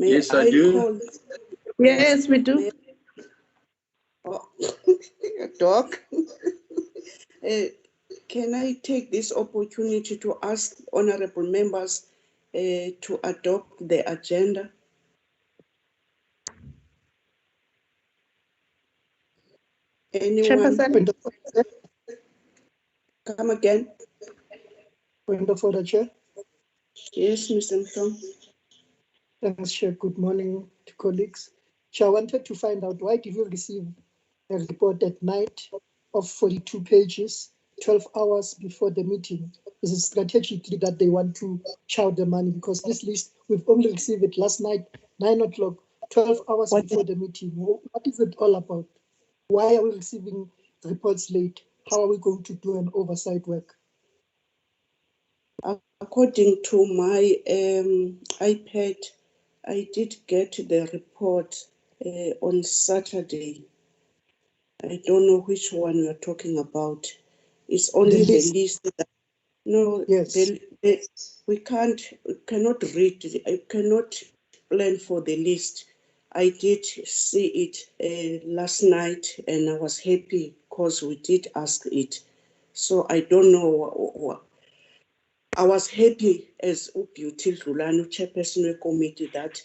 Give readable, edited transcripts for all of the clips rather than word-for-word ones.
Yes, I do. Call? Yes, we do. Doc, can I take this opportunity to ask honorable members to adopt the agenda? Anyone? Chairperson. Come again. Point of order, Chair. Yes, Mr. Mthong. Thanks, Chair. Good morning to colleagues. Chair, I wanted to find out why did you receive a report at night of 42 pages, 12 hours before the meeting? Is it strategically that they want to chow the money? Because this list, we've only received it last night, 9 o'clock, 12 hours before the meeting. What is it all about? Why are we receiving reports late? How are we going to do an oversight work? According to my iPad, I did get the report on Saturday. I don't know which one you're talking about. It's only the list that, no, yes. we cannot read, I cannot plan for the list. I did see it last night and I was happy because we did ask it. So I don't know what. I was happy as Beauty Rulano, chairperson committee, that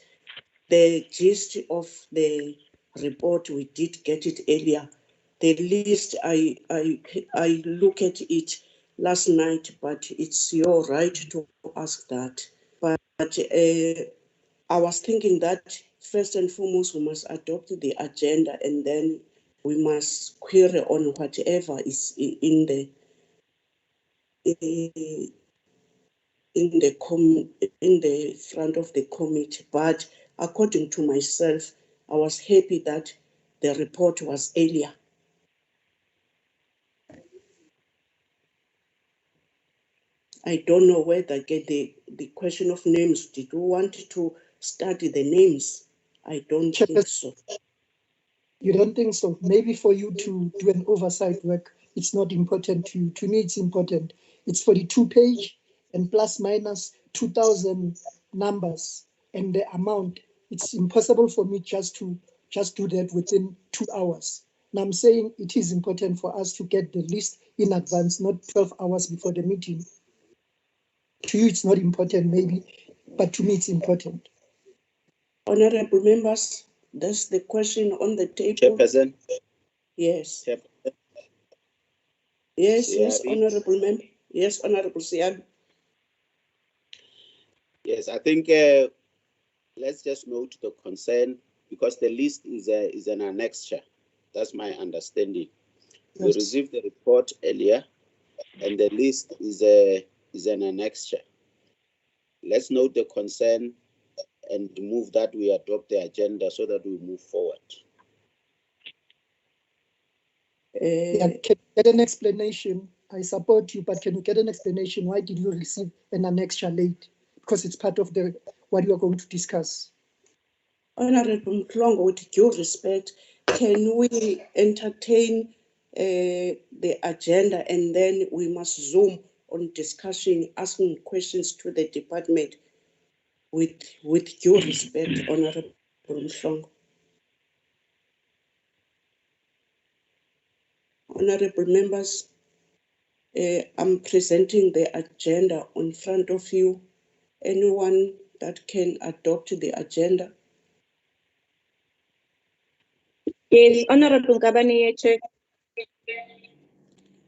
the gist of the report, we did get it earlier. The list, I look at it last night, but it's your right to ask that. But I was thinking that first and foremost, we must adopt the agenda and then we must query on whatever is in the front of the committee. But according to myself, I was happy that the report was earlier. I don't know whether get the question of names. Did you want to study the names? I don't think so. You don't think so? Maybe for you to do an oversight work, it's not important to you. To me, it's important. It's 42 page and plus minus 2,000 numbers and the amount. It's impossible for me just to do that within 2 hours. Now I'm saying it is important for us to get the list in advance, not 12 hours before the meeting. To you, it's not important, maybe, but to me, it's important. Honorable members, that's the question on the table. Chairperson. Yes. Chairperson. Yes, honorable member. Yes, honorable Sian. Yes, I think let's just note the concern because the list is an annexure. That's my understanding. Yes. We received the report earlier, and the list is an annexure. Let's note the concern and move that we adopt the agenda so that we move forward. Can you get an explanation? I support you, but can you get an explanation? Why did you receive an annexure late? Because it's part of what you are going to discuss. Honorable Mklongo, with due respect, can we entertain the agenda and then we must zoom on discussion, asking questions to the department with due respect, Honorable Mklongo. Honorable members, I'm presenting the agenda in front of you. Anyone that can adopt the agenda? Yes, Honorable Nkabane, Chair.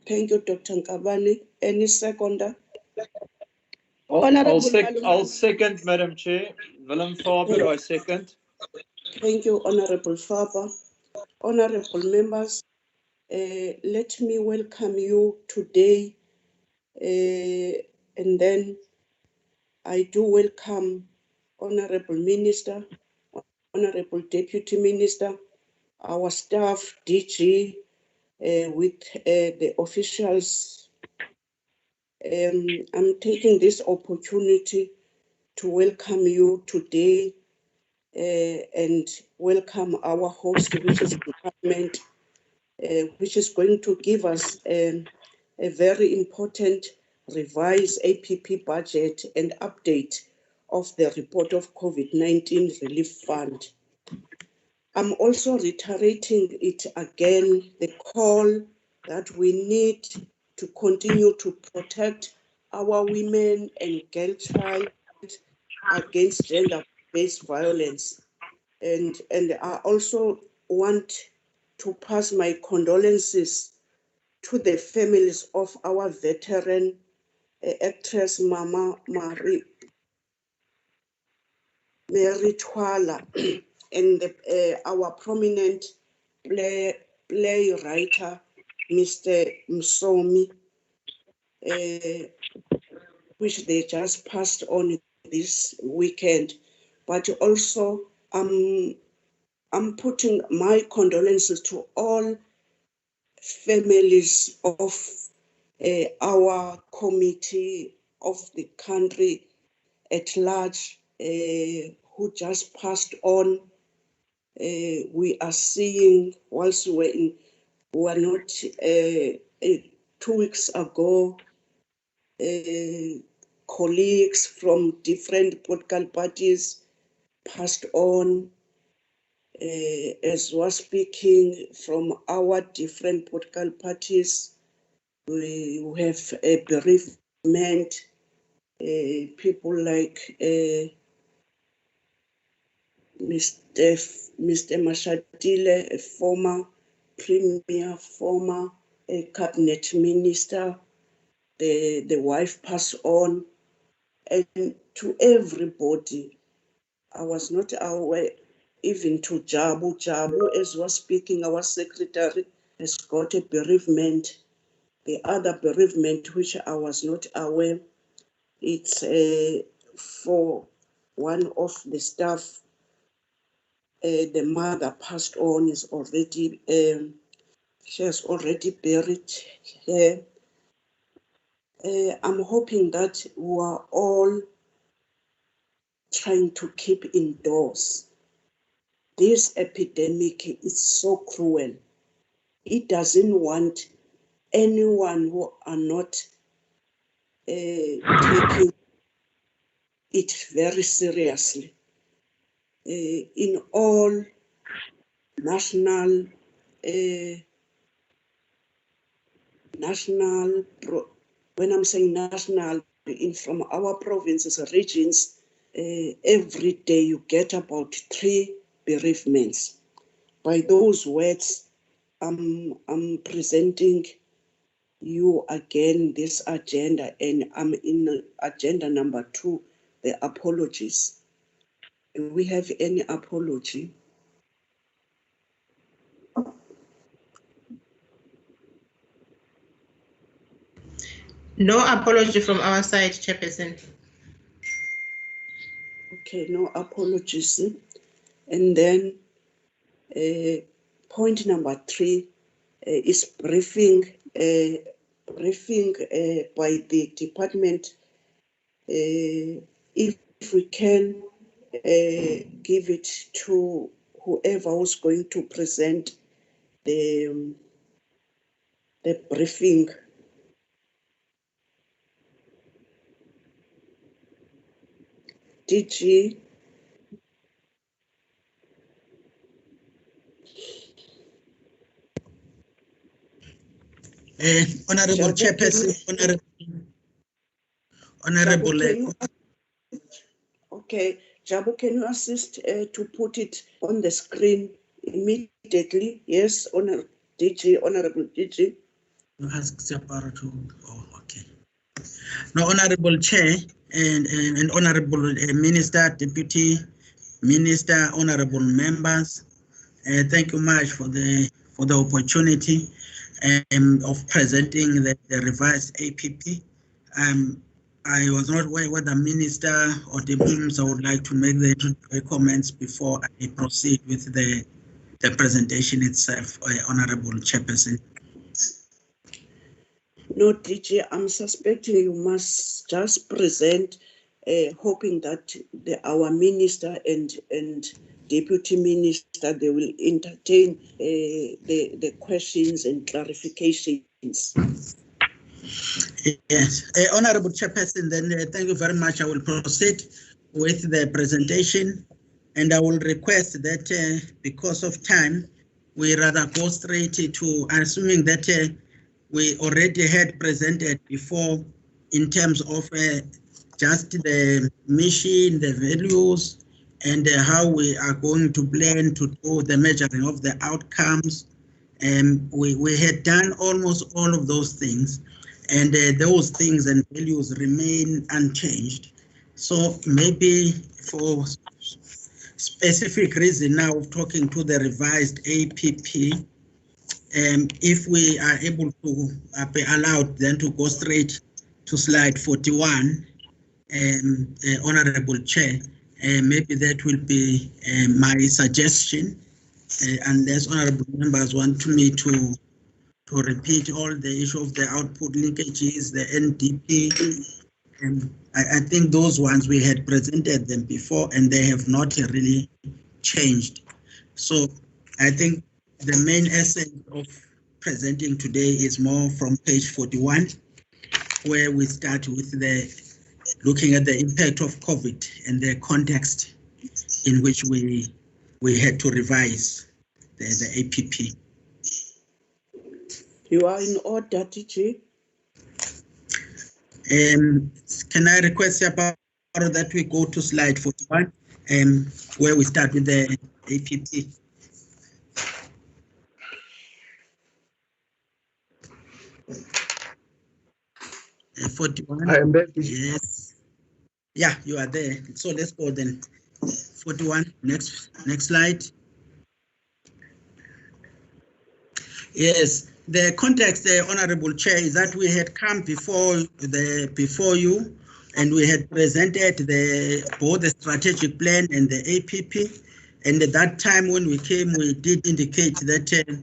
Thank you, Dr. Nkabane. Any seconder? I'll second, Madam Chair. Willem Faber, I second. Thank you, Honorable Faber. Honorable members, let me welcome you today. And then I do welcome Honorable Minister, Honorable Deputy Minister, our staff, DG, with the officials. I'm taking this opportunity to welcome you today and welcome our host, which is department, which is going to give us a very important revised APP budget and update of the report of COVID-19 Relief Fund. I'm also reiterating it again, the call that we need to continue to protect our women and girl child against gender-based violence. And I also want to pass my condolences to the families of our veteran actress Mama Mary Twala and our prominent playwright, Mr. Msomi, which they just passed on this weekend. But also, I'm putting my condolences to all families of our committee of the country at large who just passed on. We are seeing, whilst we were not 2 weeks ago, colleagues from different political parties passed on. As we're speaking from our different political parties, we have a bereavement, people like Mr. Mashatile, a former premier, former cabinet minister, the wife passed on, and to everybody. I was not aware, even to Jabu. Jabu, as we're speaking, our secretary has got a bereavement. The other bereavement, which I was not aware, it's for one of the staff. The mother passed on, is already, she has already buried her. I'm hoping that we are all trying to keep indoors. This epidemic is so cruel. It doesn't want anyone who are not taking it very seriously. In all national, when I'm saying national, from our provinces, regions, every day you get about 3 bereavements. By those words, I'm presenting you again this agenda, and I'm in agenda number 2, the apologies. Do we have any apology? No apology from our side, Chairperson. Okay, no apologies. And then point number 3 is briefing by the department. If we can give it to whoever was going to present the briefing. DG. Honorable Chairperson, Honorable. Okay, Jabu, can you assist to put it on the screen immediately? Yes, Honorable DG. You ask Sapara to. Oh, okay. Now, Honorable Chair and Honorable Minister, Deputy Minister, Honorable members, thank you much for the opportunity of presenting the revised APP. I was not aware whether Minister or the Minister would like to make the comments before I proceed with the presentation itself, Honorable Chairperson. No, DG, I'm suspecting you must just present, hoping that our minister and deputy minister, they will entertain the questions and clarifications. Yes, Honorable Chairperson, then thank you very much. I will proceed with the presentation, and I will request that because of time, we rather go straight to, assuming that we already had presented before in terms of just the mission, the values, and how we are going to plan to do the measuring of the outcomes. We had done almost all of those things, and those things and values remain unchanged. So maybe for specific reason now of talking to the revised APP, if we are able to be allowed then to go straight to slide 41, Honorable Chair, maybe that will be my suggestion, unless honorable members want me to repeat all the issue of the output linkages, the NDP. I think those ones we had presented them before and they have not really changed. So I think the main essence of presenting today is more from page 41, where we start with the looking at the impact of COVID and the context in which we had to revise the APP. You are in order, DG. Can I request about that we go to slide 41, where we start with the APP? 41. I am back. Yes. Yeah, you are there. So let's go then. 41. Next slide. Yes. The context, the Honorable Chair, is that we had come before you, and we had presented both the strategic plan and the APP. And at that time when we came, we did indicate that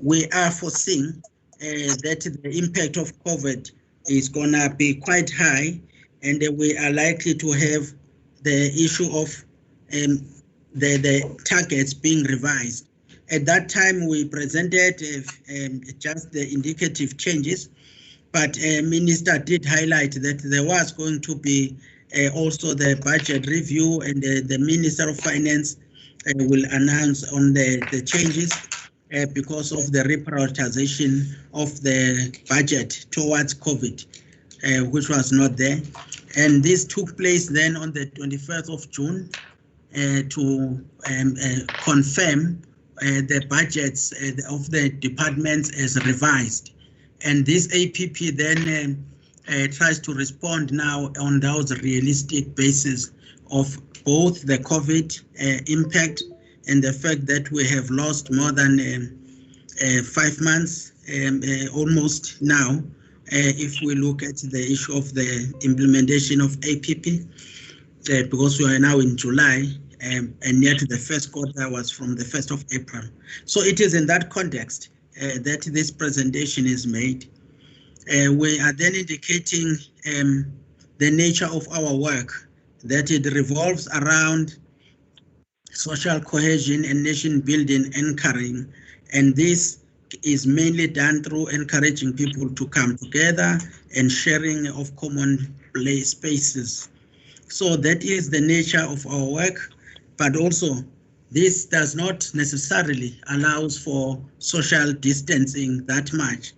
we are foreseeing that the impact of COVID is gonna be quite high, and we are likely to have the issue of the targets being revised. At that time, we presented just the indicative changes, but Minister did highlight that there was going to be also the budget review, and the Minister of Finance will announce on the changes because of the reprioritization of the budget towards COVID, which was not there. And this took place then on the 21st of June to confirm the budgets of the departments as revised. And this APP then tries to respond now on those realistic basis of both the COVID impact and the fact that we have lost more than 5 months almost now, if we look at the issue of the implementation of APP, because we are now in July, and yet the first quarter was from the 1st of April. So it is in that context that this presentation is made. We are then indicating the nature of our work, that it revolves around social cohesion and nation building anchoring, and this is mainly done through encouraging people to come together and sharing of common play spaces. So that is the nature of our work, but also this does not necessarily allow for social distancing that much,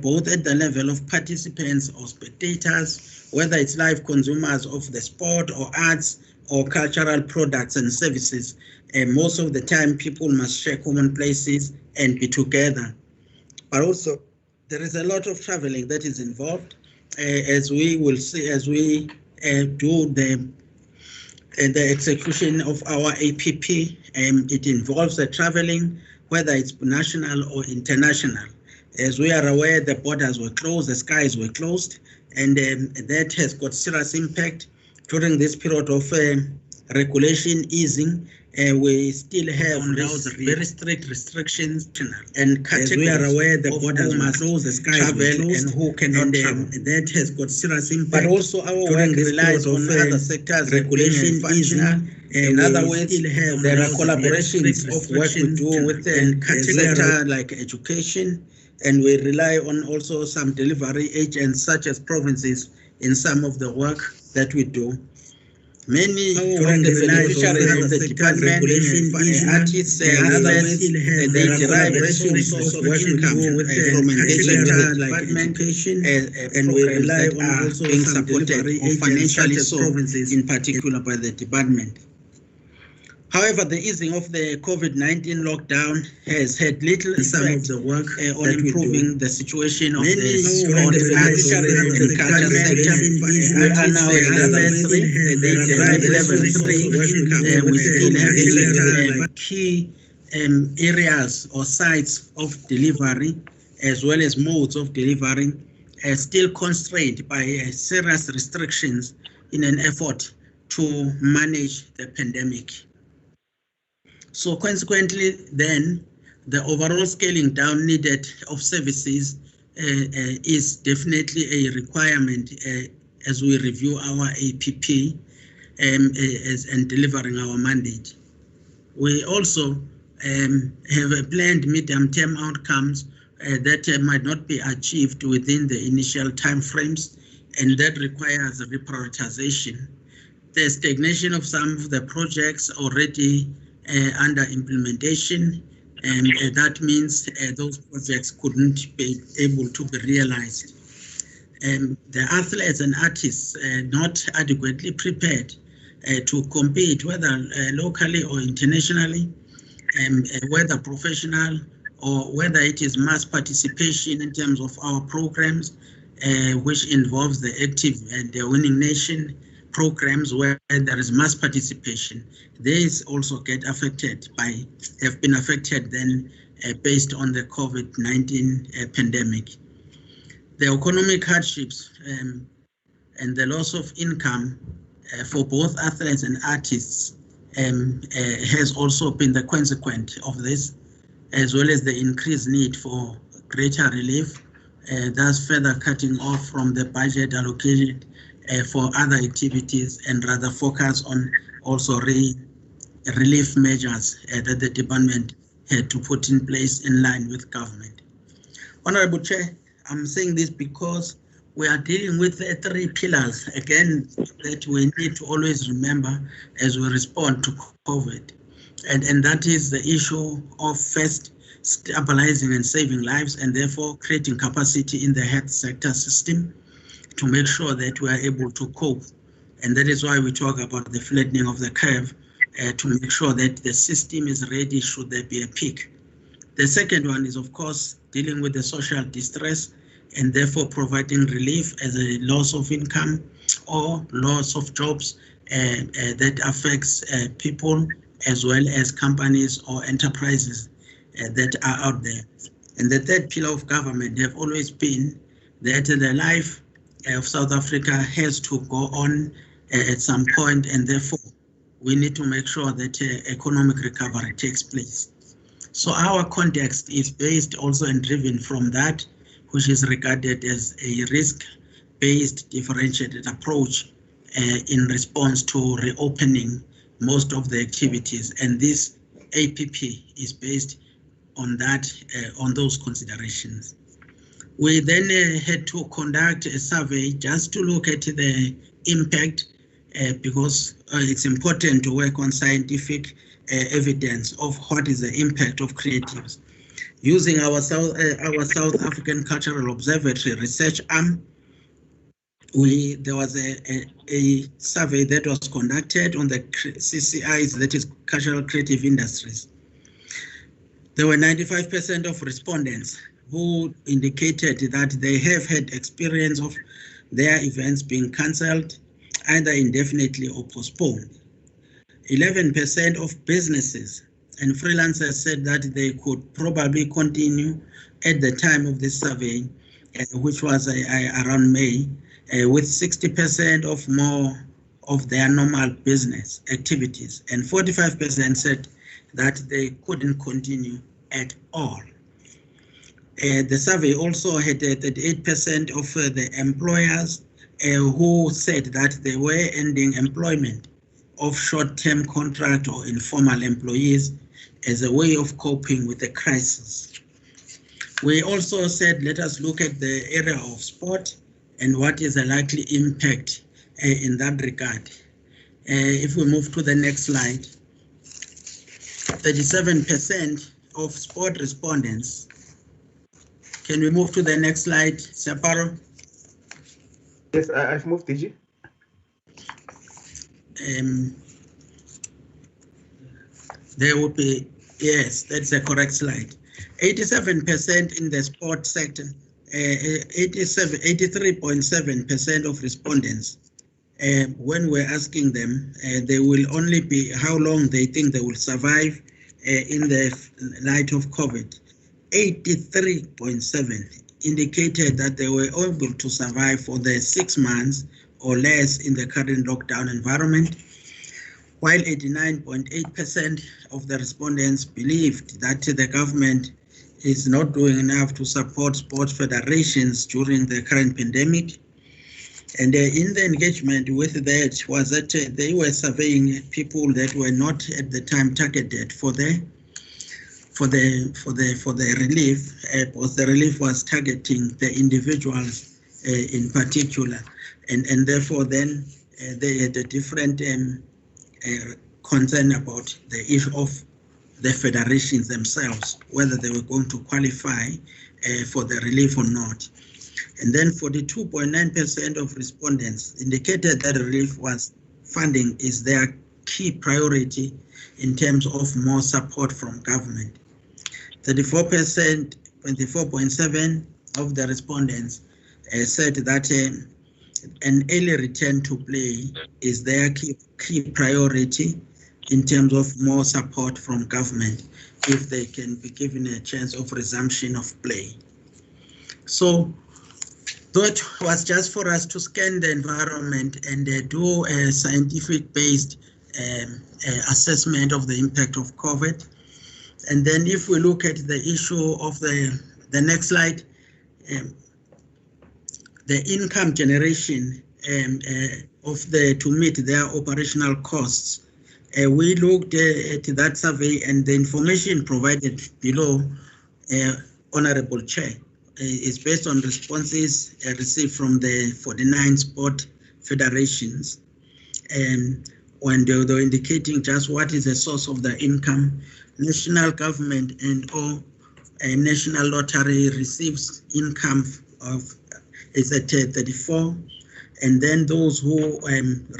both at the level of participants or spectators, whether it's live consumers of the sport or arts or cultural products and services. Most of the time people must share common places and be together. But also there is a lot of traveling that is involved, as we will see as we do the execution of our APP. It involves the traveling, whether it's national or international. As we are aware, the borders were closed, the skies were closed, and that has got serious impact. During this period of regulation easing, we still have those very strict restrictions, and as we are aware, the borders were closed, the skies were closed, and who cannot travel. That has got serious impact. But also our work relies on other sectors, regulation easing. In other words, there are collaborations of work we do with the sector like education, and we rely on also some delivery agents such as provinces in some of the work that we do. Many during the beneficiaries of the department, artists, athletes, they derive a source of income from engaging with the department, and we rely on also being supported financially, so in particular by the department. However, the easing of the COVID-19 lockdown has had little effect on improving the situation of the sport, arts, and culture sector. We are now at level 3. They derive level 3. We still have key areas or sites of delivery, as well as modes of delivery, still constrained by serious restrictions in an effort to manage the pandemic. So consequently, then, the overall scaling down needed of services is definitely a requirement as we review our APP and delivering our mandate. We also have a planned medium-term outcomes that might not be achieved within the initial timeframes, and that requires a reprioritization. The stagnation of some of the projects already under implementation, and that means those projects couldn't be able to be realized. The athletes and artists not adequately prepared to compete, whether locally or internationally, whether professional or whether it is mass participation in terms of our programs, which involves the active and the winning nation programs where there is mass participation. These also get affected have been affected then based on the COVID-19 pandemic. The economic hardships and the loss of income for both athletes and artists has also been the consequence of this, as well as the increased need for greater relief, thus further cutting off from the budget allocated for other activities, and rather focus on also relief measures that the department had to put in place in line with government. Honorable Chair, I'm saying this because we are dealing with the 3 pillars, again, that we need to always remember as we respond to COVID. And that is the issue of first stabilizing and saving lives, and therefore creating capacity in the health sector system to make sure that we are able to cope. And that is why we talk about the flattening of the curve to make sure that the system is ready should there be a peak. The second one is, of course, dealing with the social distress and therefore providing relief as a loss of income or loss of jobs that affects people as well as companies or enterprises that are out there. And the third pillar of government have always been that the life of South Africa has to go on at some point, and therefore we need to make sure that economic recovery takes place. So our context is based also and driven from that, which is regarded as a risk-based differentiated approach in response to reopening most of the activities, and this APP is based on that, on those considerations. We then had to conduct a survey just to look at the impact because it's important to work on scientific evidence of what is the impact of creatives. Using our South African Cultural Observatory research arm, there was a survey that was conducted on the CCIs, that is Cultural Creative Industries. There were 95% of respondents who indicated that they have had experience of their events being cancelled, either indefinitely or postponed. 11% of businesses and freelancers said that they could probably continue at the time of this survey, which was around May, with 60% of more of their normal business activities, and 45% said that they couldn't continue at all. The survey also had 38% of the employers who said that they were ending employment of short-term contract or informal employees as a way of coping with the crisis. We also said, let us look at the area of sport and what is the likely impact in that regard. If we move to the next slide, 37% of sport respondents. Can we move to the next slide, Saparo? Yes, I've moved, DG. There will be, yes, that's a correct slide. 87% in the sport sector, 83.7% of respondents. When we're asking them, they will only be how long they think they will survive in the light of COVID. 83.7 indicated that they were able to survive for the 6 months or less in the current lockdown environment, while 89.8% of the respondents believed that the government is not doing enough to support sports federations during the current pandemic. And in the engagement with that was that they were surveying people that were not at the time targeted for the relief, because the relief was targeting the individuals in particular, and therefore then they had a different concern about the issue of the federations themselves, whether they were going to qualify for the relief or not. And then 42.9% of respondents indicated that relief funding is their key priority in terms of more support from government. 24.7% of the respondents said that an early return to play is their key priority in terms of more support from government if they can be given a chance of resumption of play. So that was just for us to scan the environment and do a scientific-based assessment of the impact of COVID. And then if we look at the issue of the next slide, the income generation to meet their operational costs. We looked at that survey, and the information provided below, Honorable Chair, is based on responses received from the 49 sport federations, and when they were indicating just what is the source of the income. National government and or a national lottery receives income is at 34, and then those who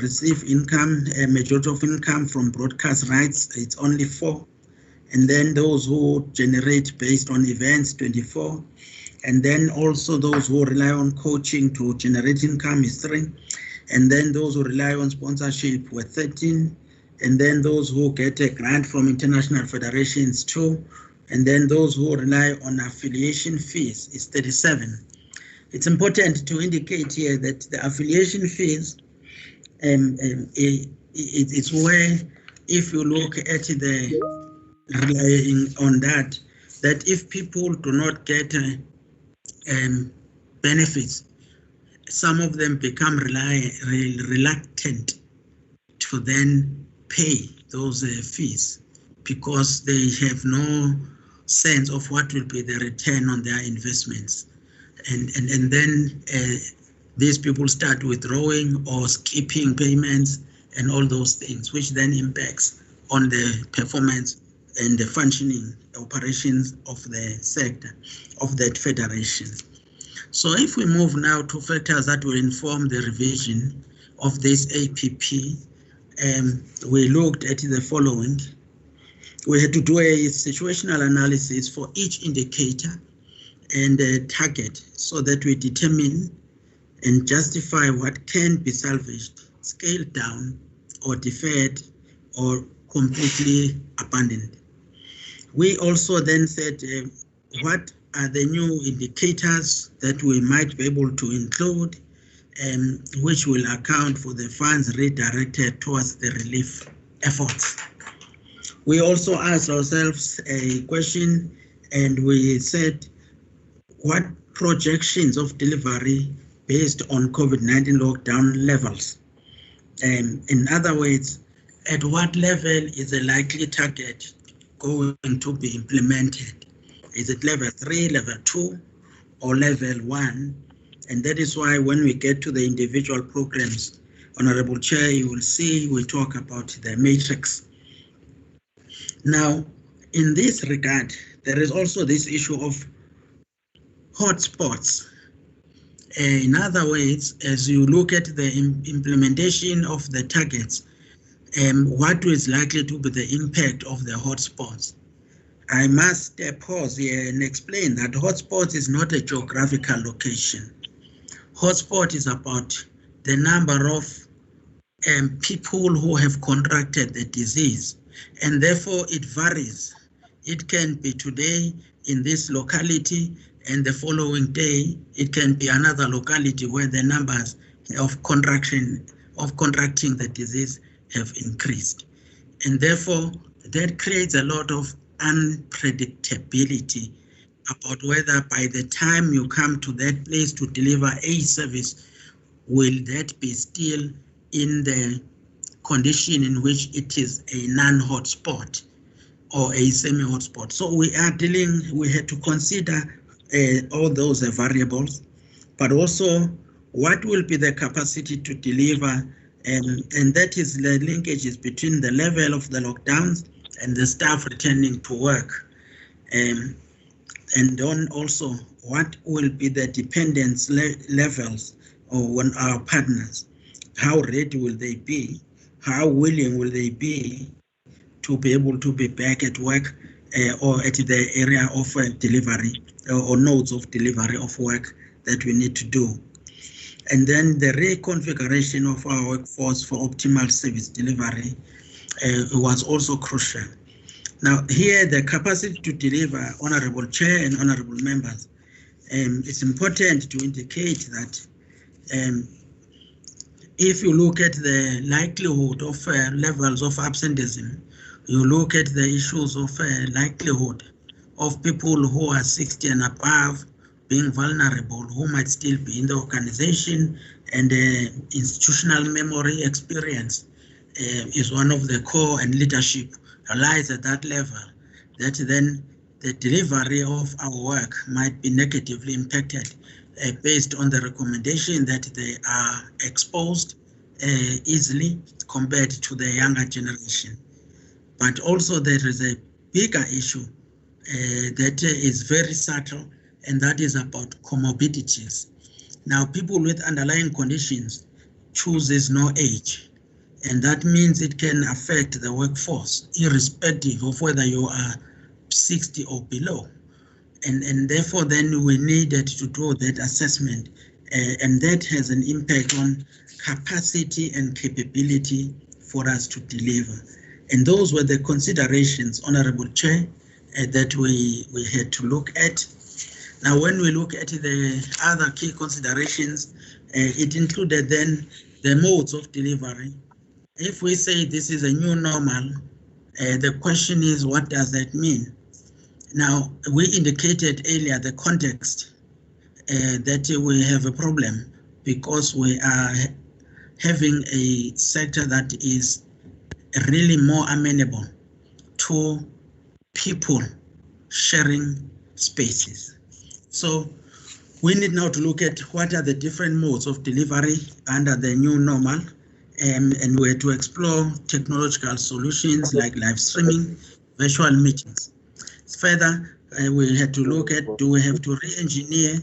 receive income, a majority of income from broadcast rights, it's only 4, and then those who generate based on events, 24, and then also those who rely on coaching to generate income is 3, and then those who rely on sponsorship were 13, and then those who get a grant from international federations 2, and then those who rely on affiliation fees is 37. It's important to indicate here that the affiliation fees, it's where, if you look at the relying on that if people do not get benefits, some of them become reluctant to then pay those fees because they have no sense of what will be the return on their investments. And then these people start withdrawing or skipping payments and all those things, which then impacts on the performance and the functioning operations of the sector, of that federation. So if we move now to factors that will inform the revision of this APP, we looked at the following. We had to do a situational analysis for each indicator and target so that we determine and justify what can be salvaged, scaled down, or deferred, or completely abandoned. We also then said what are the new indicators that we might be able to include, which will account for the funds redirected towards the relief efforts. We also asked ourselves a question, and we said, what projections of delivery based on COVID-19 lockdown levels? In other words, at what level is a likely target going to be implemented? Is it level 3, level 2, or level 1? And that is why when we get to the individual programs, Honorable Chair, you will see we talk about the matrix. Now, in this regard, there is also this issue of hotspots. In other words, as you look at the implementation of the targets, what is likely to be the impact of the hotspots? I must pause here and explain that hotspot is not a geographical location. Hotspot is about the number of people who have contracted the disease, and therefore it varies. It can be today in this locality, and the following day it can be another locality where the numbers of contracting the disease have increased, and therefore that creates a lot of unpredictability about whether by the time you come to that place to deliver a service, will that be still in the condition in which it is a non-hotspot or a semi-hotspot. So we had to consider all those variables, but also what will be the capacity to deliver, and that is the linkages between the level of the lockdowns and the staff returning to work. And then also what will be the dependence levels on our partners. How ready will they be? How willing will they be to be able to be back at work or at the area of delivery or nodes of delivery of work that we need to do? And then the reconfiguration of our workforce for optimal service delivery was also crucial. Now here, the capacity to deliver, Honorable Chair and Honorable Members, it's important to indicate that if you look at the likelihood of levels of absenteeism, you look at the issues of likelihood of people who are 60 and above being vulnerable, who might still be in the organization, and institutional memory experience is one of the core, and leadership lies at that level, that then the delivery of our work might be negatively impacted based on the recommendation that they are exposed easily compared to the younger generation. But also there is a bigger issue that is very subtle, and that is about comorbidities. Now, people with underlying conditions chooses no age, and that means it can affect the workforce irrespective of whether you are 60 or below. And therefore then we needed to do that assessment, and that has an impact on capacity and capability for us to deliver. And those were the considerations, Honorable Chair, that we had to look at. Now, when we look at the other key considerations, it included then the modes of delivery. If we say this is a new normal, the question is, what does that mean? Now, we indicated earlier the context that we have a problem because we are having a sector that is really more amenable to people sharing spaces. So we need now to look at what are the different modes of delivery under the new normal, and we had to explore technological solutions like live streaming, virtual meetings. Further, we had to look at, do we have to re-engineer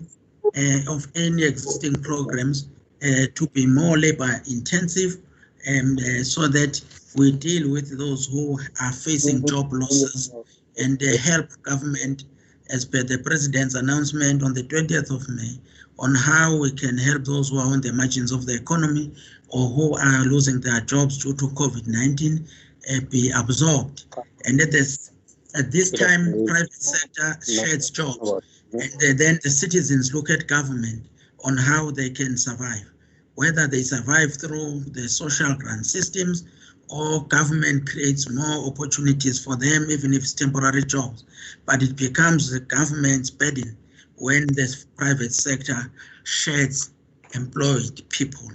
of any existing programs to be more labor intensive, and so that we deal with those who are facing job losses, and help government, as per the President's announcement on the 20th of May, on how we can help those who are on the margins of the economy or who are losing their jobs due to COVID-19 be absorbed. And at this time, private sector sheds jobs, and then the citizens look at government on how they can survive, whether they survive through the social grant systems or government creates more opportunities for them, even if it's temporary jobs. But it becomes the government's burden when the private sector sheds employed people.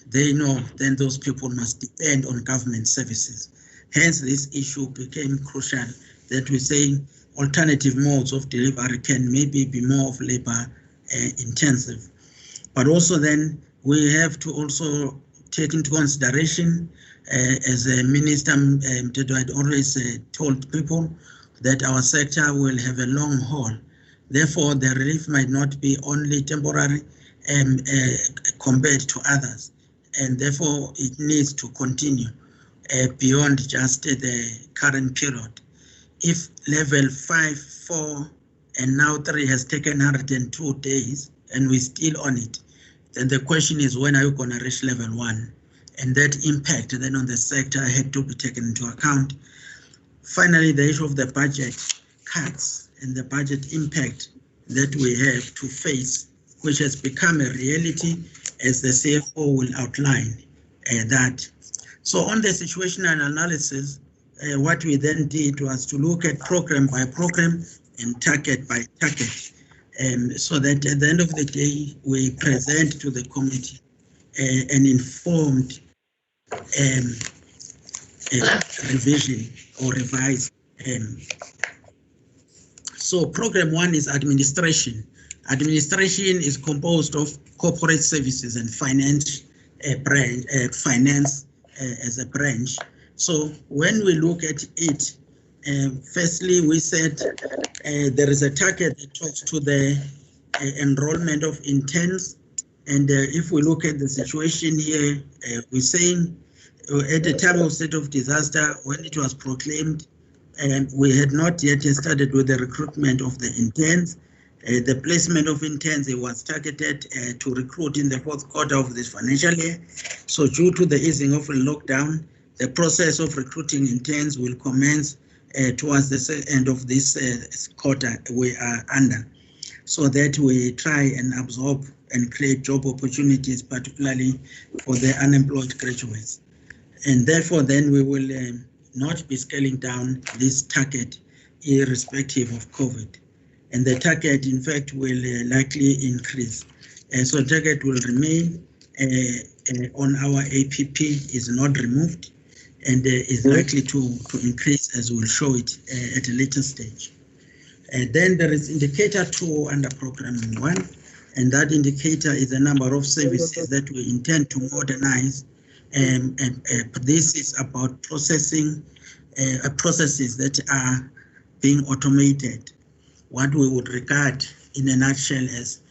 They know then those people must depend on government services. Hence, this issue became crucial, that we say alternative modes of delivery can maybe be more of labor intensive. But also then we have to also take into consideration, as a minister had always told people, that our sector will have a long haul. Therefore, the relief might not be only temporary compared to others, and therefore it needs to continue beyond just the current period. If level 5, 4, and now 3 has taken 102 days and we're still on it, then the question is, when are you going to reach level 1? And that impact then on the sector had to be taken into account. Finally, the issue of the budget cuts and the budget impact that we have to face, which has become a reality, as the CFO will outline that. So on the situational analysis, what we then did was to look at program by program and target by target, so that at the end of the day, we present to the committee an informed revision or revised. So program 1 is administration. Administration is composed of corporate services and finance finance as a branch. So when we look at it, firstly, we said there is a target that talks to the enrollment of interns. And if we look at the situation here, we're saying at the time of state of disaster, when it was proclaimed, we had not yet started with the recruitment of the interns. The placement of interns, it was targeted to recruit in the 4th quarter of this financial year. So due to the easing of the lockdown, the process of recruiting interns will commence towards the end of this quarter we are under, so that we try and absorb and create job opportunities, particularly for the unemployed graduates. And therefore, then we will not be scaling down this target irrespective of COVID. And the target, in fact, will likely increase. So target will remain on our APP, is not removed, and is likely to increase, as we'll show it at a later stage. Then there is indicator 2 under program 1, and that indicator is the number of services that we intend to modernize. This is about processes that are being automated, what we would regard in a nutshell as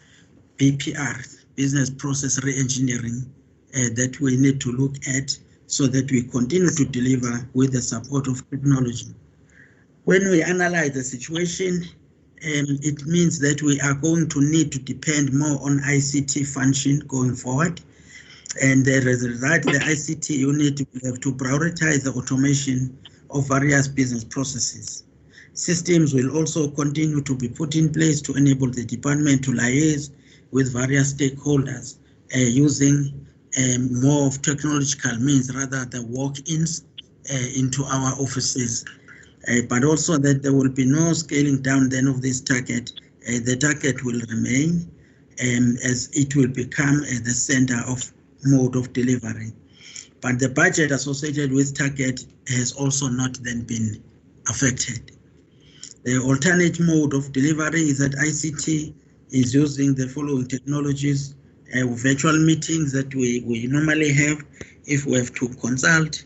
BPR, business process re-engineering, that we need to look at so that we continue to deliver with the support of technology. When we analyze the situation, it means that we are going to need to depend more on ICT function going forward. And as a result, the ICT unit will have to prioritize the automation of various business processes. Systems will also continue to be put in place to enable the department to liaise with various stakeholders using more of technological means rather than walk-ins into our offices. But also that there will be no scaling down then of this target. The target will remain as it will become the center of mode of delivery. But the budget associated with target has also not then been affected. The alternate mode of delivery is that ICT is using the following technologies: virtual meetings that we normally have if we have to consult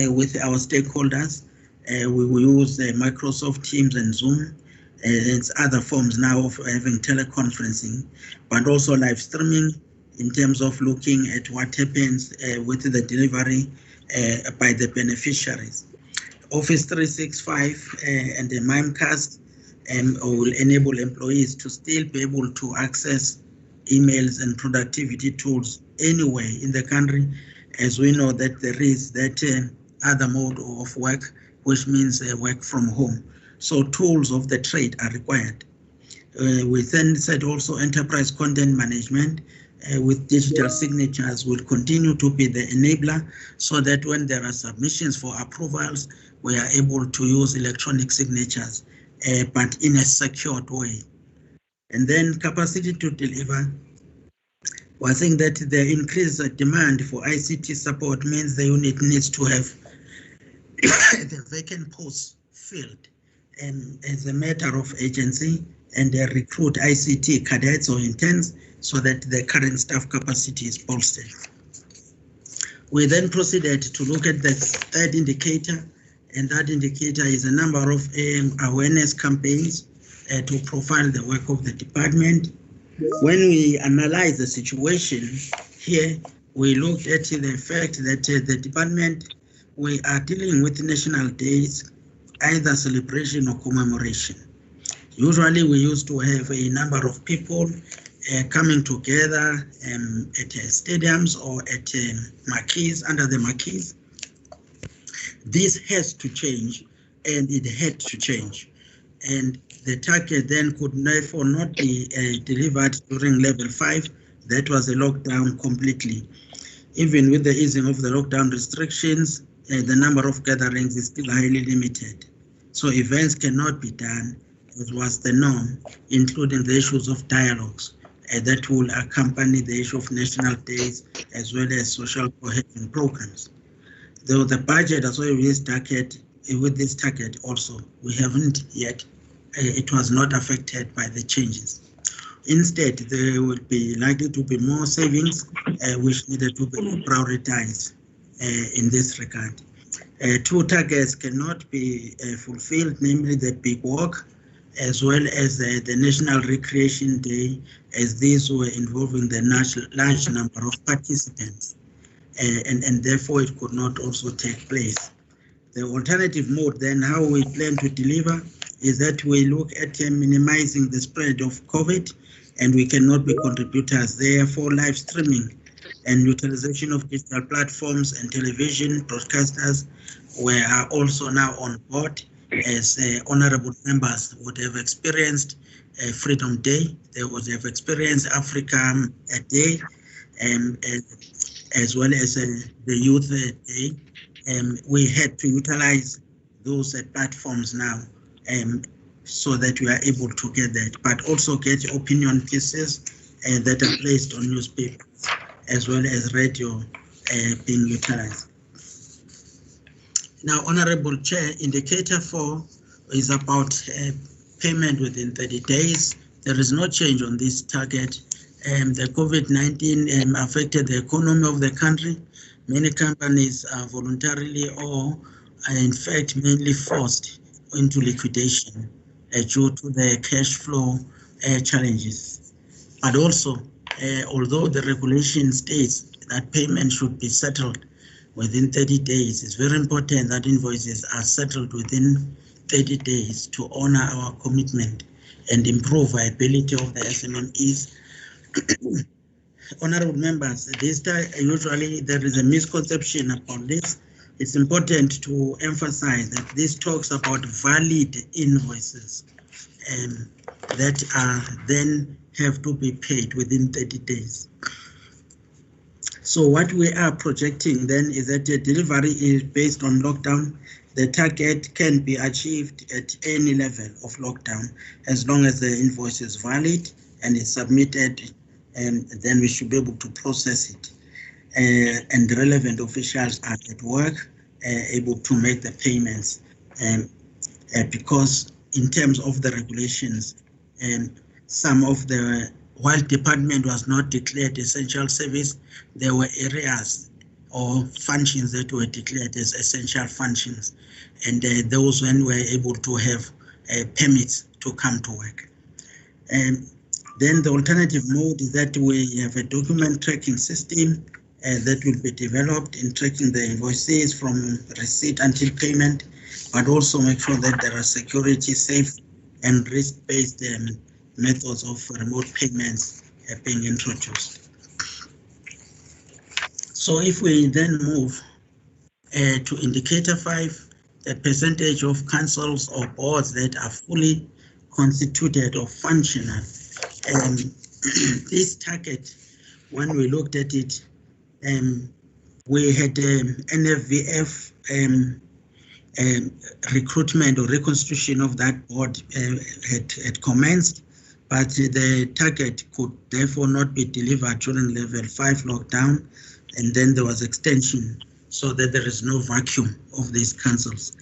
with our stakeholders. We will use Microsoft Teams and Zoom. It's other forms now of having teleconferencing, but also live streaming in terms of looking at what happens with the delivery by the beneficiaries. Office 365 and the Mimecast will enable employees to still be able to access emails and productivity tools anywhere in the country, as we know that there is that other mode of work, which means work from home. So tools of the trade are required. We then said also enterprise content management with digital signatures will continue to be the enabler, so that when there are submissions for approvals, we are able to use electronic signatures, but in a secured way. And then capacity to deliver. I think that the increased demand for ICT support means the unit needs to have the vacant posts filled as a matter of agency, and recruit ICT cadets or interns so that the current staff capacity is bolstered. We then proceeded to look at the third indicator, and that indicator is a number of awareness campaigns to profile the work of the department. When we analyze the situation here, we looked at the fact that the department, we are dealing with national days, either celebration or commemoration. Usually we used to have a number of people coming together at stadiums or at marquees, under the marquees. This has to change, and it had to change. And the target then could therefore not be delivered during level 5. That was a lockdown completely. Even with the easing of the lockdown restrictions, the number of gatherings is still highly limited. So events cannot be done as was the norm, including the issues of dialogues that will accompany the issue of national days as well as social cohesion programs. Though the budget as well with this target also, we haven't yet, it was not affected by the changes. Instead, there will be likely to be more savings which needed to be prioritized in this regard. 2 targets cannot be fulfilled, namely the big walk as well as the National Recreation Day, as these were involving the large number of participants, and therefore it could not also take place. The alternative mode then, how we plan to deliver, is that we look at minimizing the spread of COVID, and we cannot be contributors there for live streaming and utilization of digital platforms and television broadcasters. We are also now on board as honorable members would have experienced Freedom Day. They would have experienced Africa Day, as well as the Youth Day. We had to utilize those platforms now so that we are able to get that, but also get opinion pieces that are placed on newspapers as well as radio being utilized. Now, Honorable Chair, indicator 4 is about payment within 30 days. There is no change on this target. The COVID-19 affected the economy of the country. Many companies are voluntarily or are in fact mainly forced into liquidation due to the cash flow challenges. But also, although the regulation states that payment should be settled within 30 days, it's very important that invoices are settled within 30 days to honor our commitment and improve viability of the SMMEs. Honorable members, usually there is a misconception about this. It's important to emphasize that this talks about valid invoices that are then have to be paid within 30 days. So what we are projecting then is that the delivery is based on lockdown. The target can be achieved at any level of lockdown as long as the invoice is valid and is submitted, and then we should be able to process it. And the relevant officials are at work, able to make the payments. Because in terms of the regulations, some of the, while department was not declared essential service, there were areas or functions that were declared as essential functions, and those when were able to have permits to come to work. Then the alternative mode is that we have a document tracking system that will be developed in tracking the invoices from receipt until payment, but also make sure that there are security, safe, and risk-based methods of remote payments being introduced. So if we then move to indicator 5, the percentage of councils or boards that are fully constituted or functional. This target, when we looked at it, we had NFVF recruitment or reconstitution of that board had commenced, but the target could therefore not be delivered during level 5 lockdown, and then there was extension so that there is no vacuum of these councils.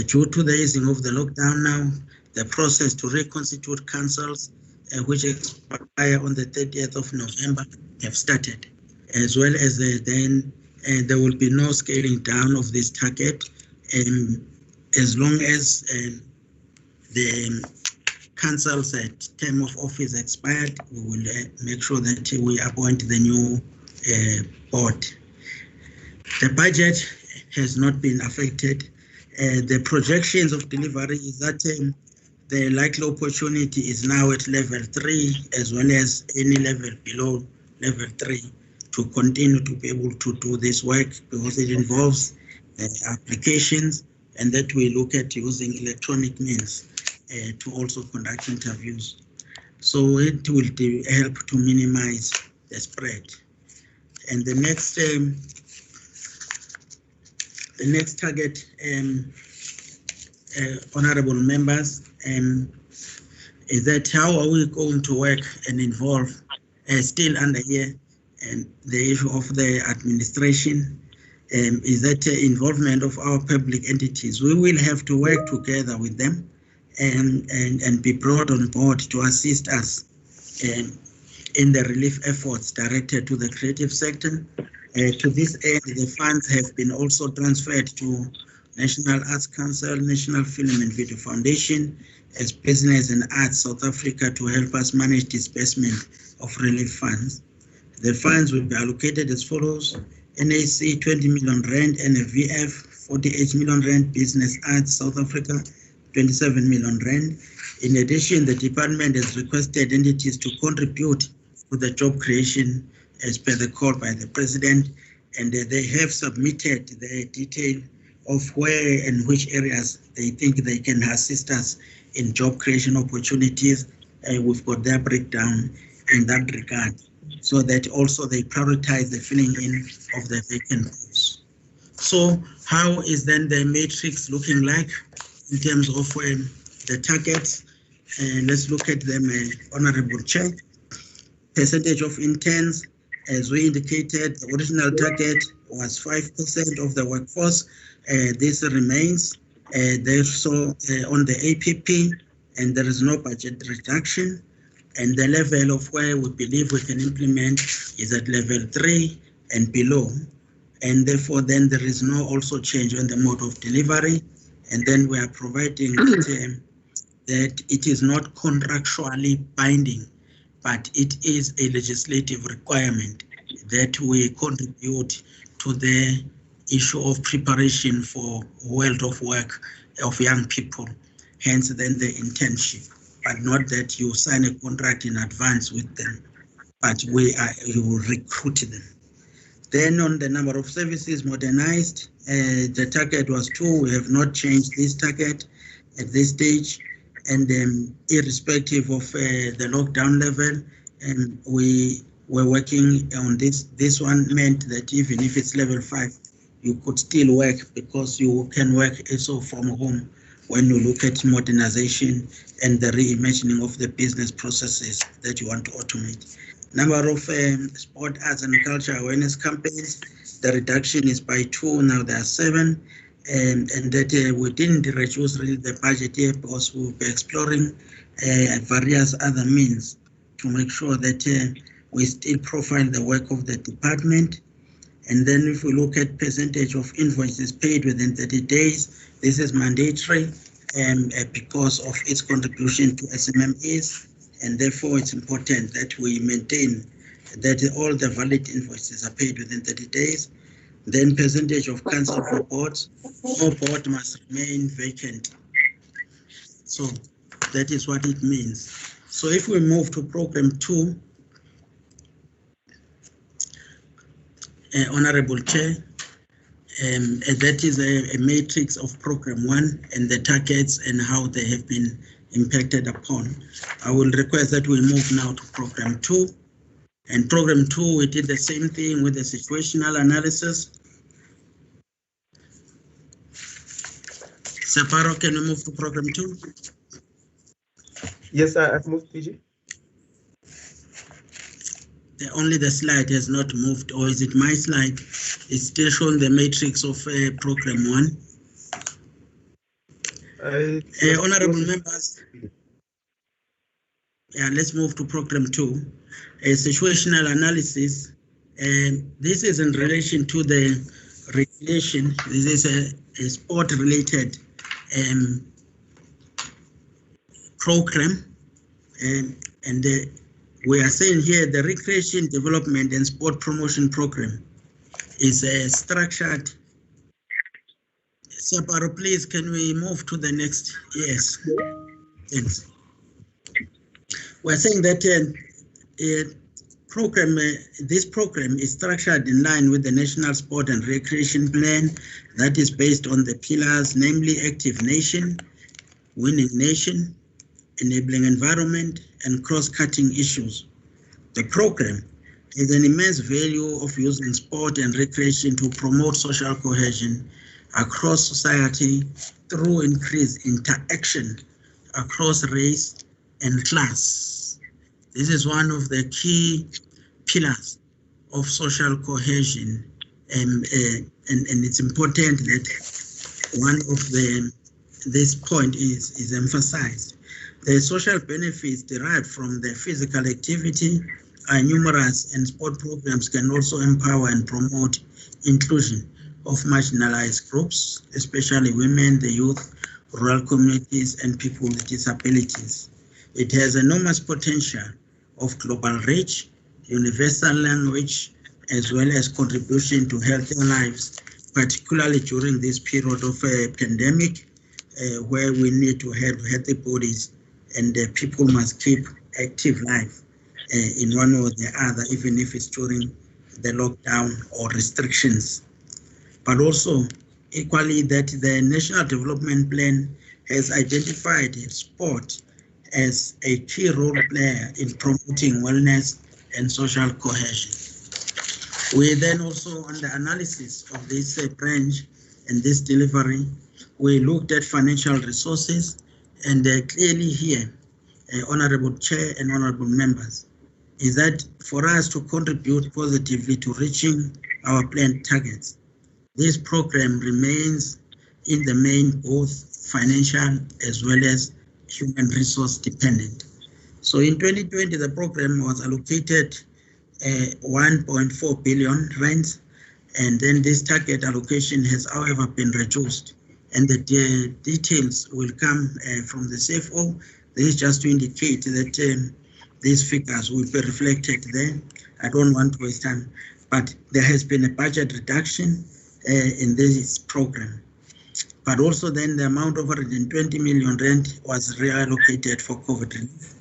Due to the easing of the lockdown now, the process to reconstitute councils, which expire on the 30th of November, have started, as well as then there will be no scaling down of this target, as long as the council's term of office expired. We will make sure that we appoint the new board. The budget has not been affected. The projections of delivery is that the likely opportunity is now at level 3, as well as any level below level 3, to continue to be able to do this work, because it involves applications, and that we look at using electronic means to also conduct interviews. So it will help to minimize the spread. And the next target, honorable members, is that how are we going to work and involve, still under here, and the issue of the administration, is that involvement of our public entities. We will have to work together with them and be brought on board to assist us in the relief efforts directed to the creative sector. To this end, the funds have been also transferred to National Arts Council, National Film and Video Foundation, as Business and Arts South Africa, to help us manage disbursement of relief funds. The funds will be allocated as follows: NAC 20 million rand, NFVF 48 million rand, Business Arts South Africa 27 million rand. In addition, the department has requested entities to contribute to the job creation as per the call by the President, and they have submitted the detail of where and which areas they think they can assist us in job creation opportunities. We've got their breakdown in that regard, so that also they prioritize the filling in of the vacant posts. So how is then the matrix looking like in terms of the targets? Let's look at them, Honorable Chair. Percentage of interns, as we indicated, the original target was 5% of the workforce. This remains. Therefore, on the APP, and there is no budget reduction. And the level of where we believe we can implement is at level 3 and below. And therefore, then there is no also change on the mode of delivery. And then we are providing that it is not contractually binding, but it is a legislative requirement that we contribute to the issue of preparation for world of work of young people, hence then the internship, but not that you sign a contract in advance with them, but you will recruit them. Then on the number of services modernized, the target was 2. We have not changed this target at this stage, and irrespective of the lockdown level, we were working on this. This one meant that even if it's level 5, you could still work, because you can work also from home when you look at modernization and the reimagining of the business processes that you want to automate. Number of sport, arts and culture awareness campaigns, the reduction is by 2, now there are 7, and that we didn't reduce really the budget here, because we'll be exploring various other means to make sure that we still profile the work of the department. And then if we look at percentage of invoices paid within 30 days, this is mandatory because of its contribution to SMMEs, and therefore it's important that we maintain that all the valid invoices are paid within 30 days. Then percentage of cancelled reports, no board must remain vacant. So that is what it means. So if we move to program 2, Honorable Chair, that is a matrix of program 1 and the targets and how they have been impacted upon. I will request that we move now to program 2. And program 2, we did the same thing with the situational analysis. Separo, can we move to program 2? Yes, I've moved, PG. Only the slide has not moved, or is it my slide? It's still showing the matrix of program 1. Honorable members, let's move to program 2. A situational analysis This is in relation to the regulation. This is a sport-related program, and we are saying here the Recreation Development and Sport Promotion Program is structured. Saparo, please, can we move to the next? Yes. Thanks. We're saying that this program is structured in line with the National Sport and Recreation Plan that is based on the pillars, namely Active Nation, Winning Nation, Enabling Environment, and cross-cutting issues. The program has an immense value of using sport and recreation to promote social cohesion across society through increased interaction across race and class. This is one of the key pillars of social cohesion, and it's important that one of this point is emphasized. The social benefits derived from the physical activity are numerous, and sport programs can also empower and promote inclusion of marginalized groups, especially women, the youth, rural communities, and people with disabilities. It has enormous potential of global reach, universal language, as well as contribution to healthier lives, particularly during this period of a pandemic, where we need to have healthy bodies, and people must keep active life in one or the other, even if it's during the lockdown or restrictions. But also, equally, that the National Development Plan has identified sport as a key role player in promoting wellness and social cohesion. We then also, on the analysis of this branch and this delivery, we looked at financial resources, and clearly here, Honorable Chair and Honorable Members, is that for us to contribute positively to reaching our planned targets, this program remains in the main both financial as well as human resource dependent. So in 2020, the program was allocated 1.4 billion rands, and then this target allocation has, however, been reduced. And the details will come from the CFO. This is just to indicate that these figures will be reflected there. I don't want to waste time, but there has been a budget reduction in this program. But also then the amount of 120 million rand was reallocated for COVID relief.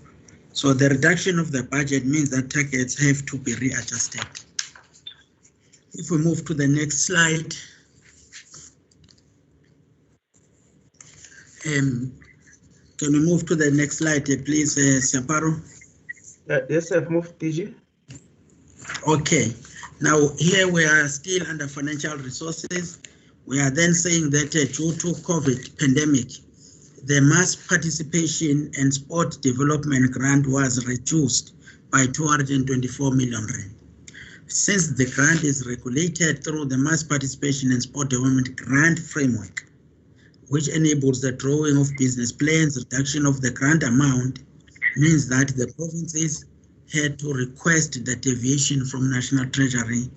So the reduction of the budget means that targets have to be readjusted. If we move to the next slide. Can we move to the next slide, please, Saparo? Yes, I've moved, DG. Okay. Now, here we are still under financial resources. We are then saying that due to COVID pandemic, the mass participation and sport development grant was reduced by 224 million rand. Since the grant is regulated through the mass participation and sport development grant framework, which enables the drawing of business plans, reduction of the grant amount, means that the provinces had to request the deviation from National Treasury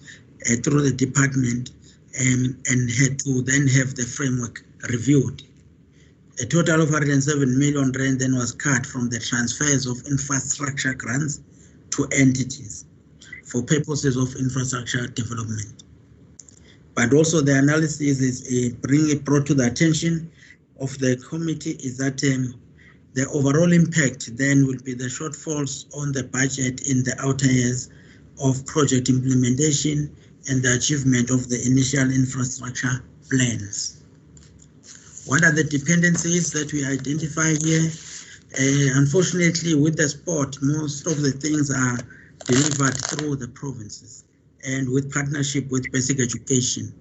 through the department and had to then have the framework reviewed. A total of 107 million rand then was cut from the transfers of infrastructure grants to entities for purposes of infrastructure development. But also the analysis is brought to the attention of the committee is that the overall impact then will be the shortfalls on the budget in the outer years of project implementation and the achievement of the initial infrastructure plans. What are the dependencies that we identify here? Unfortunately, with the sport, most of the things are delivered through the provinces and with partnership with basic education.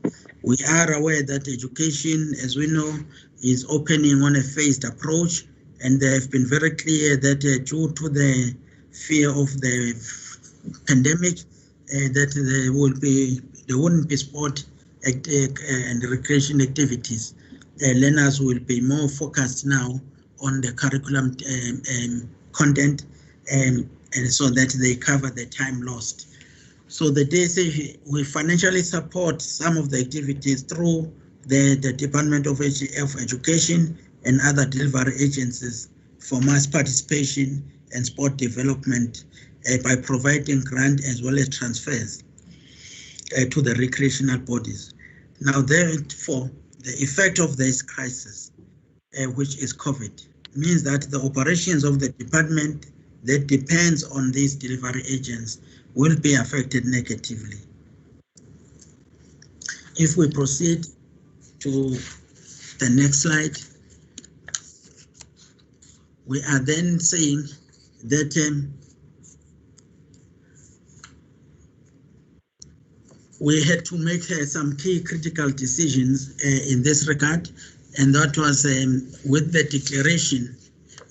We are aware that education, as we know, is opening on a phased approach, and they have been very clear that due to the fear of the pandemic, that there wouldn't be sport and recreation activities. Learners will be more focused now on the curriculum content, and so that they cover the time lost. So the DSAC will financially support some of the activities through the Department of Education and other delivery agencies for mass participation and sport development by providing grant as well as transfers to the recreational bodies. Now, therefore, the effect of this crisis, which is COVID, means that the operations of the department that depends on these delivery agents will be affected negatively. If we proceed to the next slide, we are then saying that we had to make some key critical decisions in this regard, and that was with the declaration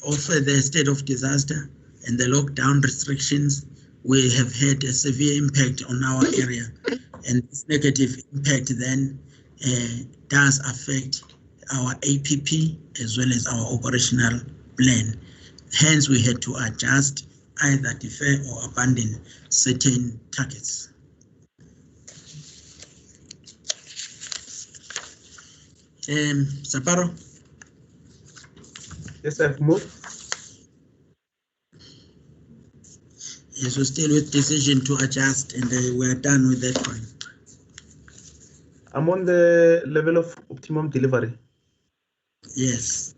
of the state of disaster and the lockdown restrictions. We have had a severe impact on our area, and this negative impact then does affect our APP as well as our operational plan. Hence, we had to adjust, either defer or abandon certain targets. Saparo? Yes, I've moved. Yes, we're still with decision to adjust, and we're done with that one. I'm on the level of optimum delivery. Yes.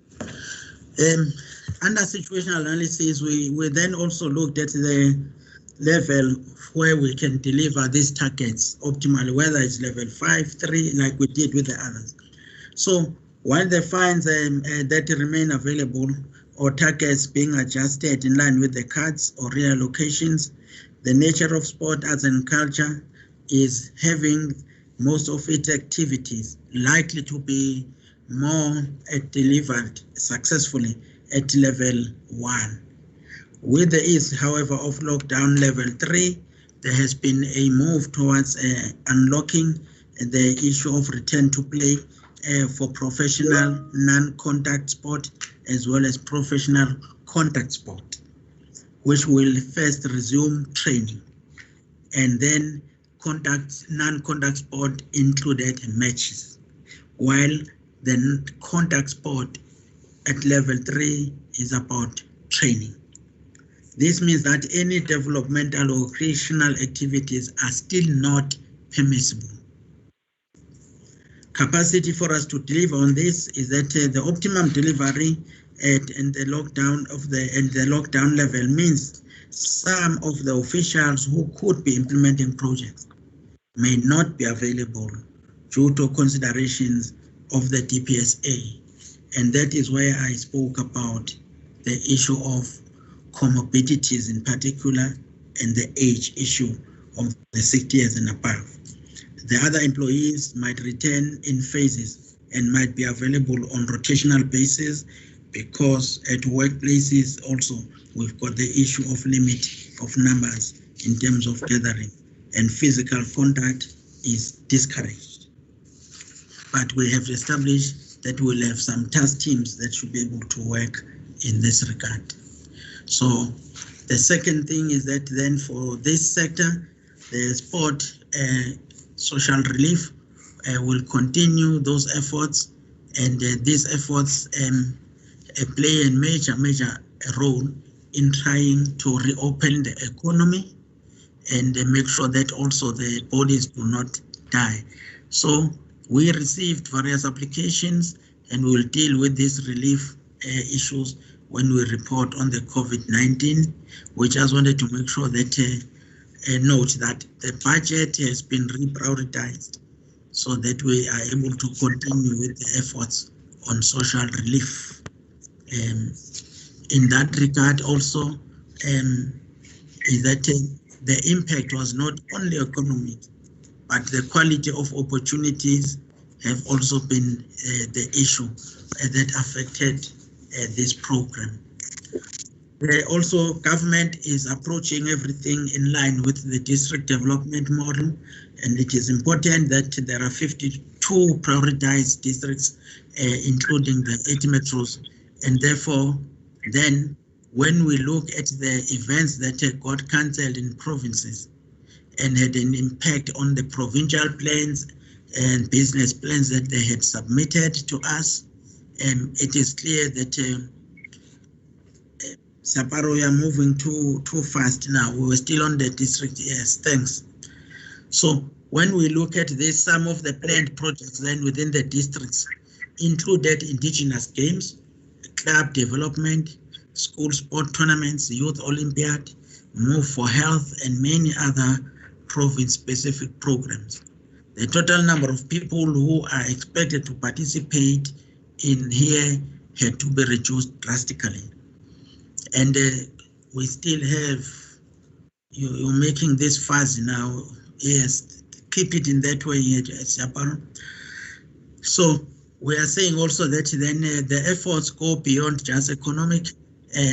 Under situational analysis, we then also looked at the level where we can deliver these targets optimally, whether it's level 5, 3, like we did with the others. So while the funds that remain available or targets being adjusted in line with the cuts or reallocations, the nature of sport, arts and culture is having most of its activities likely to be more delivered successfully at level 1. With the ease, however, of lockdown level 3, there has been a move towards unlocking the issue of return to play for professional non-contact sport as well as professional contact sport, which will first resume training, and then non-contact sport included matches, while the contact sport at level 3 is about training. This means that any developmental or recreational activities are still not permissible. Capacity for us to deliver on this is that the optimum delivery at the lockdown level means some of the officials who could be implementing projects may not be available due to considerations of the DPSA, and that is where I spoke about the issue of comorbidities in particular and the age issue of the 60 years and above. The other employees might return in phases and might be available on rotational basis, because at workplaces also we've got the issue of limit of numbers in terms of gathering, and physical contact is discouraged. But we have established that we'll have some task teams that should be able to work in this regard. So the second thing is that then for this sector, the sport social relief will continue those efforts, and these efforts play a major role in trying to reopen the economy and make sure that also the bodies do not die. So we received various applications, and we will deal with these relief issues when we report on the COVID-19. We just wanted to make sure that note that the budget has been reprioritized so that we are able to continue with the efforts on social relief. In that regard also, is that the impact was not only economic, but the quality of opportunities have also been the issue that affected this program. Also, government is approaching everything in line with the district development model, and it is important that there are 52 prioritized districts, including the 8 metros, and therefore, then when we look at the events that got cancelled in provinces, and had an impact on the provincial plans and business plans that they had submitted to us. It is clear that Saparo, we are moving too fast now. We were still on the district. Yes, thanks. So when we look at this, some of the planned projects then within the districts included indigenous games, club development, school sport tournaments, youth Olympiad, Move for Health, and many other province-specific programs. The total number of people who are expected to participate in here had to be reduced drastically. And we still have, you're making this fuzzy now. Yes, keep it in that way here, Saparo. So we are saying also that then the efforts go beyond just economic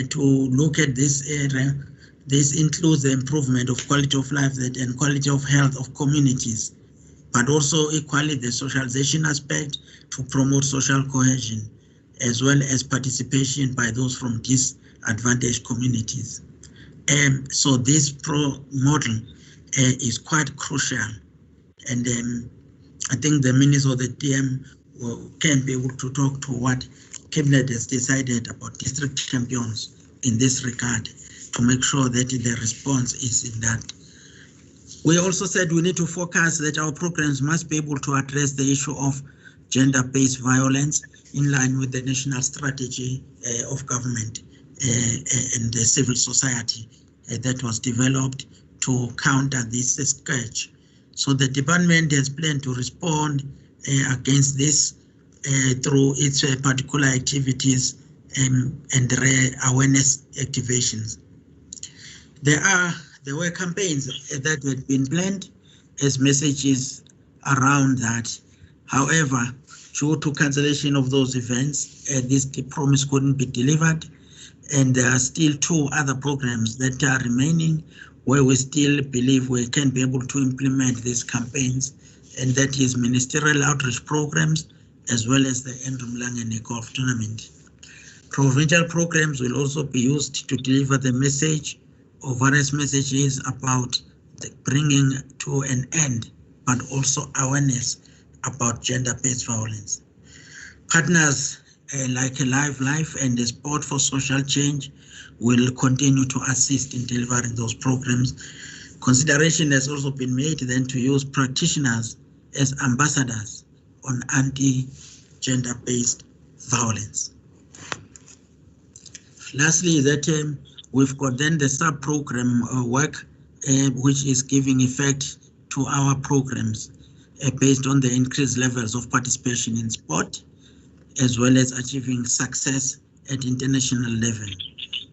to look at this area. This includes the improvement of quality of life and quality of health of communities, but also equally the socialization aspect to promote social cohesion, as well as participation by those from disadvantaged communities. So this model is quite crucial, and I think the minister or the DM can be able to talk to what Cabinet has decided about district champions in this regard to make sure that the response is in that. We also said we need to focus that our programs must be able to address the issue of gender-based violence in line with the national strategy of government and the civil society that was developed to counter this scourge. So the department has planned to respond against this through its particular activities and awareness activations. There were campaigns that had been planned as messages around that. However, due to cancellation of those events, this promise couldn't be delivered, and there are still 2 other programs that are remaining where we still believe we can be able to implement these campaigns, and that is ministerial outreach programs as well as the Andrew Mlangeni Golf Tournament. Provincial programs will also be used to deliver the message or various messages about bringing to an end, but also awareness about gender-based violence. Partners like Live Life and the Sport for Social Change will continue to assist in delivering those programs. Consideration has also been made then to use practitioners as ambassadors on anti-gender-based violence. Lastly, that we've got then the sub-program work, which is giving effect to our programs based on the increased levels of participation in sport, as well as achieving success at international level.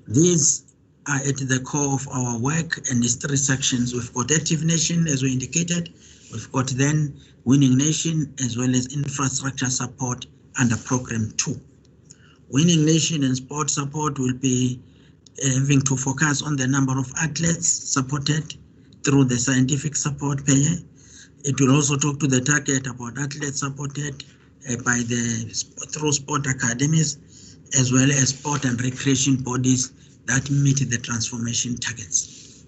These are at the core of our work, and these 3 sections. We've got Active Nation, as we indicated. We've got then Winning Nation, as well as infrastructure support under Program 2. Winning Nation and sport support will be having to focus on the number of athletes supported through the scientific support payer. It will also talk to the target about athletes supported through sport academies, as well as sport and recreation bodies that meet the transformation targets.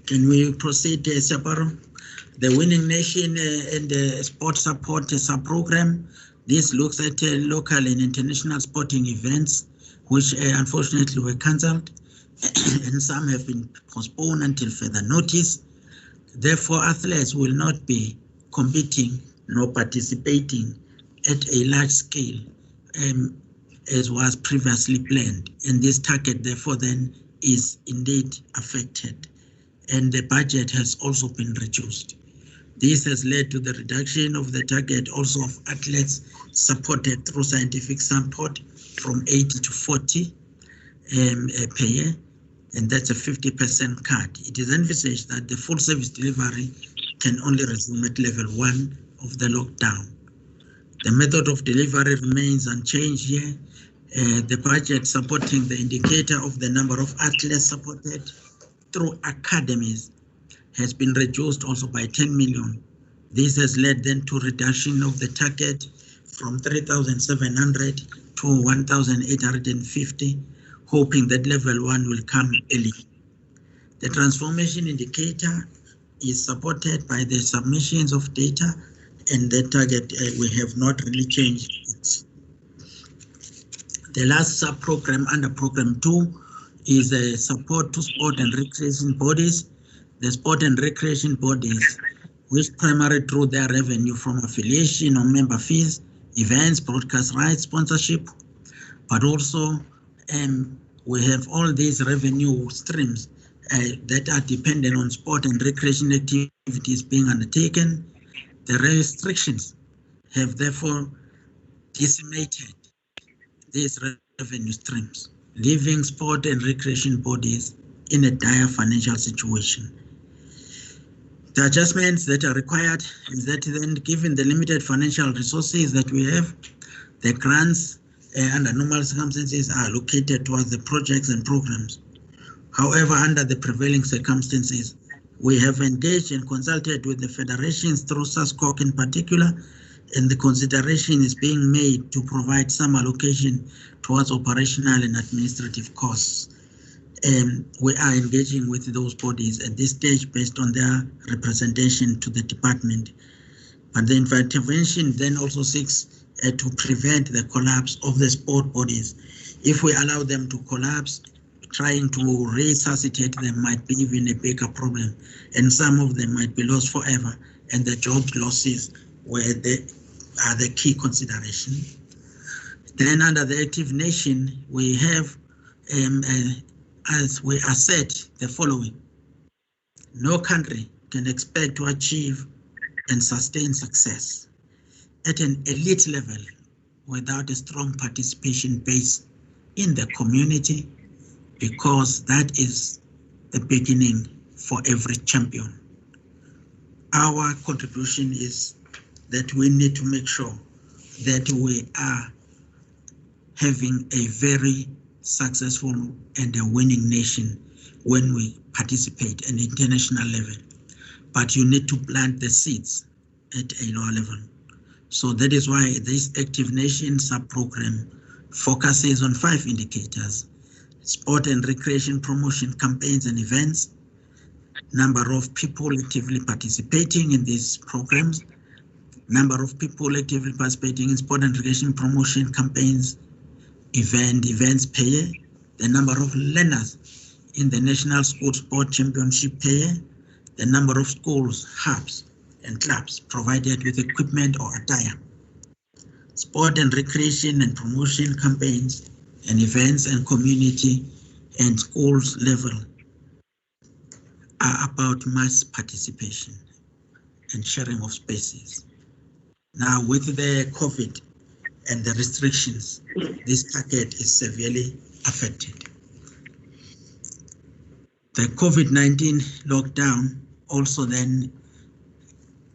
Can we proceed, Saparo? The Winning Nation and the sport support sub-program. This looks at local and international sporting events, which unfortunately were cancelled, and some have been postponed until further notice. Therefore, athletes will not be competing nor participating at a large scale as was previously planned. And this target, therefore, then is indeed affected. And the budget has also been reduced. This has led to the reduction of the target also of athletes supported through scientific support from 80 to 40 per year, and that's a 50% cut. It is envisaged that the full service delivery can only resume at level 1 of the lockdown. The method of delivery remains unchanged here. The budget supporting the indicator of the number of athletes supported through academies has been reduced also by 10 million. This has led then to reduction of the target from 3,700 to 1,850, hoping that level 1 will come early. The transformation indicator is supported by the submissions of data, and the target we have not really changed it. The last sub-program under program 2 is a support to sport and recreation bodies. The sport and recreation bodies, which primarily draw their revenue from affiliation or member fees, events, broadcast rights, sponsorship, but also we have all these revenue streams that are dependent on sport and recreation activities being undertaken. The restrictions have therefore decimated these revenue streams, leaving sport and recreation bodies in a dire financial situation. The adjustments that are required is that then, given the limited financial resources that we have, the grants under normal circumstances are allocated towards the projects and programs. However, under the prevailing circumstances, we have engaged and consulted with the federations through SASCOC in particular, and the consideration is being made to provide some allocation towards operational and administrative costs. We are engaging with those bodies at this stage based on their representation to the department. But the intervention then also seeks to prevent the collapse of the sport bodies. If we allow them to collapse, trying to resuscitate them might be even a bigger problem, and some of them might be lost forever, and the job losses were the key consideration. Then under the active nation, we have, as we assert the following: no country can expect to achieve and sustain success at an elite level without a strong participation base in the community, because that is the beginning for every champion. Our contribution is that we need to make sure that we are having a very successful and a winning nation when we participate at an international level. But you need to plant the seeds at a lower level. So that is why this Active Nation sub-program focuses on 5 indicators: sport and recreation promotion campaigns and events, number of people actively participating in these programs, number of people actively participating in sport and recreation promotion campaigns, events per year, the number of learners in the National School Sport Championship per year, the number of schools, hubs, and clubs provided with equipment or attire. Sport and recreation and promotion campaigns and events and community and schools level are about mass participation and sharing of spaces. Now, with the COVID and the restrictions, this target is severely affected. The COVID-19 lockdown also then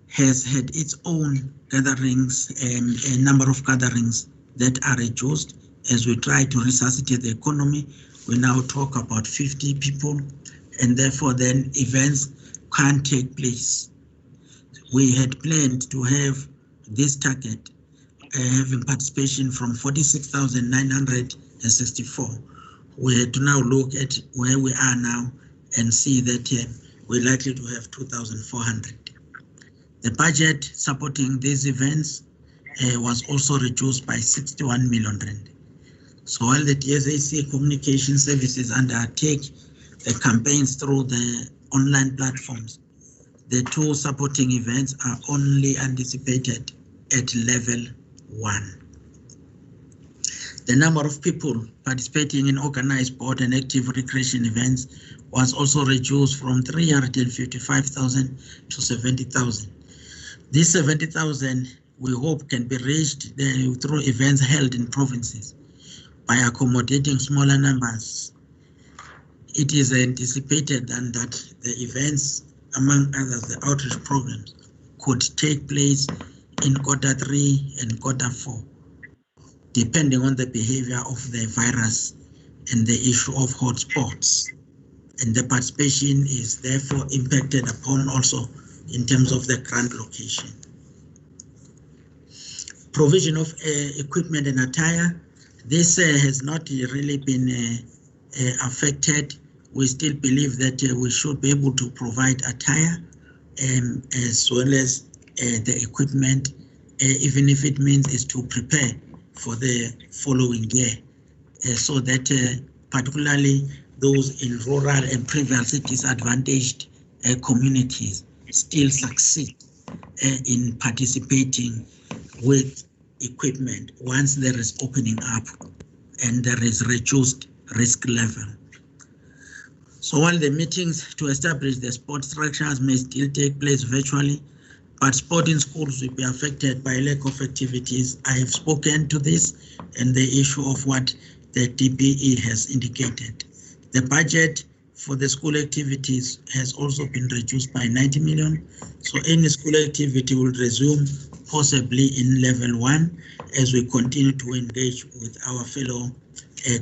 has had its own gatherings, a number of gatherings that are reduced as we try to resuscitate the economy. We now talk about 50 people, and therefore then events can't take place. We had planned to have this target having participation from 46,964. We had to now look at where we are now and see that we're likely to have 2,400. The budget supporting these events was also reduced by 61 million rand. So while the DSAC communication services undertake the campaigns through the online platforms, the 2 supporting events are only anticipated at level 1. The number of people participating in organized sport and active recreation events was also reduced from 355,000 to 70,000. This 70,000 we hope can be reached through events held in provinces by accommodating smaller numbers. It is anticipated then that the events, among others the outreach programs, could take place in Q3 and Q4, depending on the behavior of the virus and the issue of hotspots. And the participation is therefore impacted upon also in terms of the grant location. Provision of equipment and attire. This has not really been affected, we still believe that we should be able to provide attire as well as the equipment, even if it means is to prepare for the following year, so that particularly those in rural and previously disadvantaged communities still succeed in participating with equipment once there is opening up and there is reduced risk level. So while the meetings to establish the sport structures may still take place virtually, but sport in schools will be affected by lack of activities. I have spoken to this and the issue of what the DBE has indicated. The budget for the school activities has also been reduced by 90 million. So any school activity will resume possibly in level 1 as we continue to engage with our fellow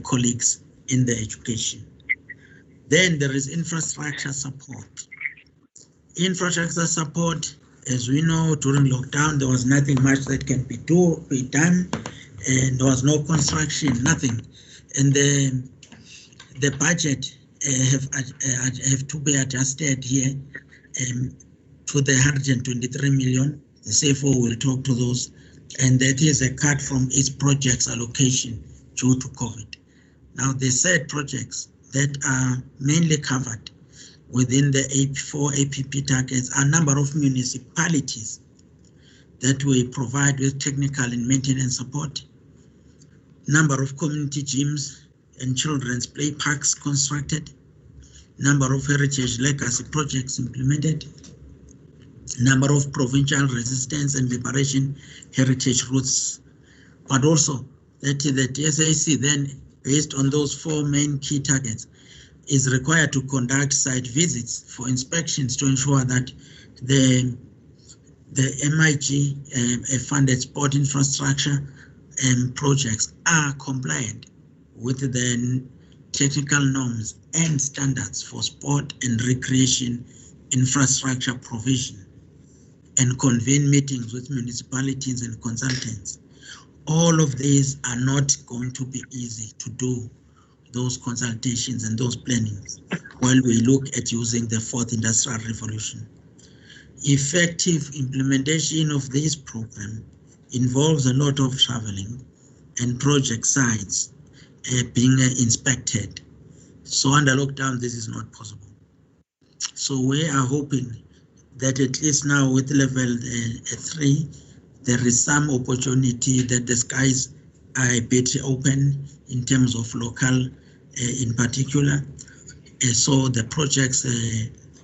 colleagues in the education. Then there is infrastructure support. Infrastructure support, as we know, during lockdown, there was nothing much that can be done, and there was no construction, nothing. And the budget have to be adjusted here to the 123 million. The CFO will talk to those, and that is a cut from its project's allocation due to COVID. Now, the said projects that are mainly covered within the 4 APP targets are a number of municipalities that we provide with technical and maintenance support, number of community gyms and children's play parks constructed, number of heritage legacy projects implemented, number of provincial resistance and liberation heritage routes, but also that the DSAC then, based on those 4 main key targets, is required to conduct site visits for inspections to ensure that the MIG funded sport infrastructure projects are compliant with the technical norms and standards for sport and recreation infrastructure provision, and convene meetings with municipalities and consultants. All of these are not going to be easy to do, those consultations and those plannings, while we look at using the 4th Industrial Revolution. Effective implementation of this program involves a lot of traveling and project sites being inspected. So under lockdown, this is not possible. So we are hoping that at least now with level 3, there is some opportunity that the skies are a bit open in terms of local in particular. So the projects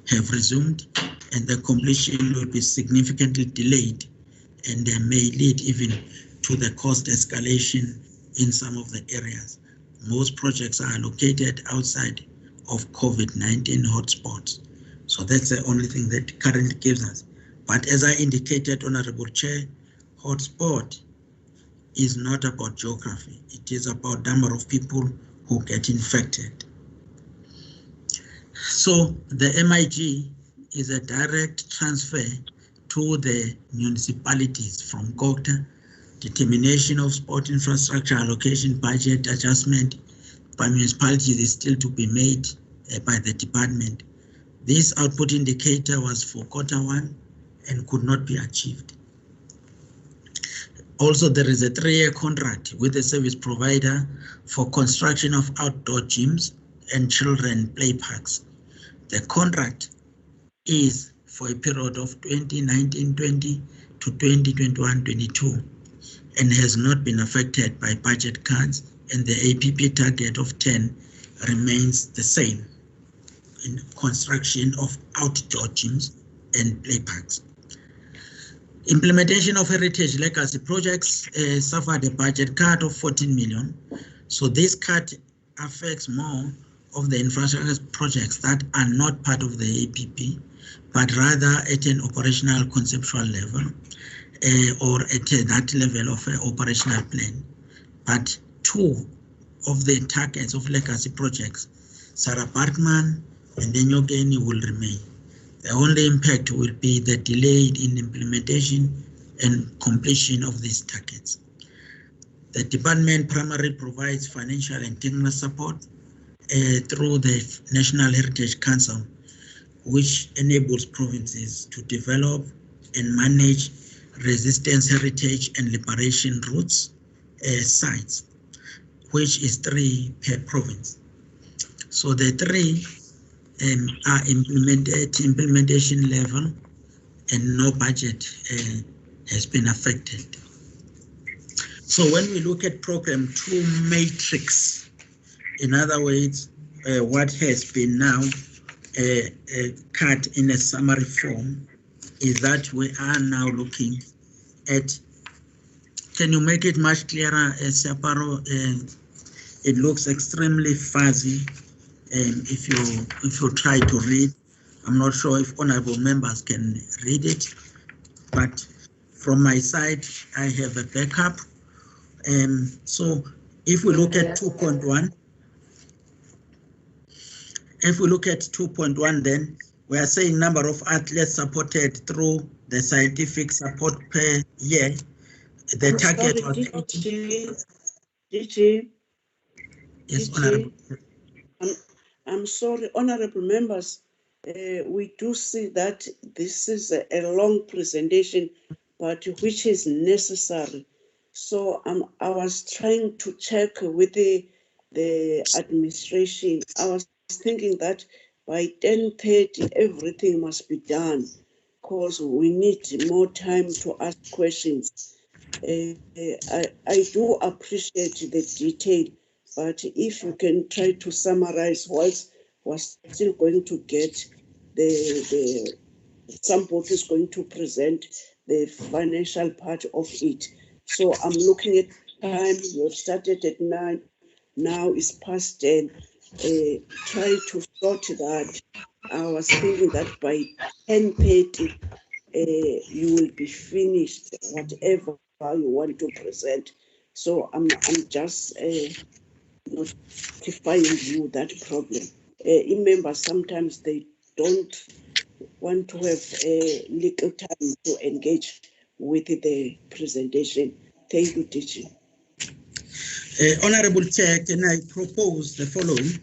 have resumed and the completion will be significantly delayed, and they may lead even to the cost escalation in some of the areas. Most projects are located outside of COVID-19 hotspots. So that's the only thing that currently gives us. But as I indicated, Honorable Chair, hotspot is not about geography. It is about number of people who get infected. So the MIG is a direct transfer to the municipalities from COGTA. Determination of sport infrastructure allocation budget adjustment by municipalities is still to be made by the department. This output indicator was for Q1 and could not be achieved. Also, there is a 3-year contract with the service provider for construction of outdoor gyms and children play parks. The contract is for a period of 2019-20 to 2021-22 and has not been affected by budget cuts, and the APP target of 10 remains the same in construction of outdoor gyms and play parks. Implementation of heritage legacy projects suffered a budget cut of 14 million. So this cut affects more of the infrastructure projects that are not part of the APP, but rather at an operational conceptual level or at that level of an operational plan. But 2 of the targets of legacy projects, Sarah Parkman and Enyogeni, will remain. The only impact will be the delay in implementation and completion of these targets. The department primarily provides financial and technical support through the National Heritage Council, which enables provinces to develop and manage resistance, heritage, and liberation routes sites, which is 3 per province. So the 3 are implementation level, and no budget has been affected. So when we look at program 2 matrix, in other words, what has been now cut in a summary form is that we are now looking at, can you make it much clearer, Siaparo? It looks extremely fuzzy if you try to read. I'm not sure if honorable members can read it, but from my side, I have a backup. So if we look at 2.1, then we are saying number of athletes supported through the scientific support per year. The target was DG. Yes, honorable. I'm sorry, honorable members. We do see that this is a long presentation, but which is necessary. So I was trying to check with the administration. I was thinking that by 10:30 everything must be done, because we need more time to ask questions. I do appreciate the detail, but if you can try to summarize whilst we're still going to get somebody is going to present the financial part of it. So I'm looking at time. We have started at 9. Now it's past 10. Try to sort that. I was thinking that by 10:30 you will be finished, whatever you want to present. So I'm just notifying you that problem. Members sometimes they don't want to have little time to engage with the presentation. Thank you, teacher. Honorable Chair, can I propose the following?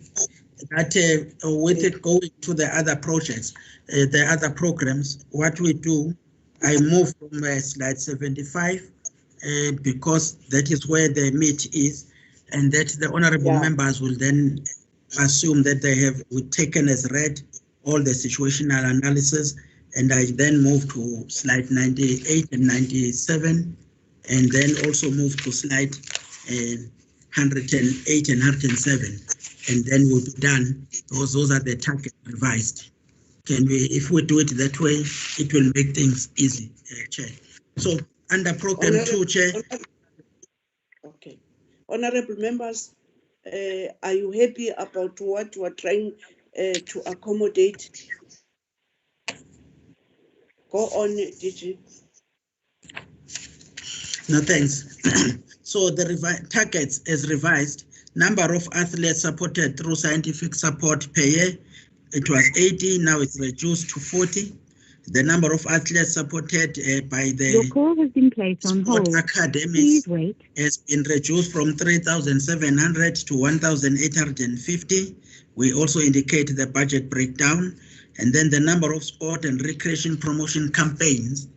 That with it going to the other projects, the other programs, what we do, I move from slide 75 because that is where the meat is, and that the honorable members will then assume that they have taken as read all the situational analysis, and I then move to slide 98 and 97, and then also move to slide 108 and 107, and then we'll be done. Those are the target revised. Can we, if we do it that way, it will make things easy, Chair. So under program 2, Chair. Okay. Honorable members, are you happy about what we're trying to accommodate? Go on, DG. No, thanks. So the targets as revised, number of athletes supported through scientific support per year, it was 80, now it's reduced to 40. The number of athletes supported by the Your call has been placed on hold. Academies has been reduced from 3,700 to 1,850. We also indicate the budget breakdown, and then the number of sport and recreation promotion campaigns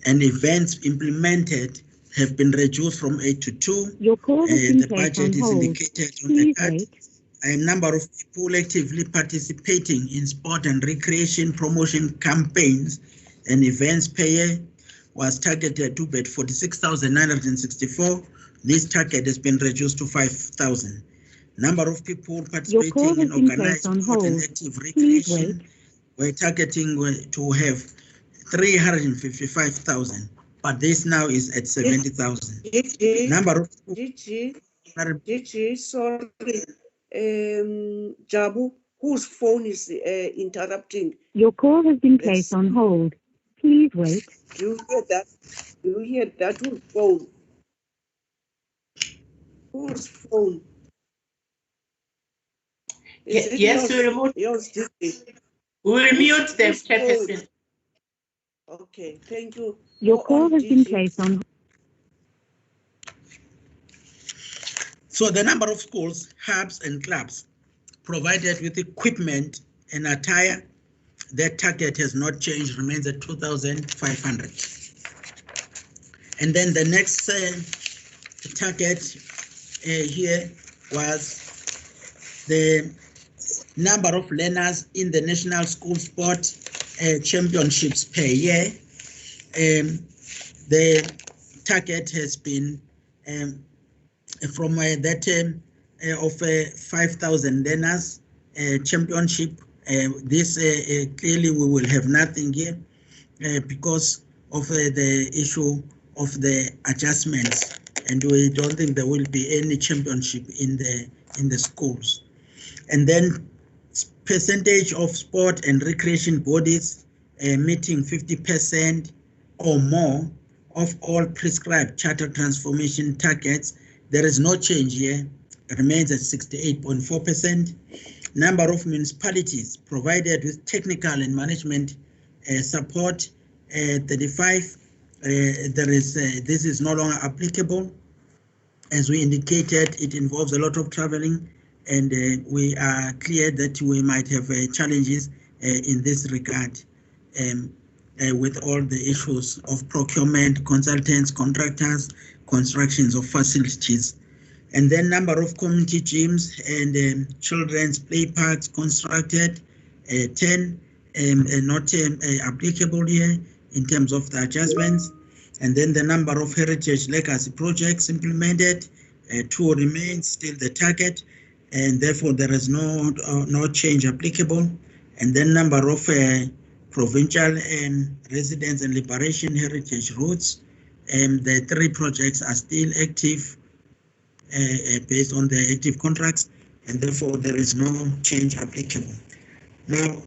and events implemented have been reduced from 8 to 2. Your call has been the placed budget on is hold. indicated on Please the card. wait. A number of people actively participating in sport and recreation promotion campaigns and events per year was targeted to be 46,964. This target has been reduced to 5,000. Number of people participating in organized sport and active recreation, we're targeting to have 355,000, but this now is at 70,000. Number of DG, sorry. Jabu, whose phone is interrupting? Your call has been placed on hold. Please wait. Do you hear that? Do you hear that? Whose phone? Whose phone? Yes, we remove. Yours, We will mute them, Chairperson. Okay, thank you. Your call has been placed on hold. So the number of schools, hubs, and clubs provided with equipment and attire, that target has not changed, remains at 2,500. And then the next target here was the number of learners in the national school sport championships per year. The target has been from that of 5,000 learners championship. This clearly we will have nothing here because of the issue of the adjustments, and we don't think there will be any championship in the schools. And then percentage of sport and recreation bodies meeting 50% or more of all prescribed charter transformation targets. There is no change here. It remains at 68.4%. Number of municipalities provided with technical and management support, 35. This is no longer applicable. As we indicated, it involves a lot of traveling, and we are clear that we might have challenges in this regard with all the issues of procurement, consultants, contractors, constructions of facilities. And then number of community gyms and children's play parks constructed, 10, not applicable here in terms of the adjustments. And then the number of heritage legacy projects implemented, 2 remains still the target, and therefore there is no change applicable. And then number of provincial residence and liberation heritage routes, the 3 projects are still active based on the active contracts, and therefore there is no change applicable. Now,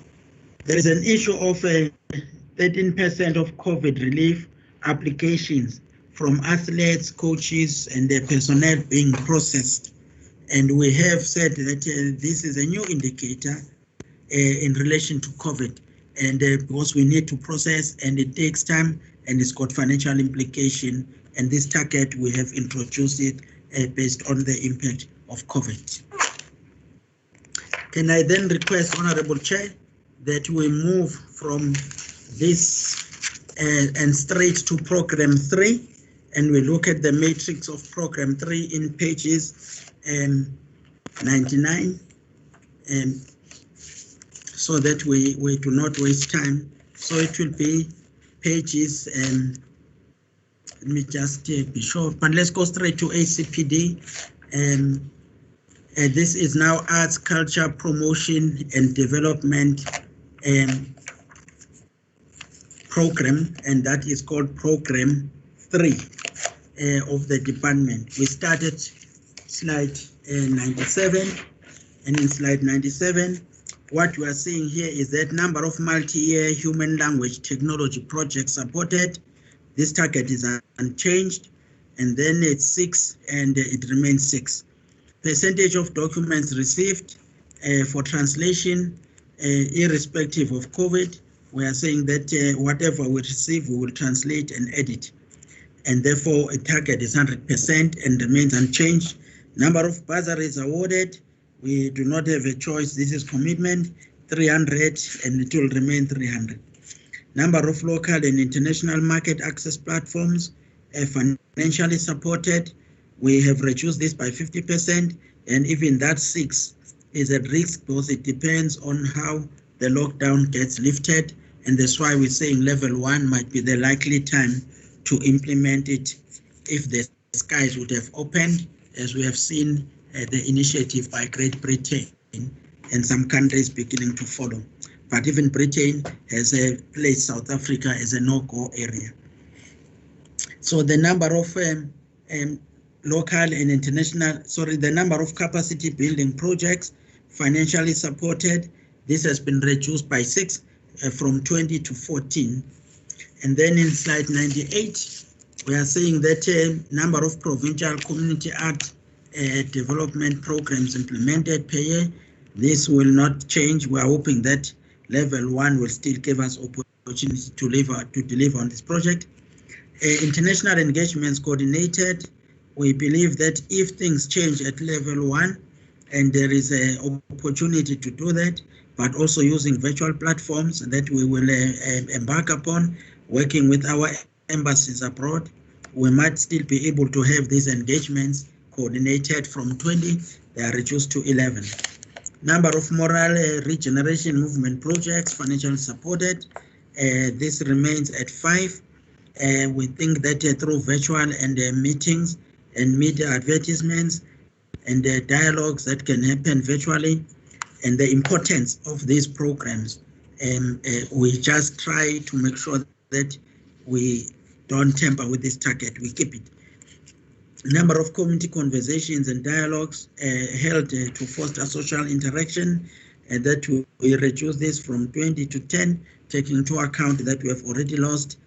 there is an issue of 13% of COVID relief applications from athletes, coaches, and their personnel being processed. And we have said that this is a new indicator in relation to COVID, and because we need to process, and it takes time, and it's got financial implication, and this target we have introduced it based on the impact of COVID. Can I then request, Honorable Chair, that we move from this and straight to Program 3, and we look at the matrix of Program 3 in pages 99, so that we do not waste time. So it will be pages, let me just be sure, but let's go straight to ACPD. This is now Arts, Culture, Promotion and Development Program, and that is called Program 3 of the department. We started slide 97, and in slide 97, what we are seeing here is that number of multi-year human language technology projects supported. This target is unchanged, and then it's 6, and it remains 6. Percentage of documents received for translation, irrespective of COVID, we are saying that whatever we receive, we will translate and edit. And therefore, a target is 100% and remains unchanged. Number of bursaries awarded, we do not have a choice. This is commitment, 300, and it will remain 300. Number of local and international market access platforms financially supported, we have reduced this by 50%, and even that 6 is at risk because it depends on how the lockdown gets lifted, and that's why we're saying level 1 might be the likely time to implement it if the skies would have opened, as we have seen the initiative by Great Britain and some countries beginning to follow. But even Britain has placed South Africa as a no-go area. So the number of local and international, the number of capacity building projects financially supported, this has been reduced by 6 from 20 to 14. And then in slide 98, we are saying that number of provincial community art development programs implemented per year. This will not change. We are hoping that level 1 will still give us opportunity to deliver on this project. International engagements coordinated. We believe that if things change at level 1, and there is an opportunity to do that, but also using virtual platforms that we will embark upon, working with our embassies abroad. We might still be able to have these engagements coordinated from 20, they are reduced to 11. Number of moral regeneration movement projects financially supported, this remains at 5. We think that through virtual and meetings and media advertisements and dialogues that can happen virtually, and the importance of these programs, we just try to make sure that we don't tamper with this target, we keep it. Number of community conversations and dialogues held to foster social interaction, and that we reduce this from 20 to 10, taking into account that we have already lost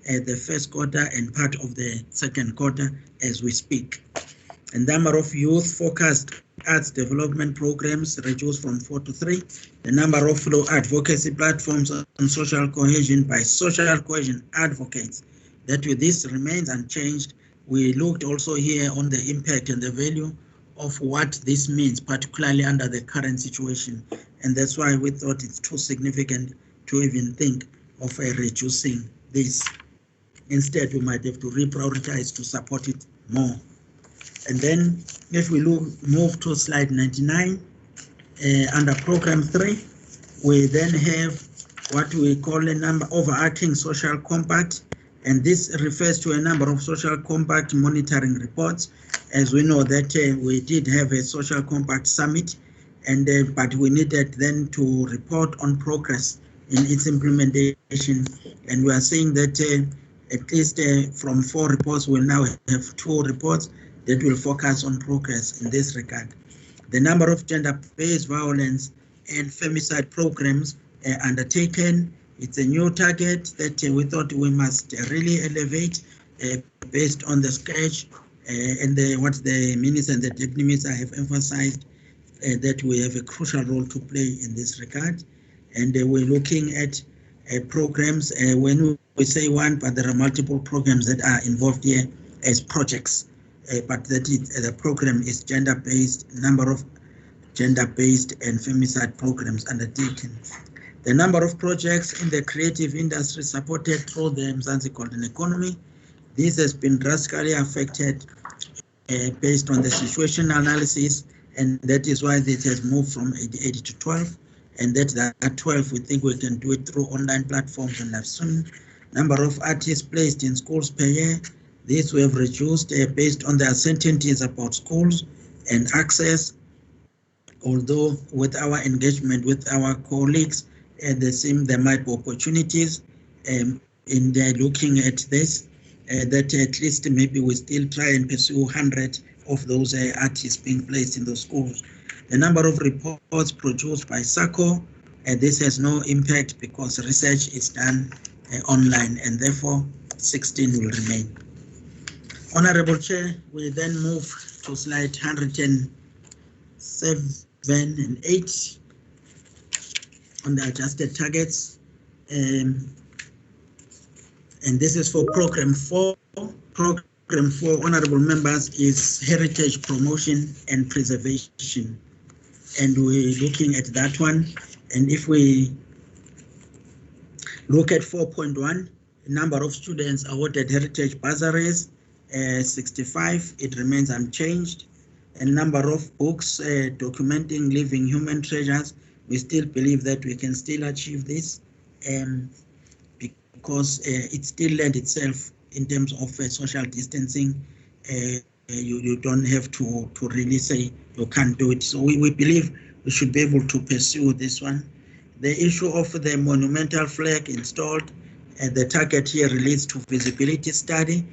the first quarter and part of the second quarter as we speak. And number of youth-focused arts development programs reduced from 4 to 3. The number of law advocacy platforms on social cohesion by social cohesion advocates, that this remains unchanged. We looked also here on the impact and the value of what this means, particularly under the current situation. And that's why we thought it's too significant to even think of reducing this. Instead, we might have to reprioritize to support it more. And then if we move to slide 99, under program 3, we then have what we call a number overarching social compact, and this refers to a number of social compact monitoring reports. As we know that we did have a social compact summit, and but we needed then to report on progress in its implementation, and we are saying that at least from 4 reports, we'll now have 2 reports that will focus on progress in this regard. The number of gender-based violence and femicide programs undertaken, it's a new target that we thought we must really elevate based on the sketch and what the minister and the deputy minister have emphasized, that we have a crucial role to play in this regard. And we're looking at programs, when we say one, but there are multiple programs that are involved here as projects. But that the program is gender-based, number of gender-based and femicide programs undertaken. The number of projects in the creative industry supported through the Mzansi Golden Economy, this has been drastically affected based on the situation analysis, and that is why this has moved from 88 to 12, and that 12 we think we can do it through online platforms and live streaming. Number of artists placed in schools per year, this we have reduced based on the uncertainties about schools and access, although with our engagement with our colleagues, there might be opportunities in looking at this, that at least maybe we still try and pursue 100 of those artists being placed in those schools. The number of reports produced by SACO, this has no impact because research is done online, and therefore 16 will remain. Honorable Chair, we then move to slide 107 and 8 on the adjusted targets. And this is for program 4. Program 4, honorable members, is heritage promotion and preservation. And we're looking at that one. And if we look at 4.1, the number of students awarded heritage bursaries, 65, it remains unchanged. And number of books documenting living human treasures, we still believe that we can still achieve this because it still lends itself in terms of social distancing. You don't have to really say you can't do it. So we believe we should be able to pursue this one. The issue of the monumental flag installed, the target here relates to feasibility study,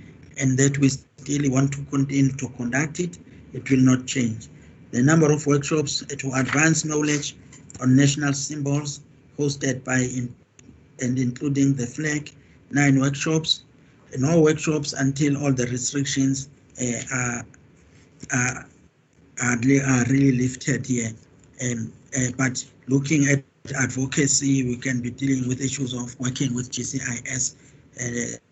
and that we still want to continue to conduct it. It will not change. The number of workshops to advance knowledge on national symbols hosted by and including the flag, 9 workshops. No workshops until all the restrictions are really lifted here. But looking at advocacy, we can be dealing with issues of working with GCIS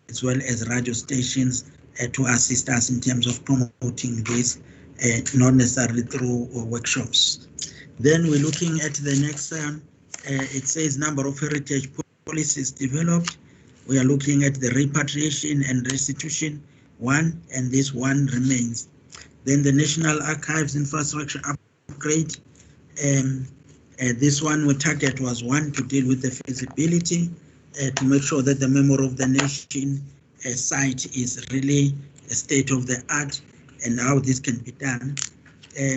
as well as radio stations to assist us in terms of promoting this. not necessarily through workshops. Then we're looking at the next, it says number of heritage policies developed. We are looking at the repatriation and restitution one, and this one remains. Then the National Archives infrastructure upgrade. This one, with target was one, to deal with the feasibility, to make sure that the Memory of the Nation site is really a state of the art and how this can be done.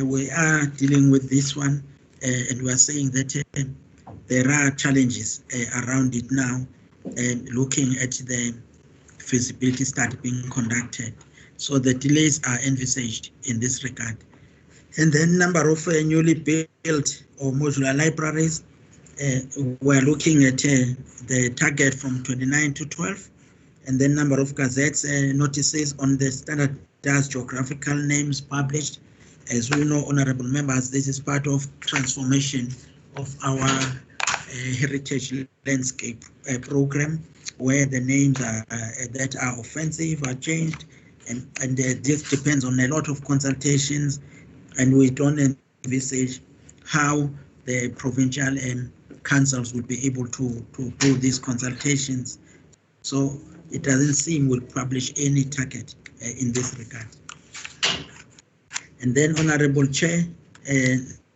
We are dealing with this one, and we are saying that there are challenges around it now, looking at the feasibility study being conducted. So the delays are envisaged in this regard. And then number of newly built or modular libraries, we're looking at the target from 29 to 12, and then number of gazettes notices on the standardized geographical names published. As we know, honorable members, this is part of transformation of our heritage landscape program, where the names that are offensive are changed, and this depends on a lot of consultations, and we don't envisage how the provincial councils will be able to do these consultations. So it doesn't seem we'll publish any target in this regard. And then, Honorable Chair,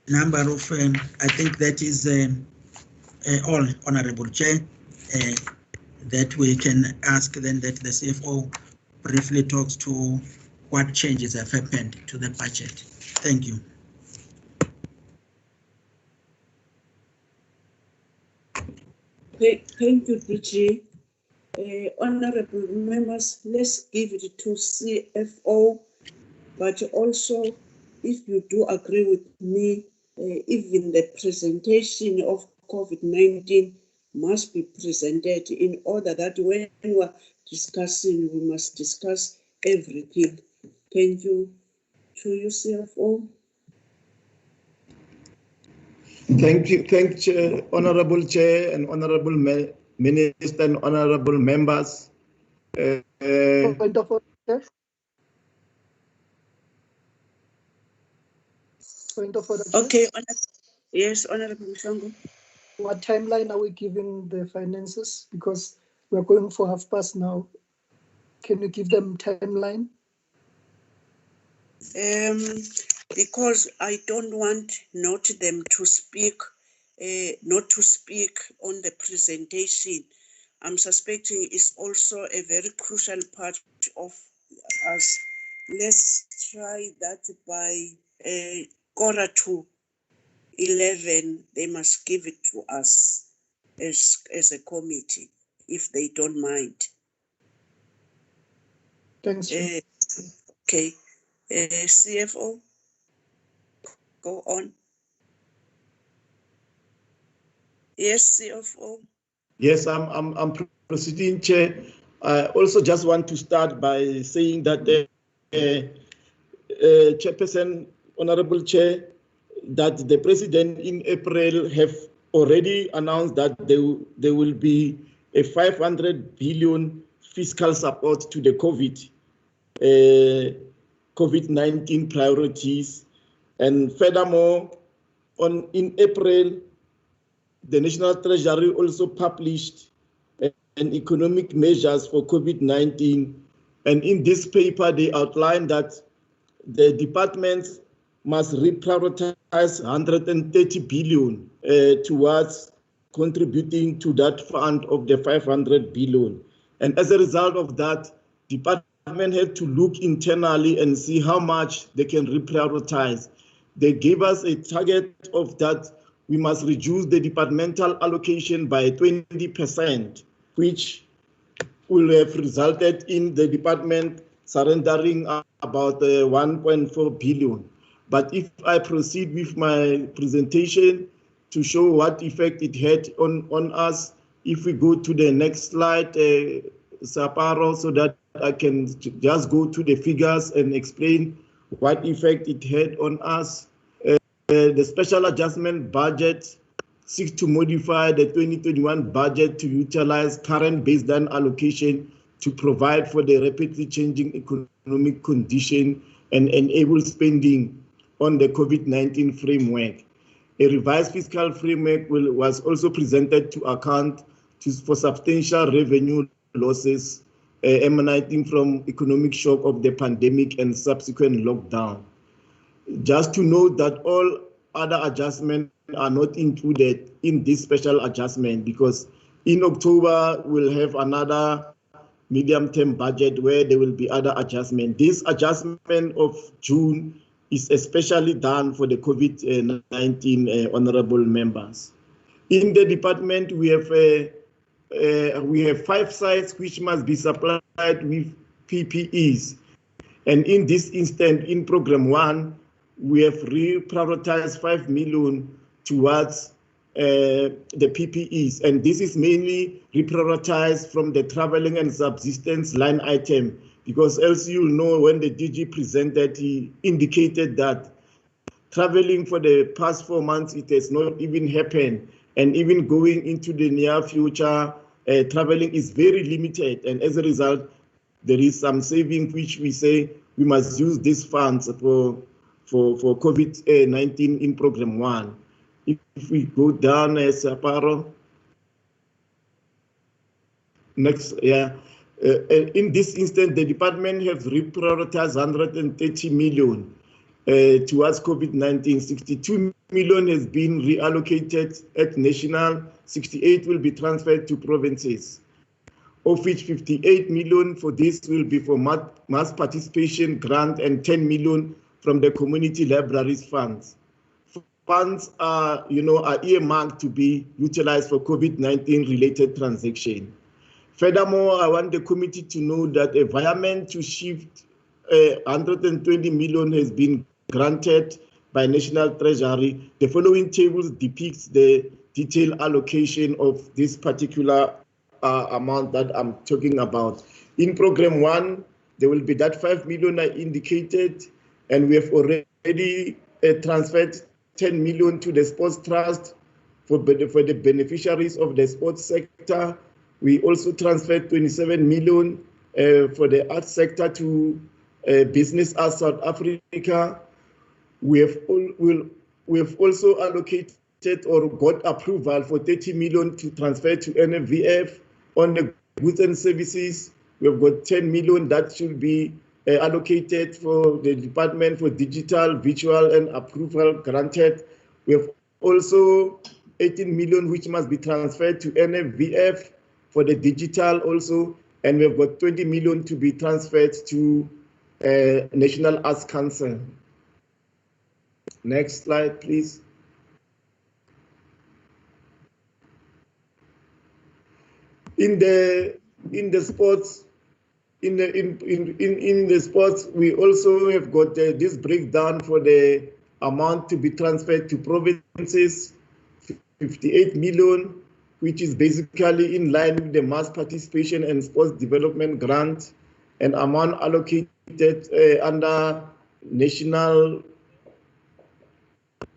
number of, I think that is all, Honorable Chair, that we can ask then that the CFO briefly talks to what changes have happened to the budget. Thank you. Thank you, DG. Honorable members, let's give it to CFO, but also, if you do agree with me, even the presentation of COVID-19 must be presented in order that when we are discussing, we must discuss everything. Thank you. To you, CFO. Thank you, Honorable Chair and Honorable Minister and Honorable Members. Point of order. Point of order. Okay. Yes, Honorable Mshango. What timeline are we giving the finances? Because we're going for 12:30 now. Can you give them timeline? Because I don't want not them to speak, not to speak on the presentation. I'm suspecting it's also a very crucial part of us. Let's try that by 11:45, they must give it to us as a committee, if they don't mind. Thanks. Okay. CFO, go on. Yes, CFO. Yes, I'm proceeding, Chair. I also just want to start by saying that Chairperson, Honorable Chair, that the President in April have already announced that there will be a 500 billion fiscal support to the COVID-19 priorities. And furthermore, in April, the National Treasury also published an economic measures for COVID-19. And in this paper, they outlined that the departments must reprioritize 130 billion towards contributing to that fund of the 500 billion. And as a result of that, department had to look internally and see how much they can reprioritize. They gave us a target of that we must reduce the departmental allocation by 20%, which will have resulted in the department surrendering about 1.4 billion. But if I proceed with my presentation to show what effect it had on us, if we go to the next slide, Saparo, so that I can just go to the figures and explain what effect it had on us. The special adjustment budget seeks to modify the 2021 budget to utilize current baseline allocation to provide for the rapidly changing economic condition and enable spending on the COVID-19 framework. A revised fiscal framework was also presented to account for substantial revenue losses emanating from economic shock of the pandemic and subsequent lockdown. Just to note that all other adjustments are not included in this special adjustment, because in October we'll have another medium-term budget where there will be other adjustments. This adjustment of June is especially done for the COVID-19 honorable members. In the department, we have 5 sites which must be supplied with PPEs. And in this instant, in program 1, we have reprioritized 5 million towards the PPEs. And this is mainly reprioritized from the traveling and subsistence line item, because as you know, when the DG presented, he indicated that traveling for the past 4 months, it has not even happened. And even going into the near future, traveling is very limited. And as a result, there is some saving which we say we must use these funds for COVID-19 in program 1. If we go down as Saparo, next, yeah. In this instance, the department has reprioritized 130 million towards COVID-19. 62 million has been reallocated at national, 68 will be transferred to provinces, of which 58 million for this will be for mass participation grant and 10 million from the community libraries funds. Funds are earmarked to be utilized for COVID-19 related transactions. Furthermore, I want the committee to know that a environment to shift 120 million has been granted by National Treasury. The following tables depicts the detailed allocation of this particular amount that I'm talking about. In program 1, there will be that 5 million I indicated, and we have already transferred 10 million to the sports trust for the beneficiaries of the sports sector. We also transferred 27 million for the arts sector to Business Arts South Africa. We have also allocated or got approval for 30 million to transfer to NFVF. On the goods and services, we have got 10 million that should be allocated for the department for digital, visual, and approval granted. We have also 18 million which must be transferred to NFVF for the digital also, and we have got 20 million to be transferred to National Arts Council. Next slide, please. In the sports, in the sports, we also have got this breakdown for the amount to be transferred to provinces, 58 million, which is basically in line with the mass participation and sports development grant, and amount allocated under national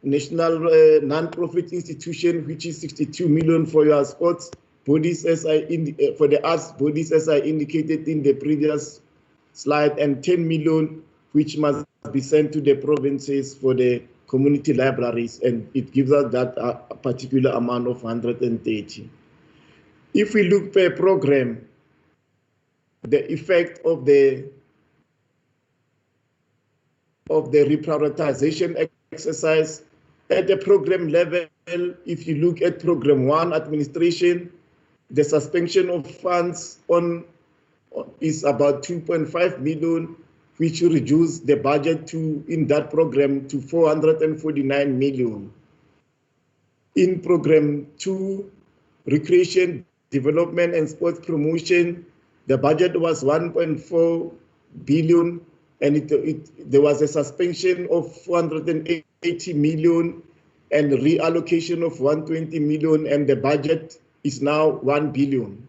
non-profit institution, which is 62 million for your sports bodies, for the arts bodies, as I indicated in the previous slide, and 10 million, which must be sent to the provinces for the community libraries, and it gives us that particular amount of 130. If we look per program, the effect of the reprioritization exercise at the program level, if you look at program 1, administration, the suspension of funds is about 2.5 million, which will reduce the budget in that program to 449 million. In program 2, recreation, development and sports promotion, the budget was 1.4 billion, and there was a suspension of 480 million and reallocation of 120 million, and the budget is now 1 billion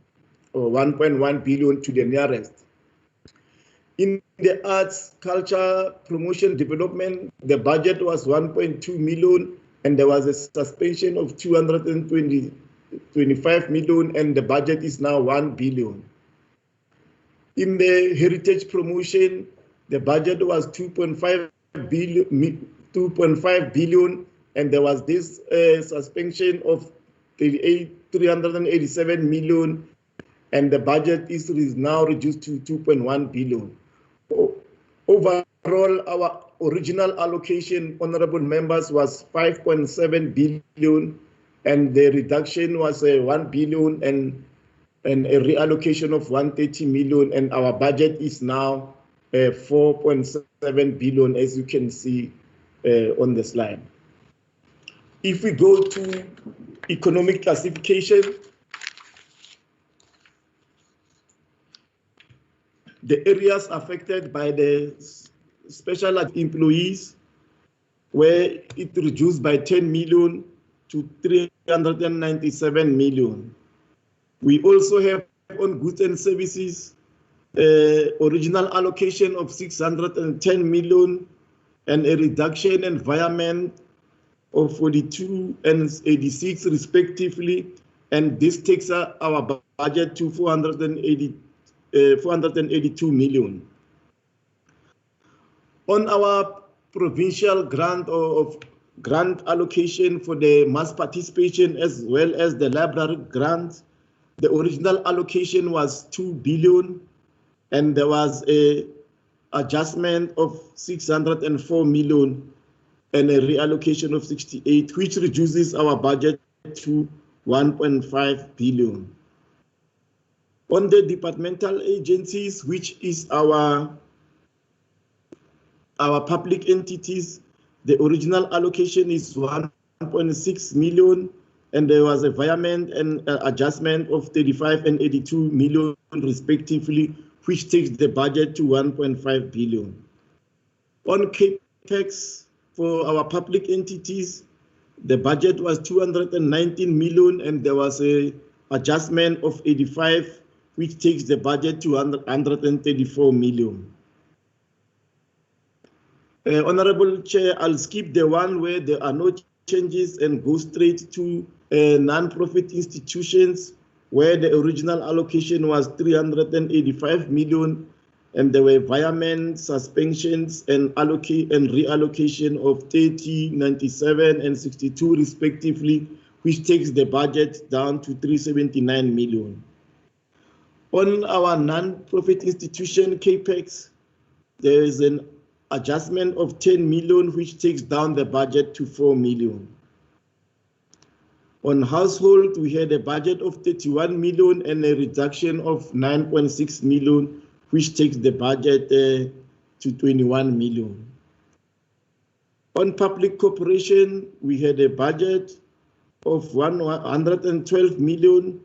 or 1.1 billion to the nearest. In the arts, culture, promotion, development, the budget was 1.2 million, and there was a suspension of 225 million, and the budget is now 1 billion. In the heritage promotion, the budget was 2.5 billion, and there was this suspension of 387 million, and the budget is now reduced to 2.1 billion. Overall, our original allocation, honorable members, was 5.7 billion, and the reduction was 1 billion and a reallocation of 130 million, and our budget is now 4.7 billion, as you can see on the slide. If we go to economic classification, the areas affected by the special employees, where it reduced by 10 million to 397 million. We also have on goods and services, original allocation of 610 million and a reduction in environment of 42 and 86 respectively, and this takes our budget to 482 million. On our provincial grant of grant allocation for the mass participation as well as the library grant, the original allocation was 2 billion, and there was a adjustment of 604 million and a reallocation of 68, which reduces our budget to 1.5 billion. On the departmental agencies, which is our public entities, the original allocation is 1.6 million, and there was a environment and adjustment of 35 and 82 million respectively, which takes the budget to 1.5 billion. On CAPEX for our public entities, the budget was 219 million, and there was a adjustment of 85, which takes the budget to 134 million. Honorable Chair, I'll skip the one where there are no changes and go straight to non-profit institutions, where the original allocation was 385 million, and there were environment suspensions and reallocation of 30, 97, and 62 respectively, which takes the budget down to 379 million. On our non-profit institution CAPEX, there is an adjustment of 10 million, which takes down the budget to 4 million. On household, we had a budget of 31 million and a reduction of 9.6 million, which takes the budget to 21 million. On public corporation, we had a budget of 112 million,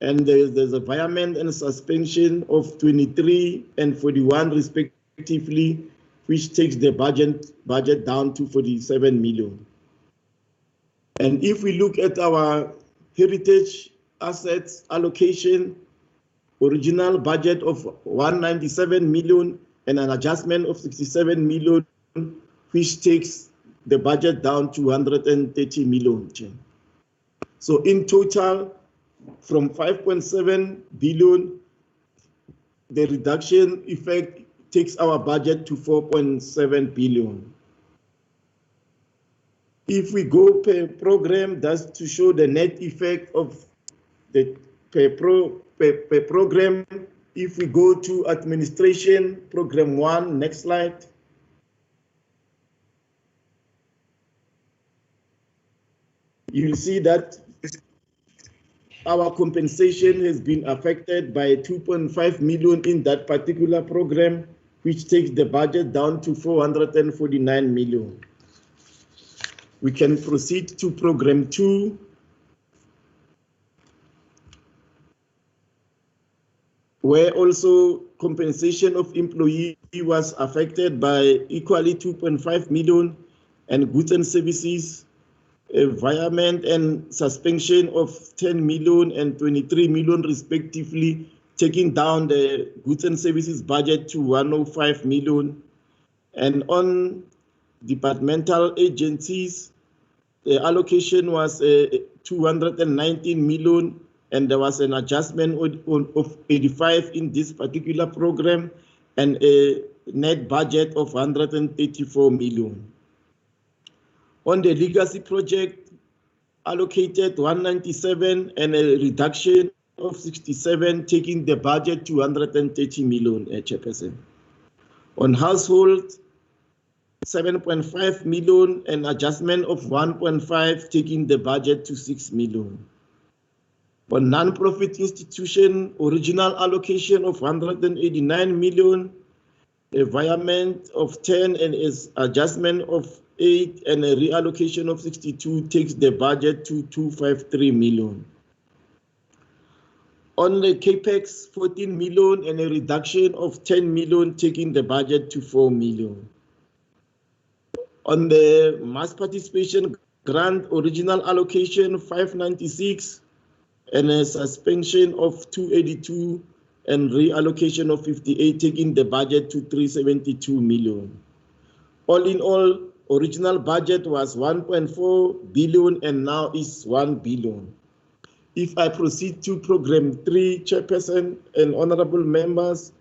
and there's environment and suspension of 23 and 41 respectively, which takes the budget down to 47 million. And if we look at our heritage assets allocation, original budget of 197 million and an adjustment of 67 million, which takes the budget down to 130 million. So in total, from 5.7 billion, the reduction effect takes our budget to 4.7 billion. If we go per program, that's to show the net effect of the per program. If we go to administration, program 1, next slide. You'll see that our compensation has been affected by 2.5 million in that particular program, which takes the budget down to 449 million. We can proceed to program 2. Where also compensation of employee was affected by equally 2.5 million, and goods and services, environment and suspension of 10 million and 23 million respectively, taking down the goods and services budget to 105 million. And on departmental agencies, the allocation was 219 million, and there was an adjustment of 85 in this particular program, and a net budget of 134 million. On the legacy project, allocated 197 and a reduction of 67, taking the budget to 130 million, Chairperson. On household, 7.5 million, an adjustment of 1.5, taking the budget to 6 million. On non-profit institution, original allocation of 189 million, environment of 10 and its adjustment of 8 and a reallocation of 62 takes the budget to 253 million. On the capex, 14 million and a reduction of 10 million, taking the budget to 4 million. On the mass participation grant, original allocation 596 and a suspension of 282 and reallocation of 58, taking the budget to 372 million. All in all, original budget was 1.4 billion and now is 1 billion. If I proceed to program 3, Chairperson and honorable members.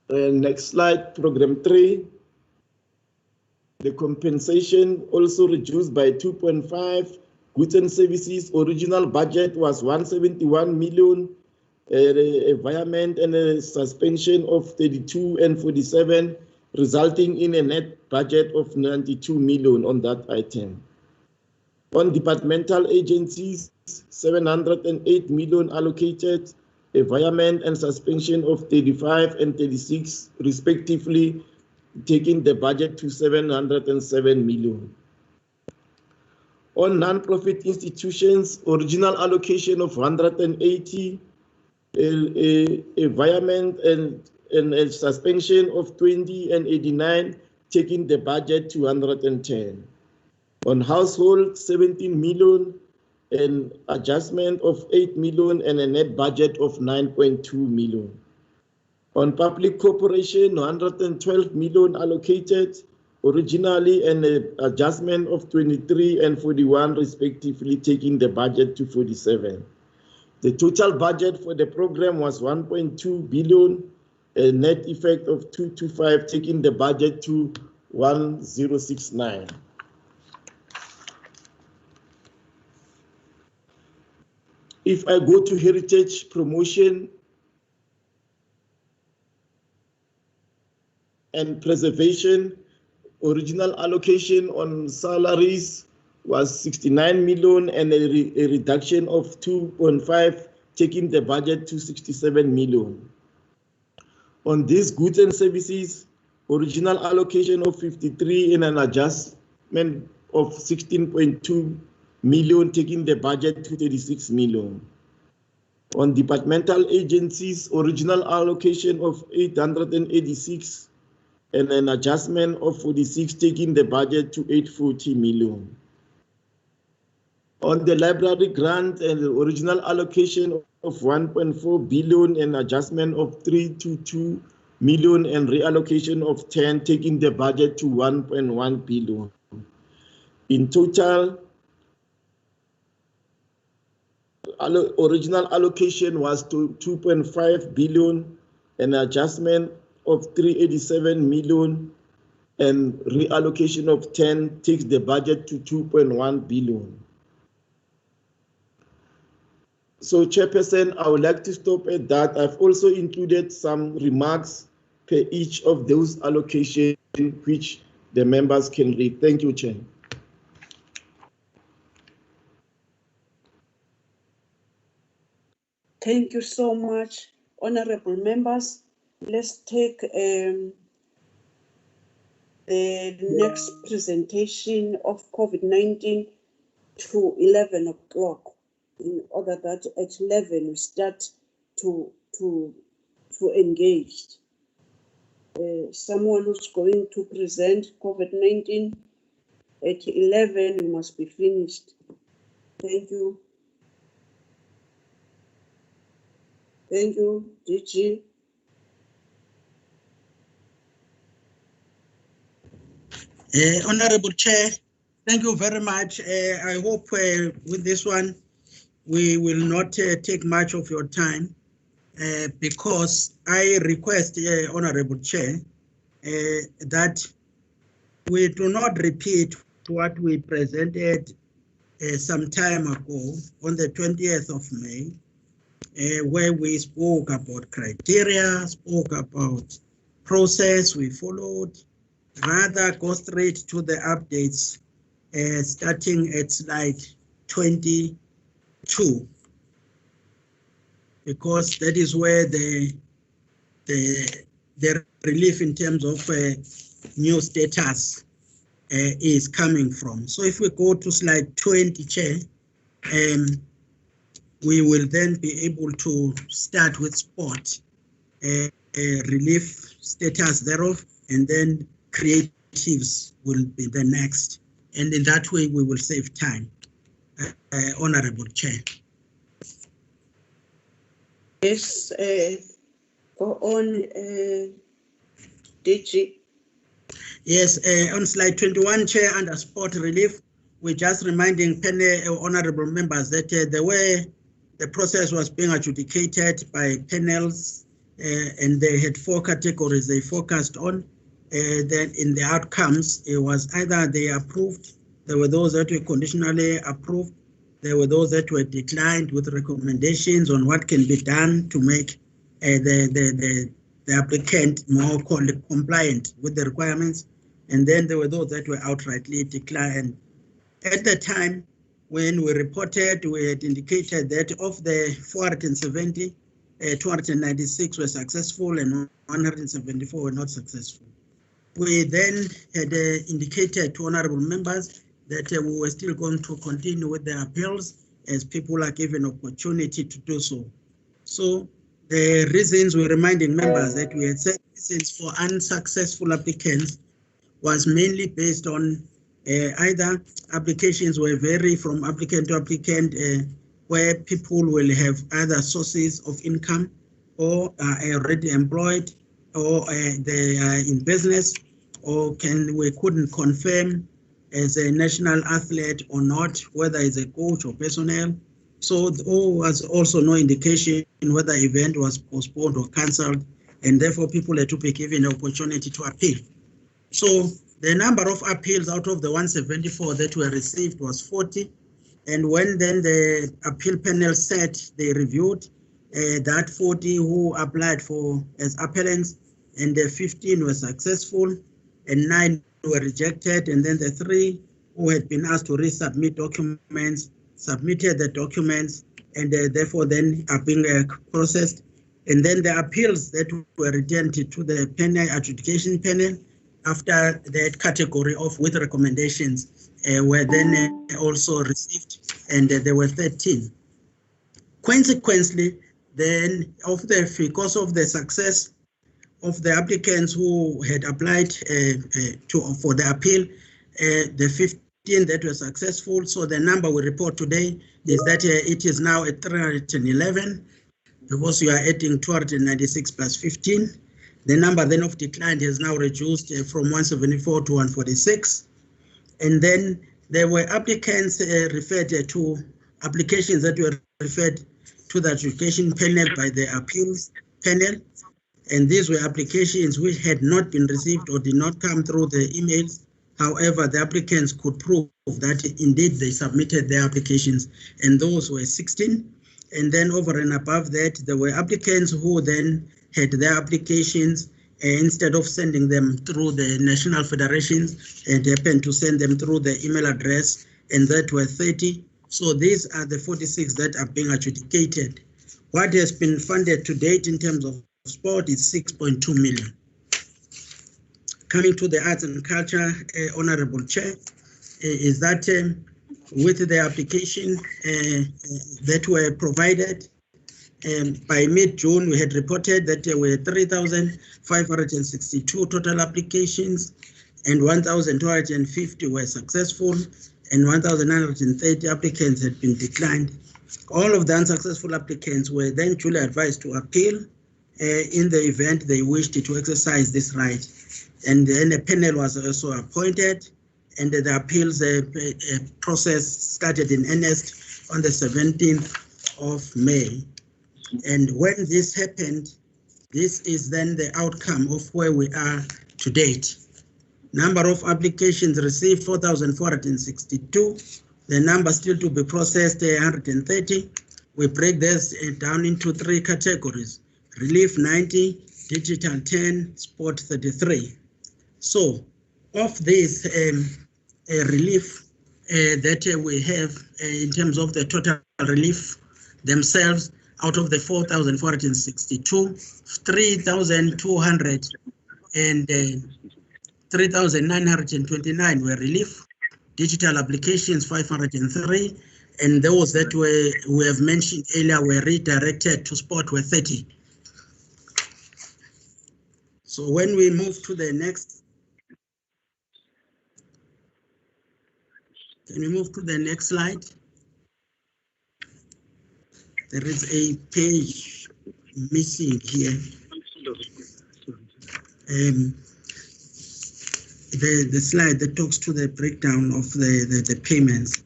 Next slide, program 3. The compensation also reduced by 2.5. Goods and services, original budget was 171 million. Environment and a suspension of 32 and 47, resulting in a net budget of 92 million on that item. On departmental agencies, 708 million allocated, environment and suspension of 35 and 36 respectively, taking the budget to 707 million. On non-profit institutions, original allocation of 180, environment and a suspension of 20 and 89, taking the budget to 110. On household, 17 million, an adjustment of 8 million and a net budget of 9.2 million. On public corporation, 112 million allocated, originally an adjustment of 23 and 41 respectively, taking the budget to 47. The total budget for the program was 1.2 billion, a net effect of 225, taking the budget to 1069. If I go to heritage promotion and preservation, original allocation on salaries was 69 million and a reduction of 2.5, taking the budget to 67 million. On these goods and services, original allocation of 53 and an adjustment of 16.2 million, taking the budget to 36 million. On departmental agencies, original allocation of 886 and an adjustment of 46, taking the budget to 840 million. On the library grant and the original allocation of 1.4 billion and adjustment of 322 million and reallocation of 10, taking the budget to 1.1 billion. In total, original allocation was to 2.5 billion, an adjustment of 387 million, and reallocation of 10 takes the budget to 2.1 billion. So, Chairperson, I would like to stop at that. I've also included some remarks per each of those allocations which the members can read. Thank you, Chair. Thank you so much, honorable members. Let's take the next presentation of COVID-19 to 11 o'clock, in order that at 11 we start to engage. Someone who's going to present COVID-19 at 11, we must be finished. Thank you. Thank you, DG. Honorable Chair, thank you very much. I hope with this one, we will not take much of your time. because I request, Honorable Chair, that we do not repeat what we presented some time ago on the 20th of May, where we spoke about criteria, spoke about process we followed, rather go straight to the updates, starting at slide 22, because that is where the relief in terms of new status is coming from. So if we go to slide 20, Chair, we will then be able to start with sport, relief status thereof, and then creatives will be the next. And in that way, we will save time. Honorable Chair. Yes, go on, DG. Yes, on slide 21, Chair, under sport relief, we're just reminding honorable members that the way the process was being adjudicated by panels, and they had 4 categories they focused on. Then in the outcomes, it was either they approved, there were those that were conditionally approved, there were those that were declined with recommendations on what can be done to make the applicant more compliant with the requirements, and then there were those that were outrightly declined. At the time when we reported, we had indicated that of the 470, 296 were successful and 174 were not successful. We then had indicated to honorable members that we were still going to continue with the appeals as people are given opportunity to do so. So the reasons we're reminding members that we had said reasons for unsuccessful applicants was mainly based on either applications will vary from applicant to applicant, where people will have either sources of income or are already employed, or they are in business, or we couldn't confirm as a national athlete or not, whether it's a coach or personnel. So there was also no indication whether event was postponed or cancelled, and therefore people had to be given the opportunity to appeal. So the number of appeals out of the 174 that were received was 40. And when then the appeal panel said they reviewed that 40 who applied for as appellants, and the 15 were successful and 9 were rejected. And then the 3 who had been asked to resubmit documents submitted the documents, and therefore then are being processed. And then the appeals that were returned to the panel, adjudication panel, after that category of with recommendations were then also received, and there were 13. Consequently, then because of the success of the applicants who had applied for the appeal, the 15 that were successful, so the number we report today is that it is now at 311, because you are adding 296 plus 15. The number then of declined has now reduced from 174 to 146. And then there were applicants referred to applications that were referred to the adjudication panel by the appeals panel. And these were applications which had not been received or did not come through the emails. However, the applicants could prove that indeed they submitted their applications, and those were 16. And then over and above that, there were applicants who then had their applications instead of sending them through the national federations, and happened to send them through the email address, and that were 30. So these are the 46 that are being adjudicated. What has been funded to date in terms of sport is 6.2 million. Coming to the arts and culture, Honorable Chair, is that with the application that were provided, by mid-June, we had reported that there were 3,562 total applications, and 1,250 were successful, and 1,930 applicants had been declined. All of the unsuccessful applicants were then duly advised to appeal in the event they wished to exercise this right. And then a panel was also appointed, and the appeals process started in earnest on the 17th of May. And when this happened, this is then the outcome of where we are to date. Number of applications received 4,462. The number still to be processed 130. We break this down into 3 categories: relief 90, digital 10, sport 33. So of this relief that we have in terms of the total relief themselves, out of the 4,462, 3,200 and 3,929 were relief. Digital applications 503, and those that we have mentioned earlier were redirected to sport were 30. So when we move to the next, can we move to the next slide? There is a page missing here. The slide that talks to the breakdown of the payments.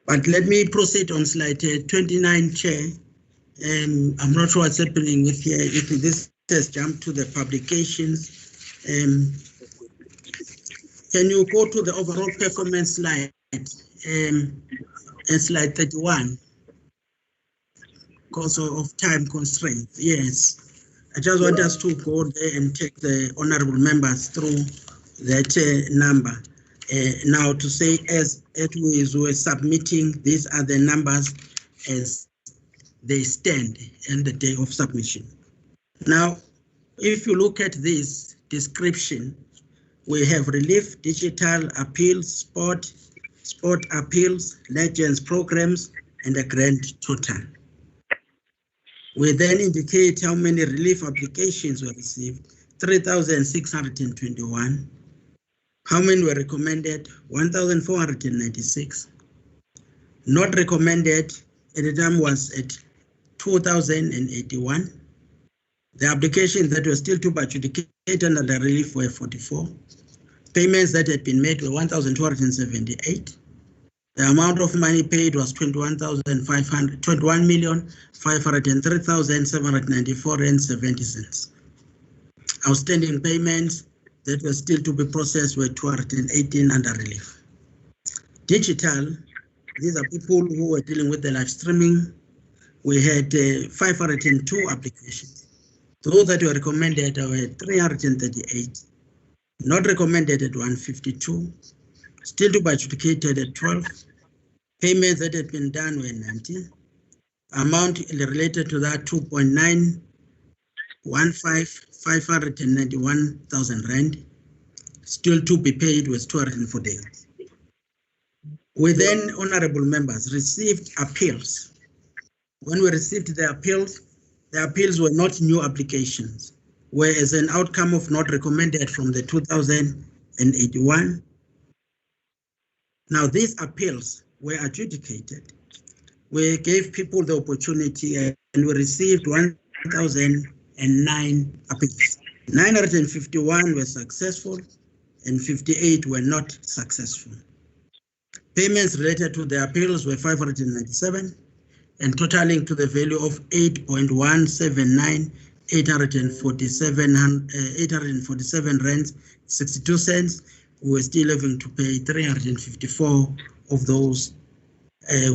But let me proceed on slide 29, Chair. I'm not sure what's happening with here. If this has jumped to the publications, can you go to the overall performance slide, and slide 31? Because of time constraints, yes. I just want us to go there and take the honorable members through that number. Now to say as we were submitting, these are the numbers as they stand on the day of submission. Now, if you look at this description, we have relief, digital appeals, sport appeals, legends programs, and a grand total. We then indicate how many relief applications were received, 3,621. How many were recommended? 1,496. Not recommended at the time was at 2,081. The applications that were still to be adjudicated under the relief were 44. Payments that had been made were 1,278. The amount of money paid was 21,503,794.70 cents. Outstanding payments that were still to be processed were 218 under relief. Digital, these are people who were dealing with the live streaming. We had 502 applications. Those that were recommended were 338. Not recommended at 152. Still to be adjudicated at 12. Payments that had been done were 90. Amount related to that 2.915,591,000 rand. Still to be paid was 248. We then, honorable members, received appeals. When we received the appeals were not new applications, were as an outcome of not recommended from the 2081. Now these appeals were adjudicated. We gave people the opportunity and we received 1,009 appeals. 951 were successful and 58 were not successful. Payments related to the appeals were 597 and totaling to the value of 8.179,847 rands 62 cents. We were still having to pay 354 of those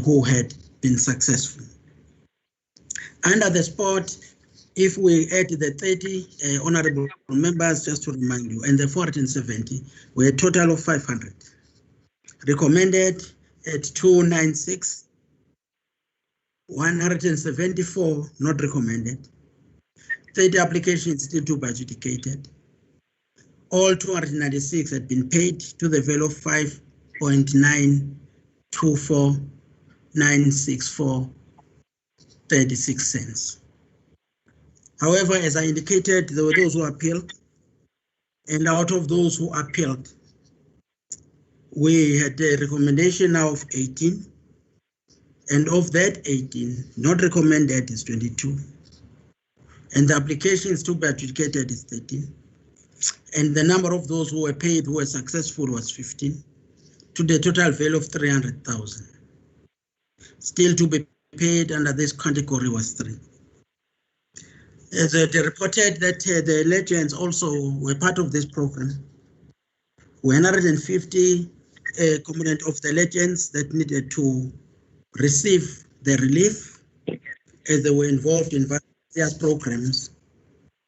who had been successful. Under the spot, if we add the 30 honorable members, just to remind you, and the 470, we had a total of 500. Recommended at 296, 174 not recommended, 30 applications still to be adjudicated. All 296 had been paid to the value of 5.924964.36 cents. However, as I indicated, there were those who appealed, and out of those who appealed, we had a recommendation now of 18, and of that 18, not recommended is 22, and the applications to be adjudicated is 13, and the number of those who were paid who were successful was 15, to the total value of 300,000. Still to be paid under this category was 3. They reported that the legends also were part of this program. 150 component of the legends that needed to receive the relief as they were involved in various programs,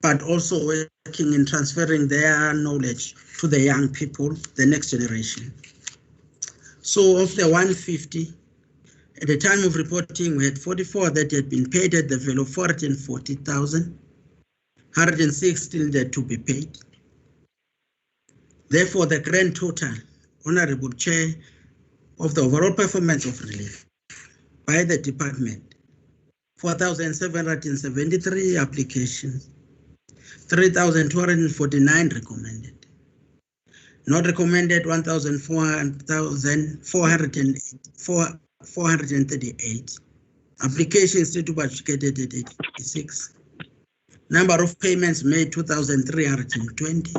but also working in transferring their knowledge to the young people, the next generation. So of the 150, at the time of reporting, we had 44 that had been paid at the value of 440,000, 106 still there to be paid. Therefore, the grand total, Honorable Chair, of the overall performance of relief by the department, 4,773 applications, 3,249 recommended. Not recommended 1,438. Applications still to be adjudicated at 86. Number of payments made 2,320.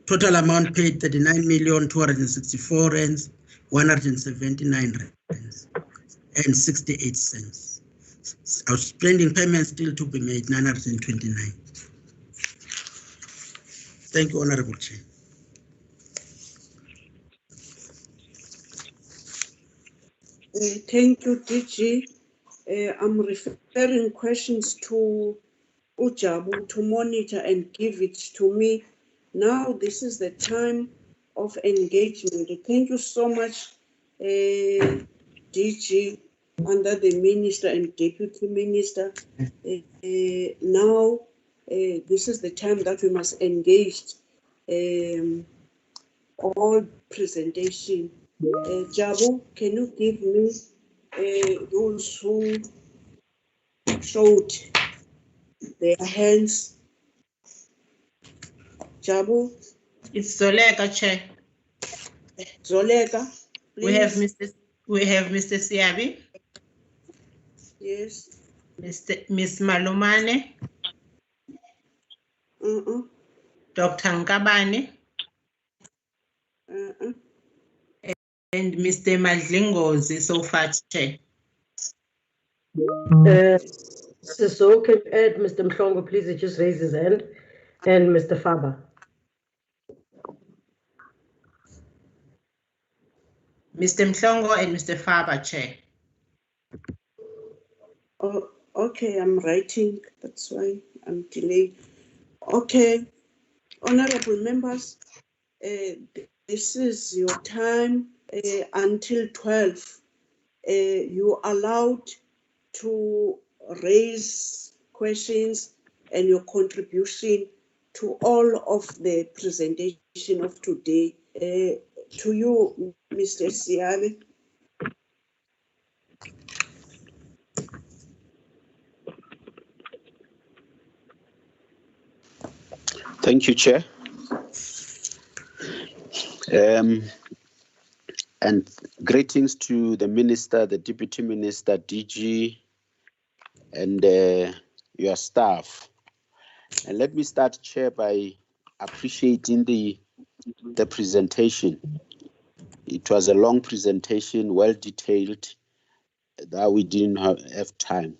Total amount paid 39,264 rands, 179 rands and 68 cents. Outstanding payments still to be made 929. Thank you, Honorable Chair. Thank you, DG. I'm referring questions to Ujabu to monitor and give it to me. Now this is the time of engagement. Thank you so much, DG, under the Minister and Deputy Minister. Now this is the time that we must engage all presentation. Jabu, can you give me those who showed their hands? Jabu? It's Zoleka, Chair. Zoleka, please. We have Mr. Siabi. Yes. Miss Malumane. Dr. Nkabane. And Mr. Madlingozi so far, Chair. So can add Mr. Mhlongo, please, he just raised his hand, and Mr. Faber. Mr. Mhlongo and Mr. Faber, Chair. Oh, okay, I'm writing, that's why I'm delayed. Okay, honorable members, this is your time until 12. You are allowed to raise questions and your contribution to all of the presentation of today. To you, Mr. Siabi. Thank you, Chair. And greetings to the Minister, the Deputy Minister, DG, and your staff. And let me start, Chair, by appreciating the presentation. It was a long presentation, well detailed, that we didn't have time.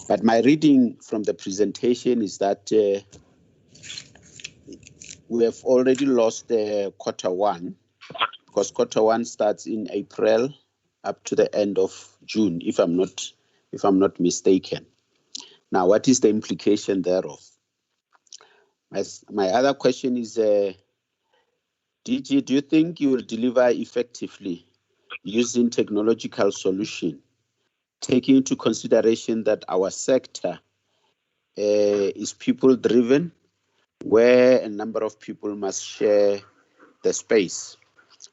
But my reading from the presentation is that we have already lost Q1, because Q1 starts in April up to the end of June, if I'm not mistaken. Now, what is the implication thereof? My other question is, DG, do you think you will deliver effectively using technological solution, taking into consideration that our sector is people-driven, where a number of people must share the space?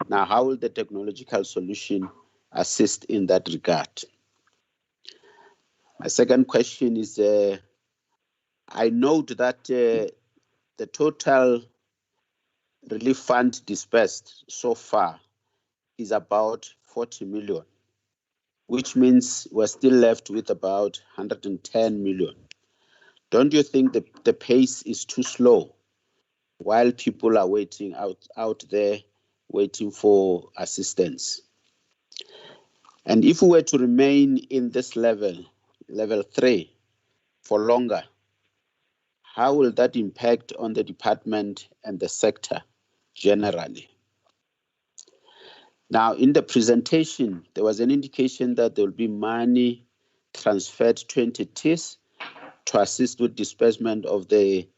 Now, how will the technological solution assist in that regard? My second question is, I note that the total relief fund dispersed so far is about 40 million, which means we're still left with about 110 million. Don't you think the pace is too slow while people are waiting out there, waiting for assistance? And if we were to remain in this level 3, for longer, how will that impact on the department and the sector generally? Now, in the presentation, there was an indication that there will be money transferred to entities to assist with disbursement of the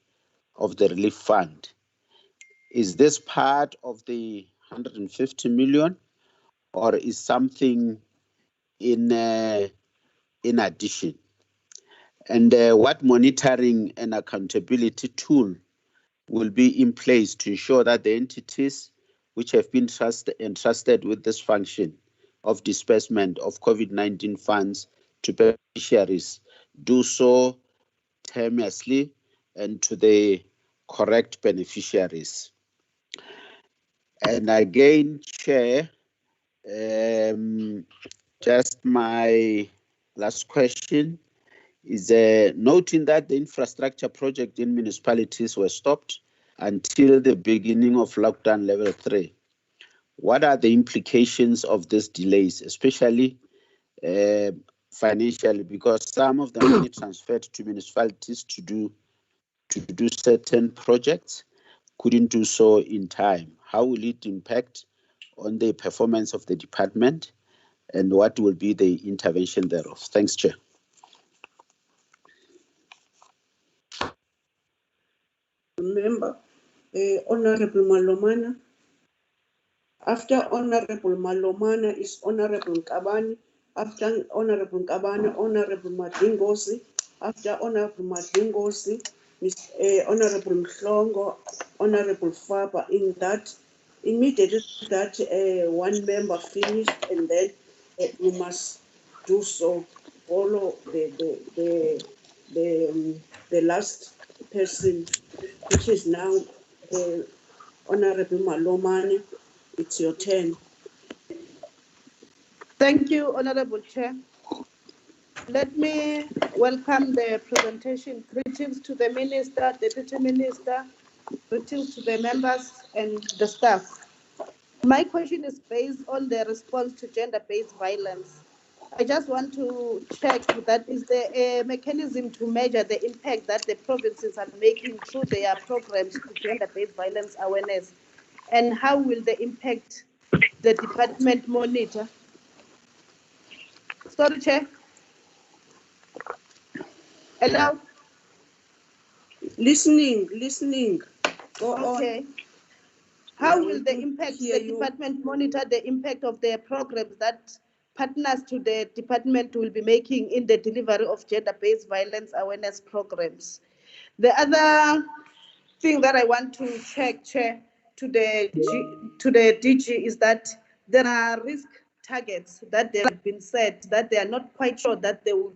relief fund. Is this part of the 150 million, or is something in addition? And what monitoring and accountability tool will be in place to ensure that the entities which have been entrusted with this function of disbursement of COVID-19 funds to beneficiaries do so timeously and to the correct beneficiaries? And again, Chair, just my last question is noting that the infrastructure project in municipalities were stopped until the beginning of lockdown level 3. What are the implications of these delays, especially financially, because some of the money transferred to municipalities to do certain projects couldn't do so in time? How will it impact on the performance of the department, and what will be the intervention thereof? Thanks, Chair. Member, Honorable Malomana. After Honorable Malomana is Honorable Kabani. After Honorable Kabani, Honorable Madingozi. After Honorable Madingozi is Honorable Mhlongo, Honorable Faba. In that, immediately that one member finished, and then you must do so. Follow the last person, which is now Honorable Malomane. It's your turn. Thank you, Honorable Chair. Let me welcome the presentation. Greetings to the Minister, Deputy Minister, greetings to the members and the staff. My question is based on the response to gender-based violence. I just want to check that is there a mechanism to measure the impact that the provinces are making through their programs to gender-based violence awareness, and how will the impact the department monitor? Sorry, Chair. Hello? Listening. Go okay. on. How will the impact the department monitor the impact of their programs that partners to the department will be making in the delivery of gender-based violence awareness programs? The other thing that I want to check, Chair, to the DG is that there are risk targets that they have been set that they are not quite sure that they will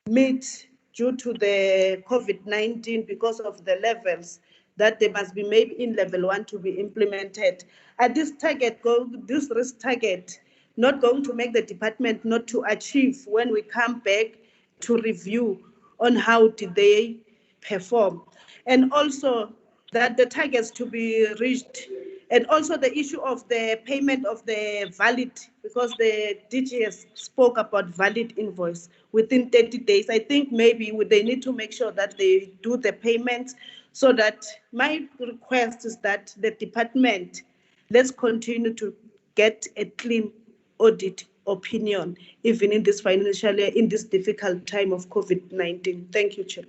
meet due to the COVID-19 because of the levels that they must be made in level 1 to be implemented. Are this risk target not going to make the department not to achieve when we come back to review on how did they perform? And also that the targets to be reached, and also the issue of the payment of the valid, because the DGS spoke about valid invoice within 30 days. I think maybe they need to make sure that they do the payments, so that my request is that the department, let's continue to get a clean audit opinion, even in this financial year, in this difficult time of COVID-19. Thank you, Chair.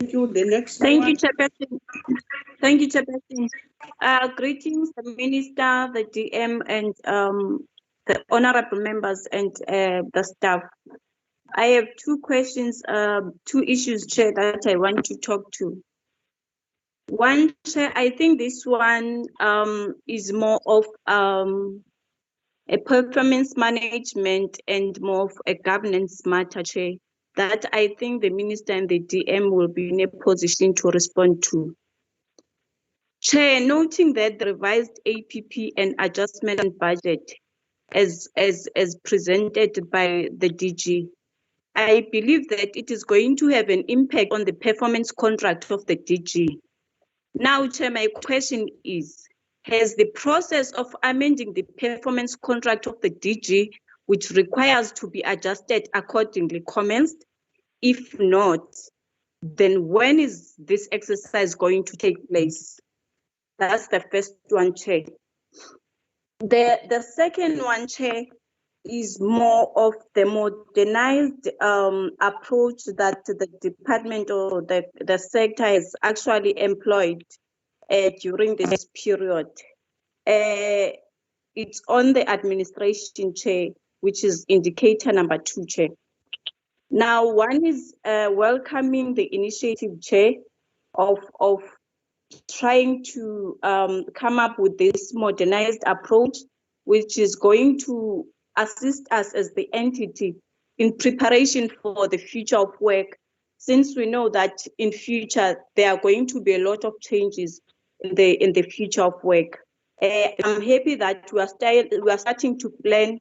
Thank you. The next Thank one. you, Chairperson. Thank you, Chairperson. Greetings, the Minister, the DM, and the honorable members and the staff. I have two questions, two issues, Chair, that I want to talk to. One, Chair, I think this one is more of a performance management and more of a governance matter, Chair, that I think the Minister and the DM will be in a position to respond to. Chair, noting that the revised APP and adjustment budget as presented by the DG, I believe that it is going to have an impact on the performance contract of the DG. Now, Chair, my question is, has the process of amending the performance contract of the DG, which requires to be adjusted accordingly, commenced? If not, then when is this exercise going to take place? That's the first one, Chair. The second one, Chair, is more of the modernized approach that the department or the sector has actually employed during this period. It's on the administration, Chair, which is indicator number 2, Chair. Now, one is welcoming the initiative, Chair, of trying to come up with this modernized approach, which is going to assist us as the entity in preparation for the future of work, since we know that in future there are going to be a lot of changes in the future of work. I'm happy that we are starting to plan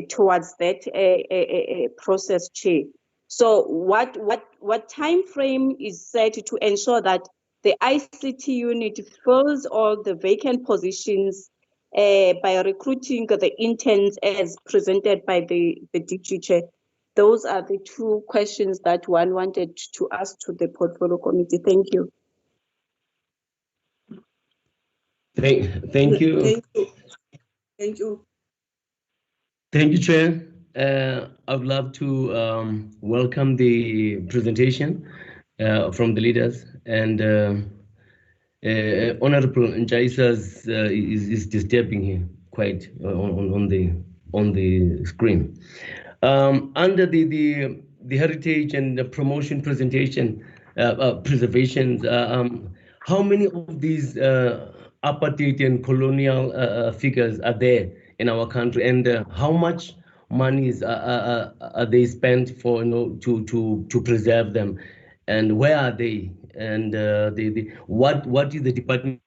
towards that process, Chair. So what time frame is set to ensure that the ICT unit fills all the vacant positions by recruiting the interns as presented by the DG Chair? Those are the two questions that one wanted to ask to the portfolio committee. Thank you. Thank you. Thank you. Thank you. Thank you, Chair. I would love to welcome the presentation from the leaders, and Honorable Njaisa's is disturbing here quite on the screen. Under the heritage and the promotion presentation preservations, how many of these apartheid and colonial figures are there in our country, and how much money are they spent for, to preserve them, and where are they, and what is the department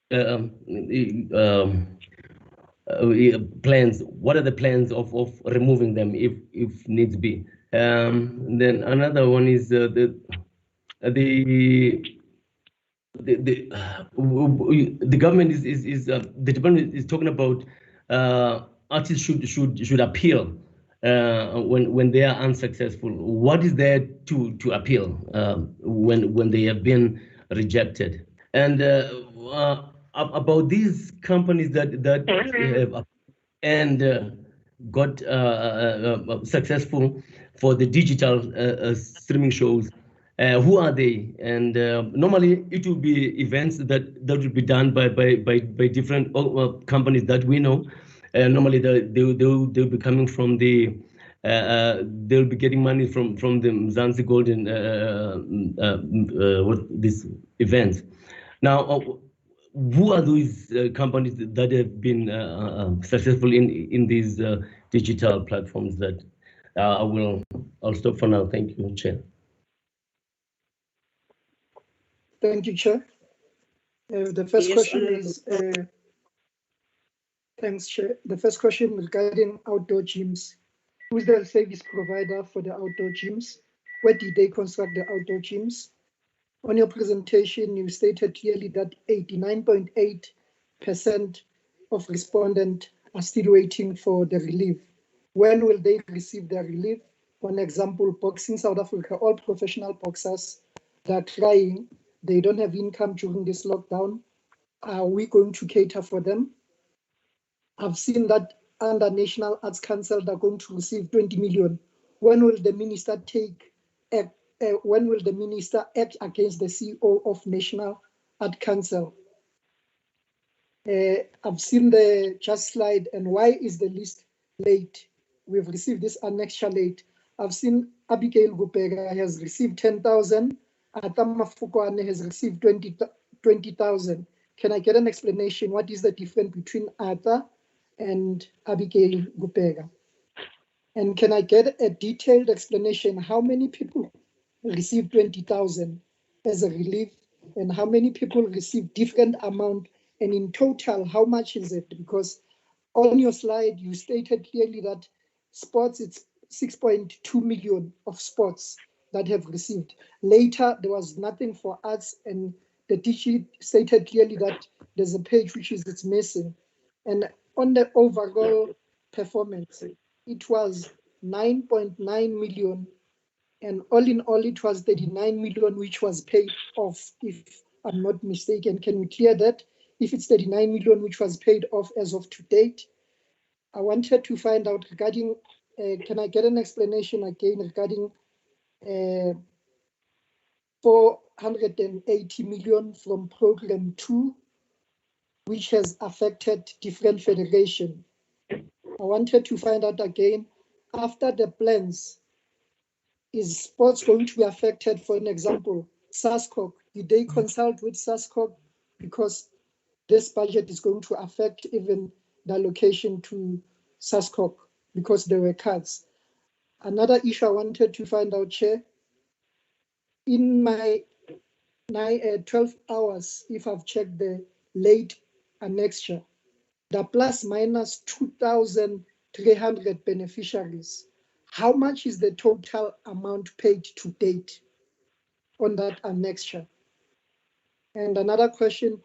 plans? What are the plans of removing them if needs be? Then another one is the government is the department is talking about artists should appeal when they are unsuccessful. What is there to appeal when they have been rejected? And about these companies that have and got successful for the digital streaming shows. Who are they? And normally it will be events that will be done by different companies that we know. Normally they'll be coming from the they'll be getting money from the Mzansi Golden these events. Now, who are these companies that have been successful in these digital platforms? That I'll stop for now. Thank you, Chair. Thank you, Chair. The first question is, thanks, Chair. The first question regarding outdoor gyms. Who is the service provider for the outdoor gyms? Where did they construct the outdoor gyms? On your presentation, you stated clearly that 89.8% of respondents are still waiting for the relief. When will they receive the relief? For example, Boxing South Africa, all professional boxers that are crying, they don't have income during this lockdown. Are we going to cater for them? I've seen that under National Arts Council, they're going to receive 20 million. When will the minister when will the minister act against the CEO of National Art Council? I've seen the just slide, and why is the list late? We've received this annexure late. I've seen Abigail Gupega has received 10,000. Atama Fukwane has received 20,000. Can I get an explanation? What is the difference between Ata and Abigail Gupega? And can I get a detailed explanation? How many people received 20,000 as a relief, and how many people received different amount, and in total, how much is it? Because on your slide, you stated clearly that sports, it's 6.2 million of sports that have received. Later, there was nothing for arts and the DG stated clearly that there's a page which is it's missing. And on the overall performance, it was 9.9 million. And all in all, it was 39 million, which was paid off, if I'm not mistaken. Can we clear that? If it's 39 million, which was paid off as of to date, I wanted to find out regarding, can I get an explanation again regarding 480 million from program 2, which has affected different federations. I wanted to find out again, after the plans, is sports going to be affected? For an example, SASCOC, did they consult with SASCOC? Because this budget is going to affect even the allocation to SASCOC because there were cuts. Another issue I wanted to find out, Chair, in my 12 hours, if I've checked the late annexure, the plus minus 2,300 beneficiaries. How much is the total amount paid to date on that annexure? And another question,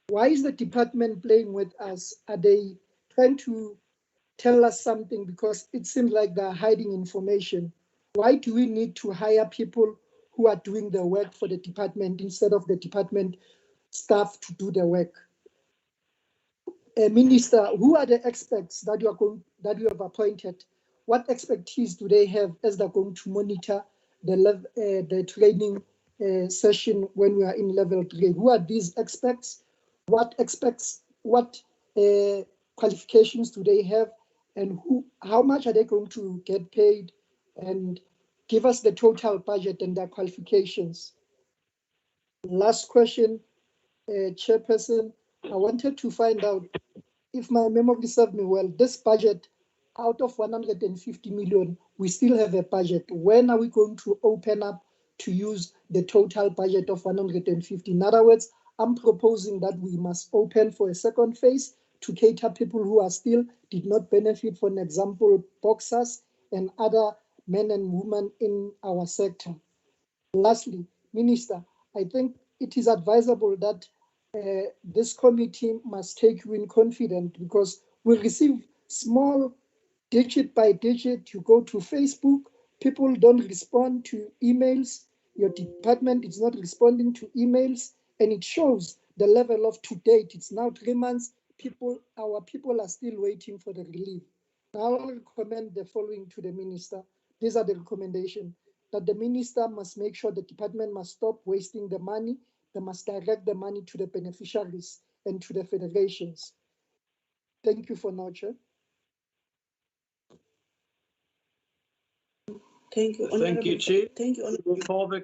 why is the department playing with us? Are they trying to tell us something? Because it seems like they're hiding information. Why do we need to hire people who are doing the work for the department instead of the department staff to do the work? Minister, who are the experts that you have appointed? What expertise do they have as they're going to monitor the training session when we are in level 3? Who are these experts? What qualifications do they have, and how much are they going to get paid? And give us the total budget and their qualifications. Last question, Chairperson, I wanted to find out, if my memory serves me well, this budget, out of 150 million, we still have a budget. When are we going to open up to use the total budget of 150? In other words, I'm proposing that we must open for a second phase to cater people who are still did not benefit, for an example, boxers and other men and women in our sector. Lastly, Minister, I think it is advisable that this committee must take you in confidence, because we receive small digit by digit. You go to Facebook, people don't respond to emails. Your department is not responding to emails, and it shows the level of to date. It's now 3 months. Our people are still waiting for the relief. I'll recommend the following to the minister. These are the recommendations: that the minister must make sure the department must stop wasting the money. They must direct the money to the beneficiaries and to the federations. Thank you for now, Chair. Thank you, Thank you, Chair. Thank you, Honorable.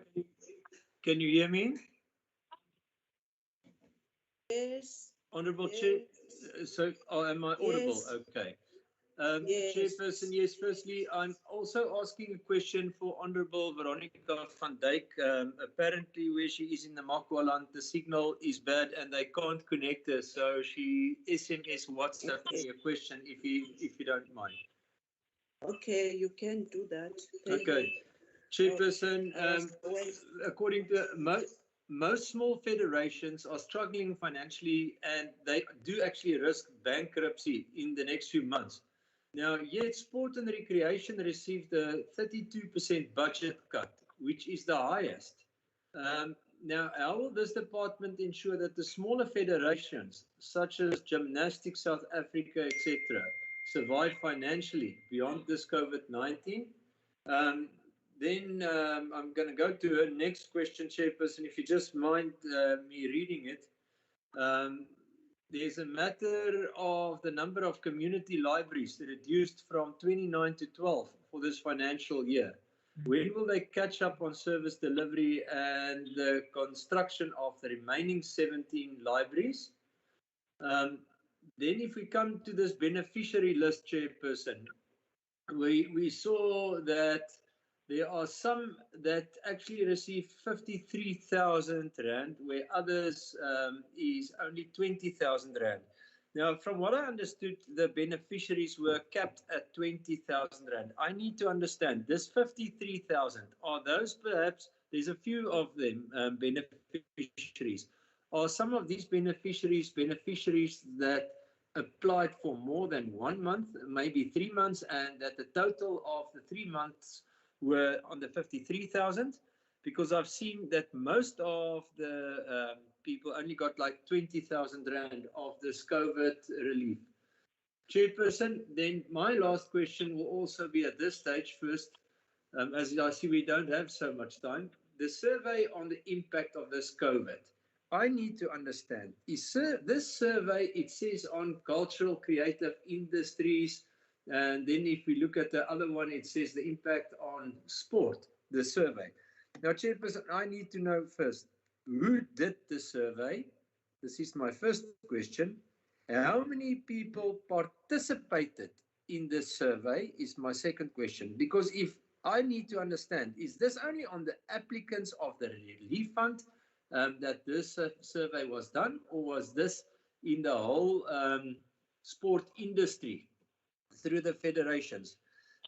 Can you hear me? Yes. Honorable yes. Chair, so am I audible? Yes. Okay. Yes. Chairperson, yes, firstly, I'm also asking a question for Honorable Veronica van Dijk. Apparently, where she is in the Makwaland, the signal is bad and they can't connect her. So she SMS WhatsApp me a question, if you don't mind. Okay, you can do that. Okay. Chairperson, according to most small federations are struggling financially, and they do actually risk bankruptcy in the next few months. Now, yet sport and recreation received a 32% budget cut, which is the highest. Now, how will this department ensure that the smaller federations, such as Gymnastics South Africa, etc., survive financially beyond this COVID-19? Then I'm going to go to her next question, Chairperson, if you just mind me reading it. There's a matter of the number of community libraries reduced from 29 to 12 for this financial year. When will they catch up on service delivery and the construction of the remaining 17 libraries? Then if we come to this beneficiary list, Chairperson, we saw that there are some that actually receive 53,000 Rand, where others is only 20,000 Rand. Now, from what I understood, the beneficiaries were capped at 20,000 Rand. I need to understand, this 53,000, are those perhaps there's a few of them beneficiaries. Are some of these beneficiaries that applied for more than 1 month, maybe 3 months, and that the total of the 3 months were on the 53,000? Because I've seen that most of the people only got like 20,000 Rand of this COVID relief. Chairperson, then my last question will also be at this stage first, as I see we don't have so much time. The survey on the impact of this COVID. I need to understand, is this survey, it says on cultural creative industries, and then if we look at the other one, it says the impact on sport, the survey. Now, Chairperson, I need to know first, who did the survey? This is my first question. How many people participated in this survey is my second question. Because if I need to understand, is this only on the applicants of the relief fund that this survey was done, or was this in the whole sport industry through the federations?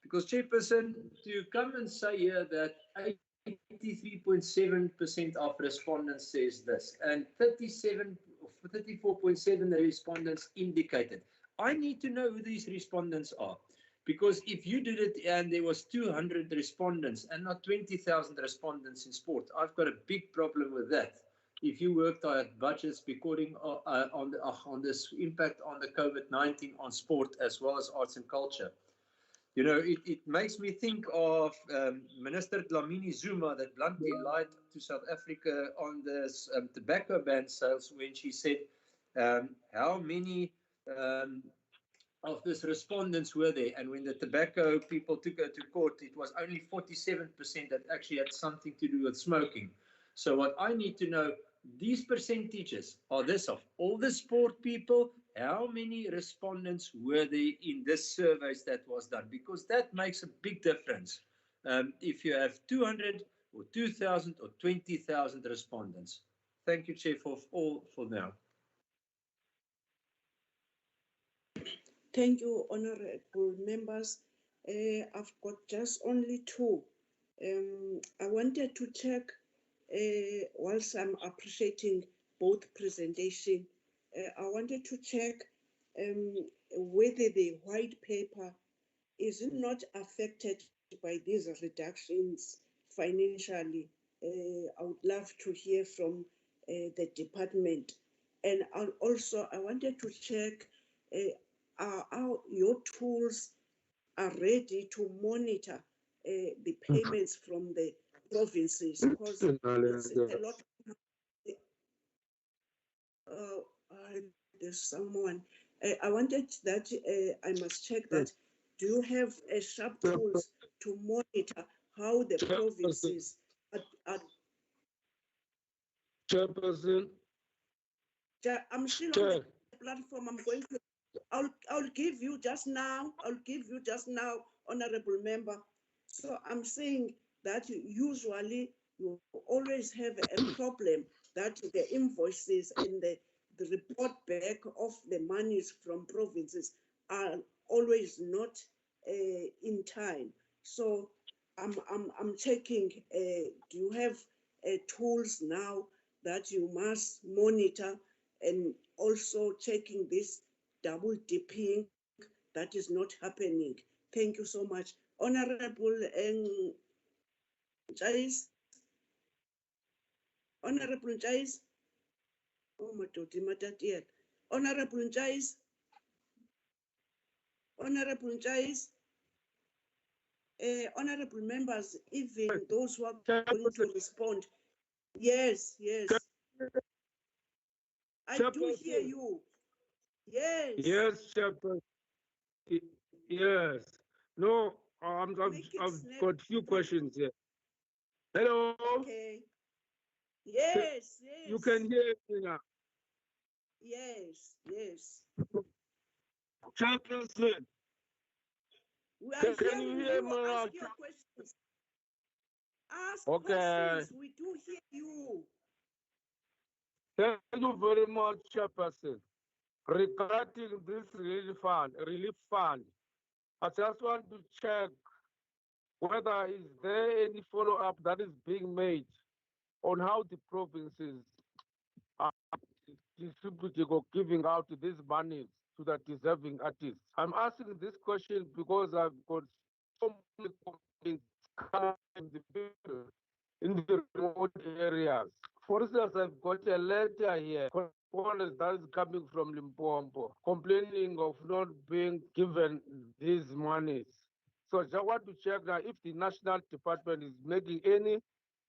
Because, Chairperson, to come and say here that 83.7% of respondents says this, and 34.7% respondents indicated. I need to know who these respondents are, because if you did it and there was 200 respondents and not 20,000 respondents in sport, I've got a big problem with that. If you worked at budgets according on this impact on the COVID-19 on sport as well as arts and culture. You know, it makes me think of Minister Dlamini Zuma that bluntly lied to South Africa on this tobacco ban sales when she said how many of these respondents were there. And when the tobacco people took her to court, it was only 47% that actually had something to do with smoking. So what I need to know, these percentages are this of all the sport people, how many respondents were there in this surveys that was done? Because that makes a big difference. If you have 200 or 2,000 or 20,000 respondents. Thank you, Chair, for now. Thank you, honorable members. I've got just only two. I wanted to check, whilst I'm appreciating both presentation, I wanted to check whether the white paper is not affected by these reductions financially. I would love to hear from the department. And I wanted to check how your tools are ready to monitor the payments from the provinces, because it's a lot. There's someone. I wanted that I must check that. Do you have sharp tools to monitor how the provinces are? Chairperson. I'm still on the platform. I'm going to. I'll give you just now. I'll give you just now, honorable member. So I'm saying that usually you always have a problem that the invoices and the report back of the monies from provinces are always not in time. So I'm checking. Do you have tools now that you must monitor, and also checking this double dipping that is not happening? Thank you so much, Honorable Jais. Honorable Jais. Oh my God, Honorable Jais. Honorable Jais. Honorable members, even those who are going to respond. Yes. I do hear you. Yes. Yes, Chairperson. Yes. No, I've got few questions here. Hello. Okay. Yes. You can hear me now. Yes. Chairperson. Can you hear me? Ask your questions. Ask questions. We do hear you. Thank you very much, Chairperson. Regarding this relief fund, I just want to check whether is there any follow-up that is being made on how the provinces are distributing or giving out these monies to the deserving artists. I'm asking this question because I've got so many complaints coming from the people in the remote areas. For instance, I've got a letter here that is coming from Limpopo complaining of not being given these monies. So I just want to check now if the national department is making any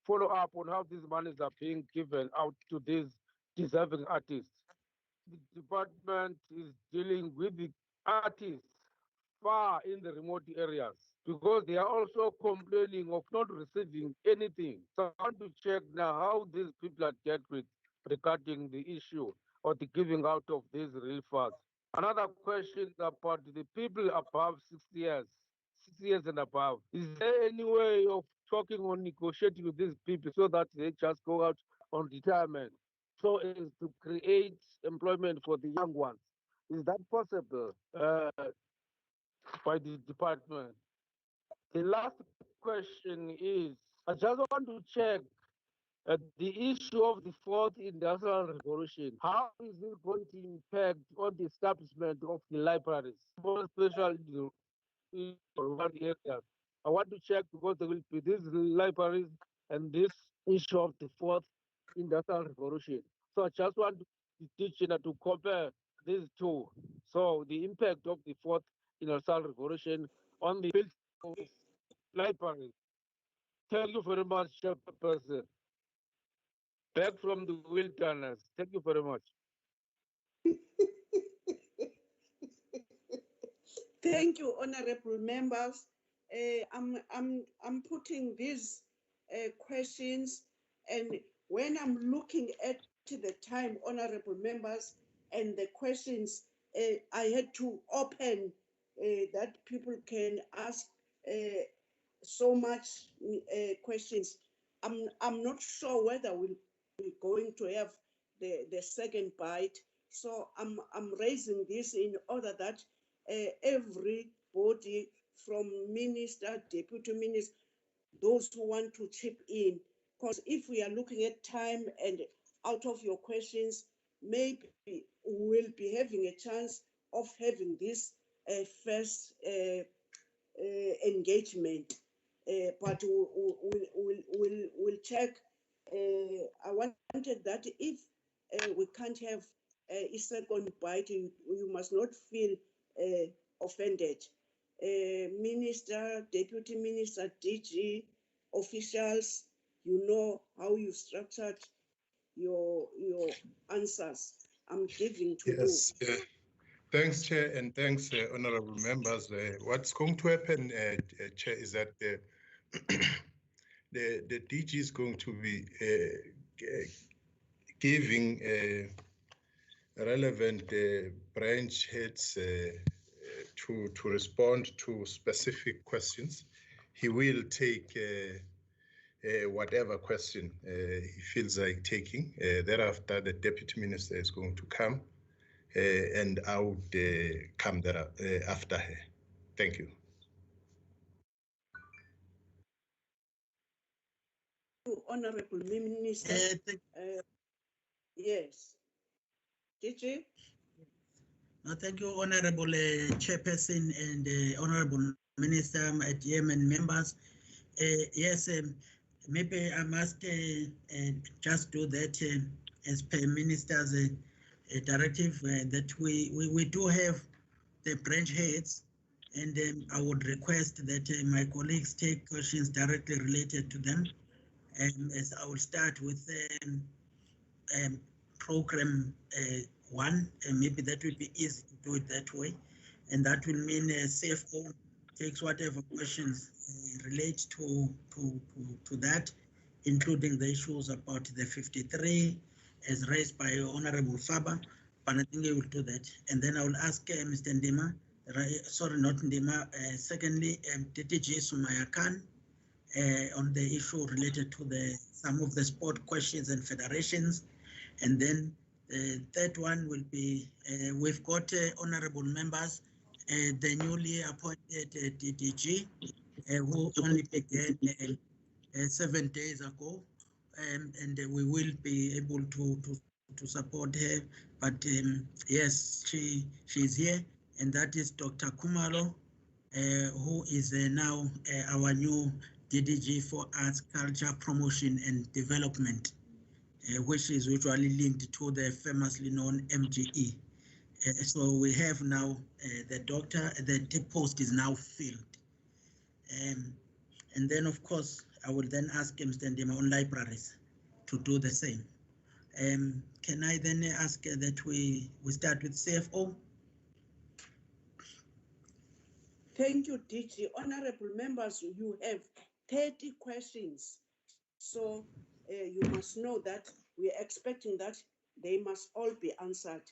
follow-up on how these monies are being given out to these deserving artists. The department is dealing with the artists far in the remote areas because they are also complaining of not receiving anything. So I want to check now how these people are dealt with regarding the issue or the giving out of these relief funds. Another question about the people above 60 years. 60 years and above. Is there any way of talking or negotiating with these people so that they just go out on retirement so as to create employment for the young ones? Is that possible by the department? The last question is, I just want to check the issue of the fourth industrial revolution. How is it going to impact on the establishment of the libraries, especially in rural areas? I want to check because there will be these libraries and this issue of the fourth industrial revolution. So I just want the teacher to compare these two. So the impact of the fourth industrial revolution on the building of libraries. Thank you very much, Chairperson. Back from the wilderness. Thank you very much. Thank you, honorable members. I'm putting these questions, and when I'm looking at the time, honorable members, and the questions, I had to open that people can ask so much questions. I'm not sure whether we're going to have the second bite. So I'm raising this in order that everybody from minister, deputy minister, those who want to chip in, because if we are looking at time and out of your questions, maybe we'll be having a chance of having this first engagement, but we'll check. I wanted that if we can't have a second bite, you must not feel offended. Minister, deputy minister, DG, officials, you know how you structured your answers. I'm giving to Yes. Thanks, Chair, and thanks, honorable members. What's going to happen, Chair, is that the DG is going to be giving relevant branch heads to respond to specific questions. He will take whatever question he feels like taking. Thereafter, the deputy minister is going to come and I would come there after her. Thank you. Honorable Minister. Yes. DG? No, thank you, Honorable Chairperson and Honorable Minister, DM and members. Yes, maybe I must just do that as per Minister's directive that we do have the branch heads, and I would request that my colleagues take questions directly related to them. As I will start with program 1, and maybe that will be easy to do it that way, and that will mean CFO takes whatever questions relate to that, including the issues about the 53 as raised by Honorable Faber, but I think he will do that. And then I will ask Mr. Ndima, sorry, not Ndima, secondly, DTG Sumaya Khan, on the issue related to some of the sport questions and federations. And then the third one will be, we've got honorable members, the newly appointed DDG who only began 7 days ago, and we will be able to support her. But yes, she's here, and that is Dr. Kumalo, who is now our new DDG for Arts, Culture, Promotion and Development, which is usually linked to the famously known MGE. So we have now the doctor, the post is now filled. And then, of course, I will then ask Mr. Ndima on libraries to do the same. Can I then ask that we start with CFO? Thank you, DG. Honorable members, you have 30 questions. So you must know that we are expecting that they must all be answered.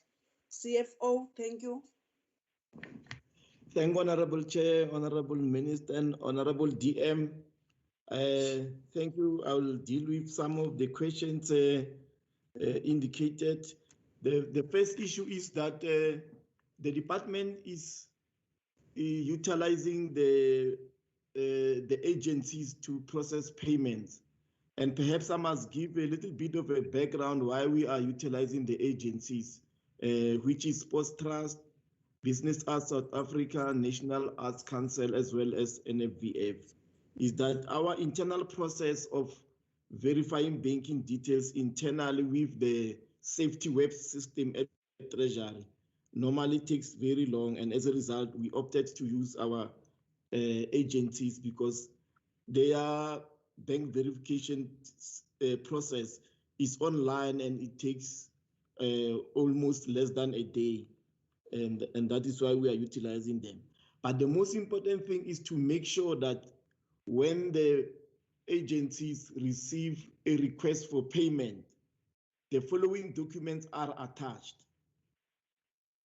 CFO, thank you. Thank Honorable Chair, Honorable Minister, and Honorable DM. Thank you. I will deal with some of the questions indicated. The first issue is that the department is utilizing the agencies to process payments. And perhaps I must give a little bit of a background why we are utilizing the agencies, which is Sports Trust, Business Arts South Africa, National Arts Council, as well as NFVF, is that our internal process of verifying banking details internally with the safety web system at Treasury normally takes very long, and as a result, we opted to use our agencies because their bank verification process is online and it takes almost less than a day, and that is why we are utilizing them. But the most important thing is to make sure that when the agencies receive a request for payment, the following documents are attached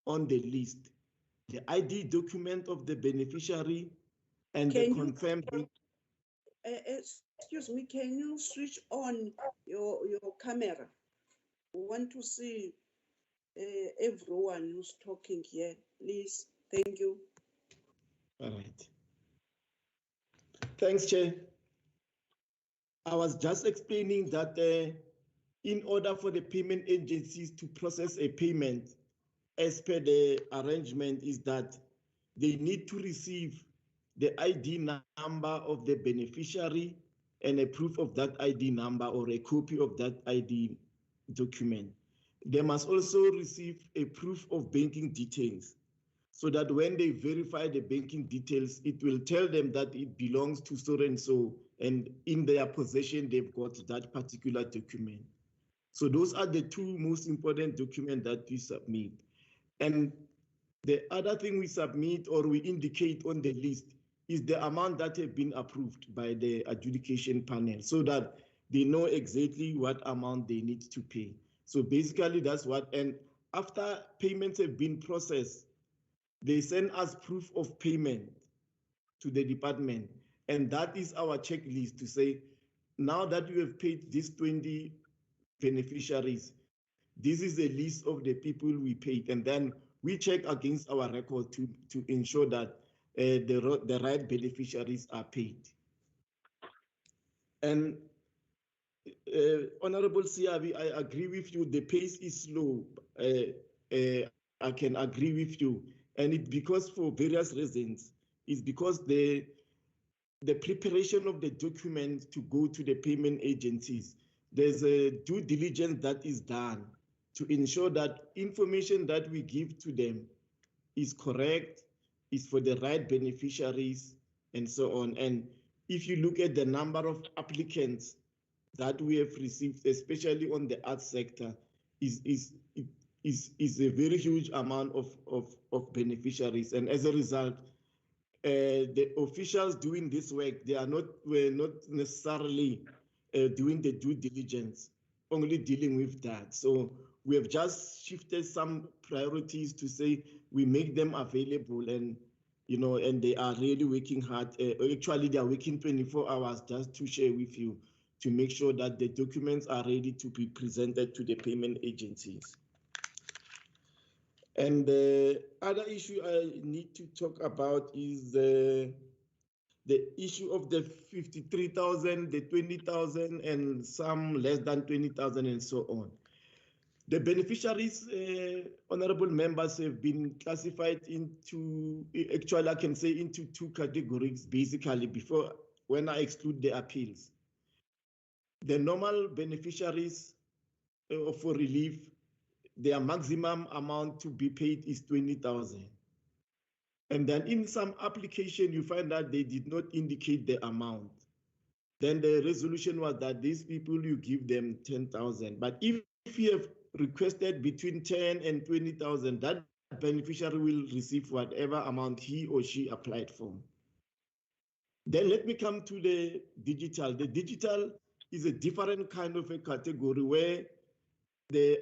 on the list: the ID document of the beneficiary and the confirmed. Excuse me, can you switch on your camera? We want to see everyone who's talking here, please. Thank you. All right. Thanks, Chair. I was just explaining that in order for the payment agencies to process a payment, as per the arrangement, is that they need to receive the ID number of the beneficiary and a proof of that ID number or a copy of that ID document. They must also receive a proof of banking details, so that when they verify the banking details, it will tell them that it belongs to so and so, and in their possession, they've got that particular document. So those are the two most important documents that we submit. And the other thing we submit or we indicate on the list is the amount that have been approved by the adjudication panel, so that they know exactly what amount they need to pay. So basically that's what, and after payments have been processed, they send us proof of payment to the department. And that is our checklist to say, now that you have paid these 20 beneficiaries, this is a list of the people we paid. And then we check against our record to ensure that the right beneficiaries are paid. And Honorable Siabi, I agree with you, the pace is slow. I can agree with you. And it's because for various reasons. It's because the preparation of the documents to go to the payment agencies, there's a due diligence that is done to ensure that information that we give to them is correct, is for the right beneficiaries, and so on. And if you look at the number of applicants that we have received, especially on the arts sector, is a very huge amount of beneficiaries. And as a result, the officials doing this work, were not necessarily doing the due diligence, only dealing with that. So we have just shifted some priorities to say we make them available, and and they are really working hard. Actually, they are working 24 hours just to share with you, to make sure that the documents are ready to be presented to the payment agencies. And the other issue I need to talk about is the the issue of the 53,000, the 20,000, and some less than 20,000, and so on. The beneficiaries, honorable members, have been classified into, actually I can say into two categories, basically, before when I exclude the appeals. The normal beneficiaries for relief, their maximum amount to be paid is 20,000. And then in some application, you find that they did not indicate the amount. Then the resolution was that these people, you give them 10,000. But if you have requested between 10 and 20,000, that beneficiary will receive whatever amount he or she applied for. Then let me come to the digital. The digital is a different kind of a category where the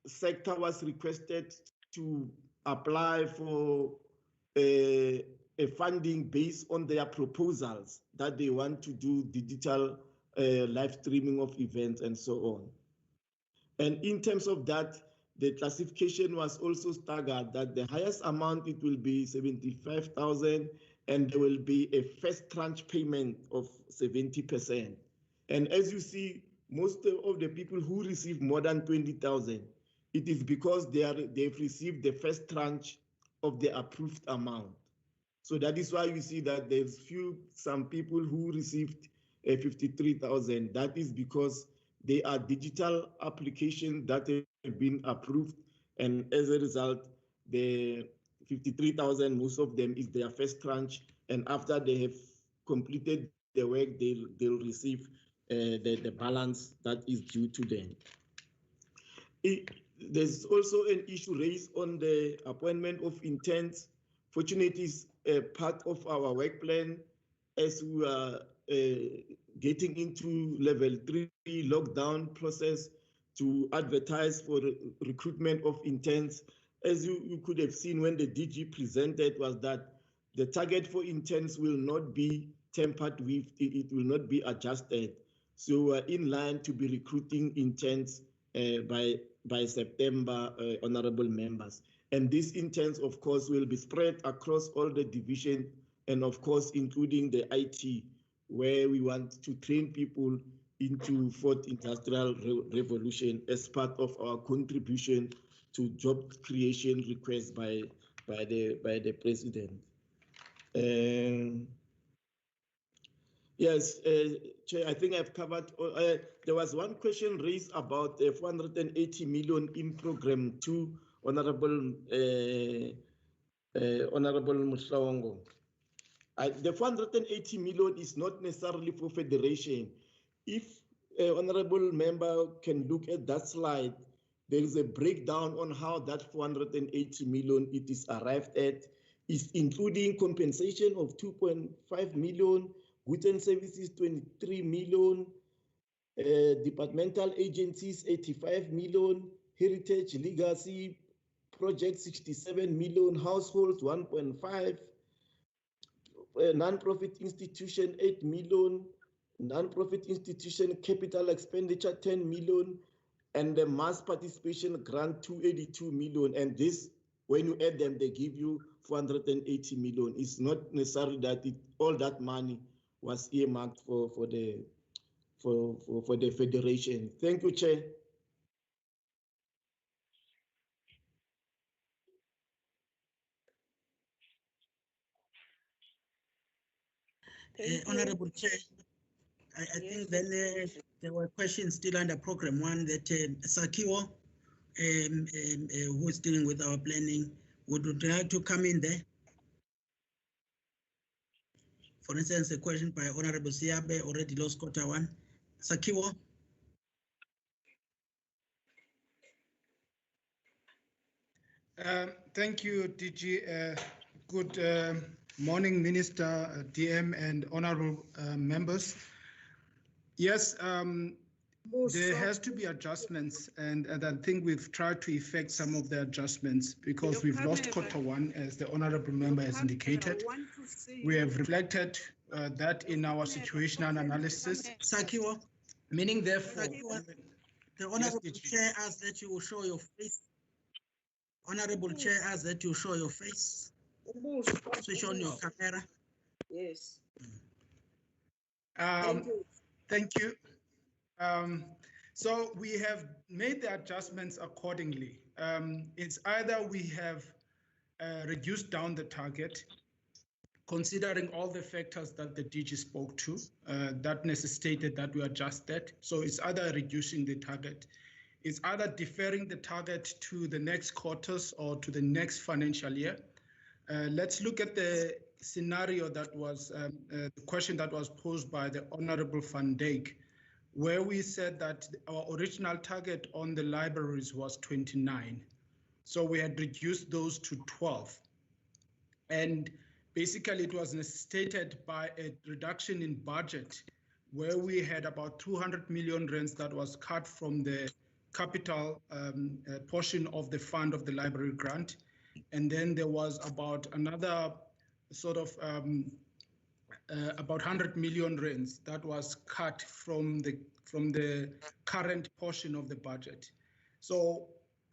sector was requested to apply for a funding based on their proposals that they want to do digital live streaming of events and so on. And in terms of that, the classification was also staggered that the highest amount, it will be 75,000, and there will be a first tranche payment of 70%. And as you see, most of the people who receive more than 20,000, it is because they've received the first tranche of the approved amount. So that is why you see that there's some people who received 53,000. That is because they are digital applications that have been approved, and as a result, the 53,000, most of them is their first tranche, and after they have completed the work, they'll receive the balance that is due to them. There's also an issue raised on the appointment of intents. Fortunately, is part of our work plan as we are getting into level 3 lockdown process to advertise for recruitment of interns. As you could have seen when the DG presented, was that the target for interns will not be tempered with, it will not be adjusted. So we're in line to be recruiting interns by September, honorable members. And these interns, of course, will be spread across all the divisions, and of course, including the IT, where we want to train people into fourth industrial revolution as part of our contribution to job creation request by the president. Yes, Chair, I think I've covered. There was one question raised about 480 million in program 2, Honorable Muhlawongo. The 480 million is not necessarily for federation. If honorable member can look at that slide, there is a breakdown on how that 480 million it is arrived at. Is including compensation of 2.5 million, goods and services 23 million, departmental agencies 85 million, heritage legacy project 67 million, households 1.5, non-profit institution 8 million, non-profit institution capital expenditure 10 million, and the mass participation grant 282 million. And this, when you add them, they give you 480 million. It's not necessary that all that money was earmarked for the federation. Thank you, Chair. Honorable Chair, I think then there were questions still under program 1 that Sakiwo, who is dealing with our planning, would like to come in there. For instance, a question by Honorable Siabe, already lost quarter 1. Sakiwo. Thank you, DG. Good morning, Minister, DM, and honorable members. Yes, there has to be adjustments, and I think we've tried to effect some of the adjustments because we've lost quarter 1, as the honorable member has indicated. We have reflected that in our situational analysis. Sakiwo. Meaning, therefore, the honorable chair asks that you will show your face. Honorable Chair asks that you show your face. Switch on your camera. Yes. Thank you. Thank you. So we have made the adjustments accordingly. It's either we have reduced down the target, considering all the factors that the DG spoke to, that necessitated that we adjust that. So it's either reducing the target, it's either deferring the target to the next quarters or to the next financial year. Let's look at the scenario that was, the question that was posed by the Honorable Van Dijk, where we said that our original target on the libraries was 29. So we had reduced those to 12. And basically it was necessitated by a reduction in budget where we had about 200 million rands that was cut from the capital portion of the fund of the library grant. And then there was about another sort of about 100 million rands that was cut from the current portion of the budget. So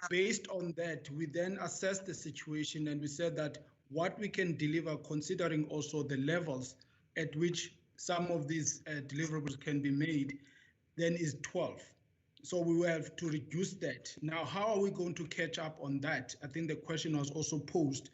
based on that, we then assessed the situation and we said that what we can deliver, considering also the levels at which some of these deliverables can be made, then is 12. So we will have to reduce that. Now, how are we going to catch up on that? I think the question was also posed.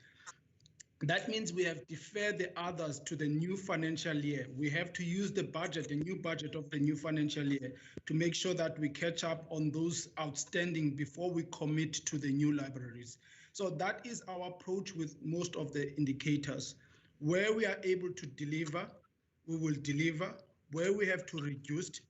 That means we have deferred the others to the new financial year. We have to use the budget, the new budget of the new financial year, to make sure that we catch up on those outstanding before we commit to the new libraries. So that is our approach with most of the indicators. Where we are able to deliver, we will deliver. Where we have to reduce,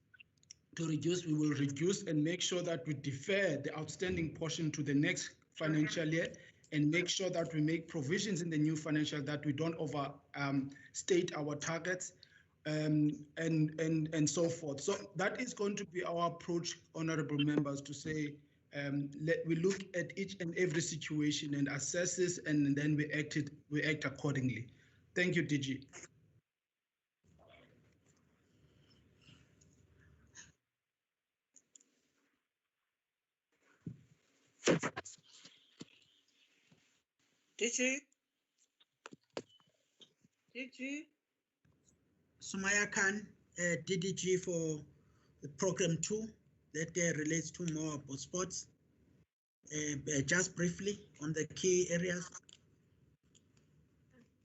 we will reduce and make sure that we defer the outstanding portion to the next financial year and make sure that we make provisions in the new financial that we don't overstate our targets and so forth. So that is going to be our approach, honorable members, to say we look at each and every situation and assess this, and then we act accordingly. Thank you, DG. DG? Sumaya Khan, DDG for Program 2, that relates to more about sports. Just briefly on the key areas.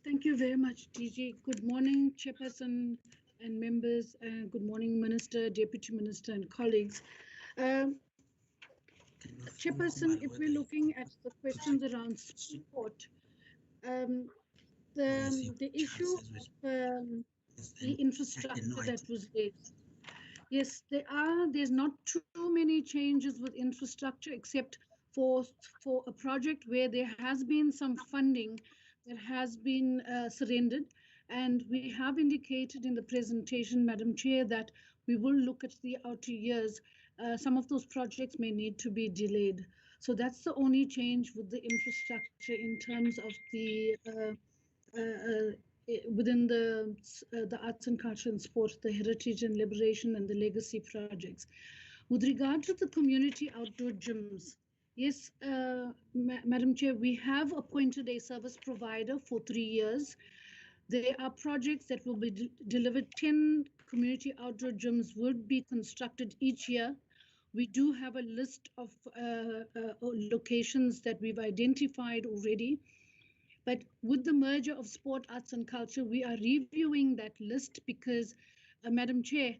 Thank you very much, DG. Good morning, Chairperson and members, and good morning, Minister, Deputy Minister, and colleagues. Chairperson, if we're looking at the questions around sport, the issue of the infrastructure that was raised. Yes, there's not too many changes with infrastructure except for a project where there has been some funding that has been surrendered. And we have indicated in the presentation, Madam Chair, that we will look at the outer years. Some of those projects may need to be delayed. So that's the only change with the infrastructure in terms of the within the arts and culture and sport, the heritage and liberation and the legacy projects. With regard to the community outdoor gyms, yes, Madam Chair, we have appointed a service provider for 3 years. There are projects that will be delivered. 10 community outdoor gyms would be constructed each year. We do have a list of locations that we've identified already. But with the merger of sport, arts and culture, we are reviewing that list because, Madam Chair,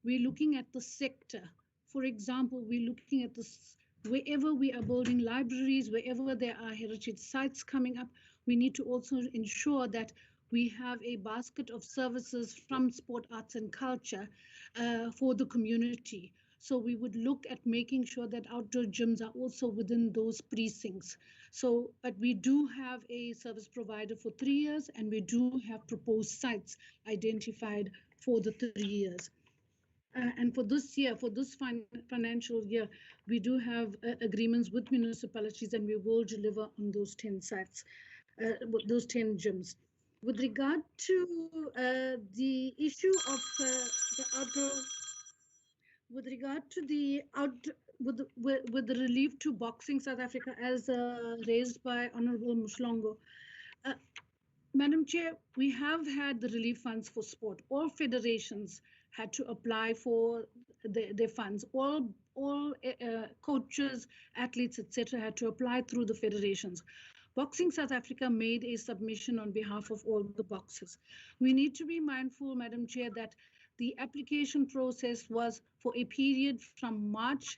we're looking at the sector. For example, we're looking at this, wherever we are building libraries, wherever there are heritage sites coming up, we need to also ensure that we have a basket of services from sport, arts and culture for the community. So we would look at making sure that outdoor gyms are also within those precincts. So, but we do have a service provider for 3 years, and we do have proposed sites identified for the 3 years. And for this year, for this financial year, we do have agreements with municipalities, and we will deliver on those 10 sites, those 10 gyms. With regard to the issue of the outdoor, with regard to the with the relief to boxing South Africa, as raised by Honorable Mshlongo, Madam Chair, we have had the relief funds for sport. All federations had to apply for their funds. All coaches, athletes, etc., had to apply through the federations. Boxing South Africa made a submission on behalf of all the boxers. We need to be mindful, Madam Chair, that the application process was for a period from March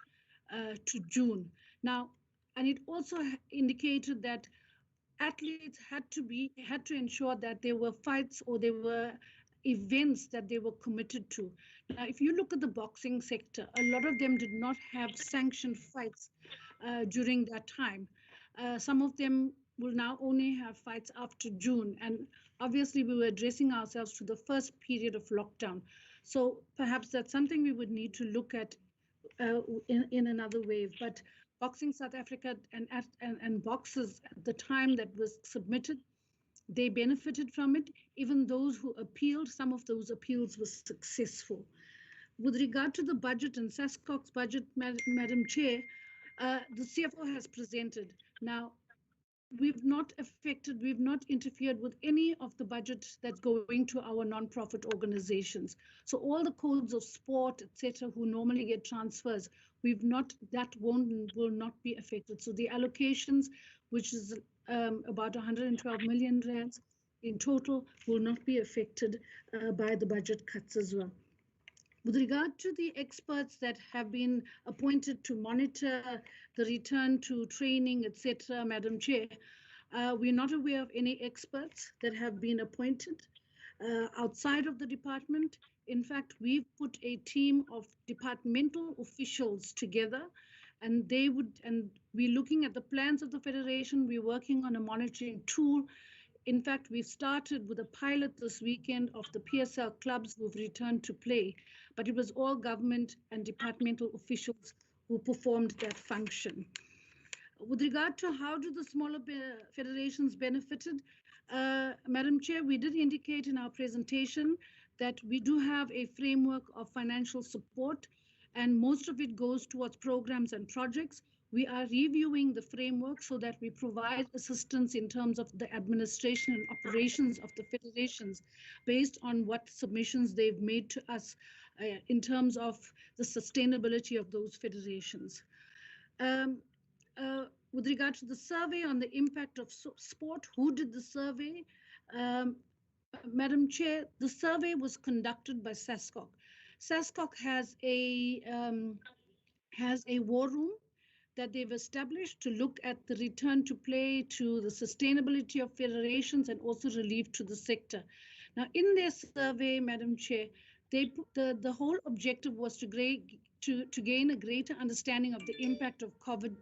to June. Now, and it also indicated that athletes had to ensure that there were fights or there were events that they were committed to. Now, if you look at the boxing sector, a lot of them did not have sanctioned fights during that time. Some of them will now only have fights after June. And obviously we were addressing ourselves to the first period of lockdown. So perhaps that's something we would need to look at in another wave. But Boxing South Africa and boxers at the time that was submitted, they benefited from it. Even those who appealed, some of those appeals were successful. With regard to the budget and SASCOC's budget, Madam Chair, the CFO has presented. Now, we've not interfered with any of the budget that's going to our non-profit organizations. So all the codes of sport, etc., who normally get transfers, will not be affected. So the allocations, which is about 112 million rands in total, will not be affected by the budget cuts as well. With regard to the experts that have been appointed to monitor the return to training, etc., Madam Chair, we're not aware of any experts that have been appointed outside of the department. In fact, we've put a team of departmental officials together, and we're looking at the plans of the Federation. We're working on a monitoring tool. In fact, we've started with a pilot this weekend of the PSL clubs who've returned to play, but it was all government and departmental officials who performed that function. With regard to how do the smaller federations benefited, Madam Chair, we did indicate in our presentation that we do have a framework of financial support, and most of it goes towards programs and projects. We are reviewing the framework so that we provide assistance in terms of the administration and operations of the federations based on what submissions they've made to us in terms of the sustainability of those federations. With regard to the survey on the impact of sport, who did the survey? Madam Chair, the survey was conducted by SASCOC. SASCOC has a war room that they've established to look at the return to play, to the sustainability of federations, and also relief to the sector. Now, in their survey, Madam Chair, the whole objective was to gain a greater understanding of the impact of COVID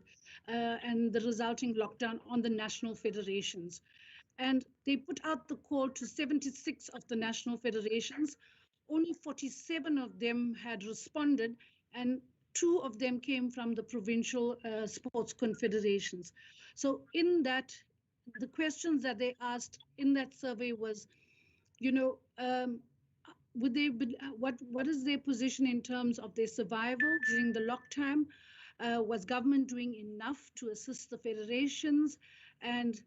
and the resulting lockdown on the national federations. And they put out the call to 76 of the national federations. Only 47 of them had responded, and 2 of them came from the provincial sports confederations. So in that, the questions that they asked in that survey was, what is their position in terms of their survival during the lockdown? Was government doing enough to assist the federations? And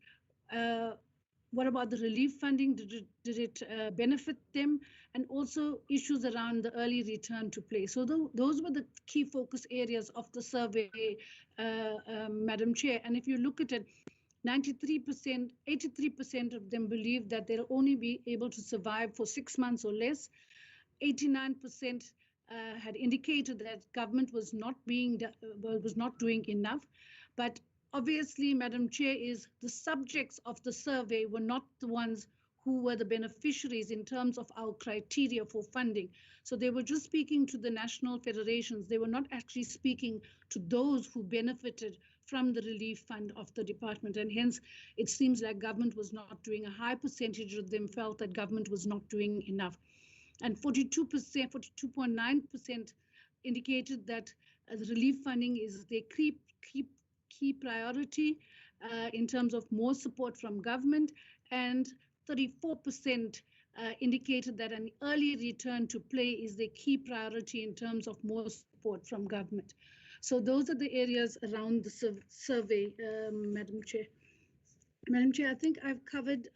what about the relief funding? Did it benefit them? And also issues around the early return to play. So those were the key focus areas of the survey, Madam Chair. And if you look at it, 83% of them believe that they'll only be able to survive for 6 months or less. 89% had indicated that government was not doing enough. But obviously, Madam Chair, is the subjects of the survey were not the ones who were the beneficiaries in terms of our criteria for funding. So they were just speaking to the national federations. They were not actually speaking to those who benefited from the relief fund of the department. And hence, it seems like government was not doing, a high percentage of them felt that government was not doing enough. And 42.9% indicated that the relief funding is their key priority in terms of more support from government, and 34% indicated that an early return to play is the key priority in terms of more support from government. So those are the areas around the survey, Madam Chair. Madam Chair, I think I've covered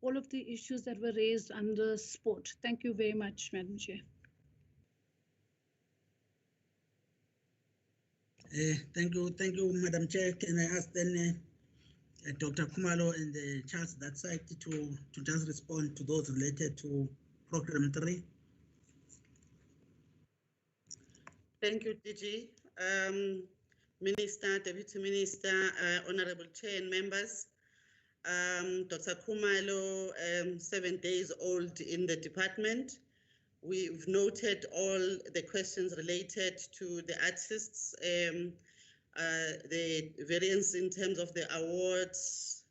all of the issues that were raised under sport. Thank you very much, Madam Chair. Thank you, Madam Chair. Can I ask then Dr. Kumalo and Charles that side to just respond to those related to Program 3? Thank you, DG. Minister, Deputy Minister, Honorable Chair and members. Dr. Kumalo, 7 days old in the department. We've noted all the questions related to the artists, the variance in terms of the awards,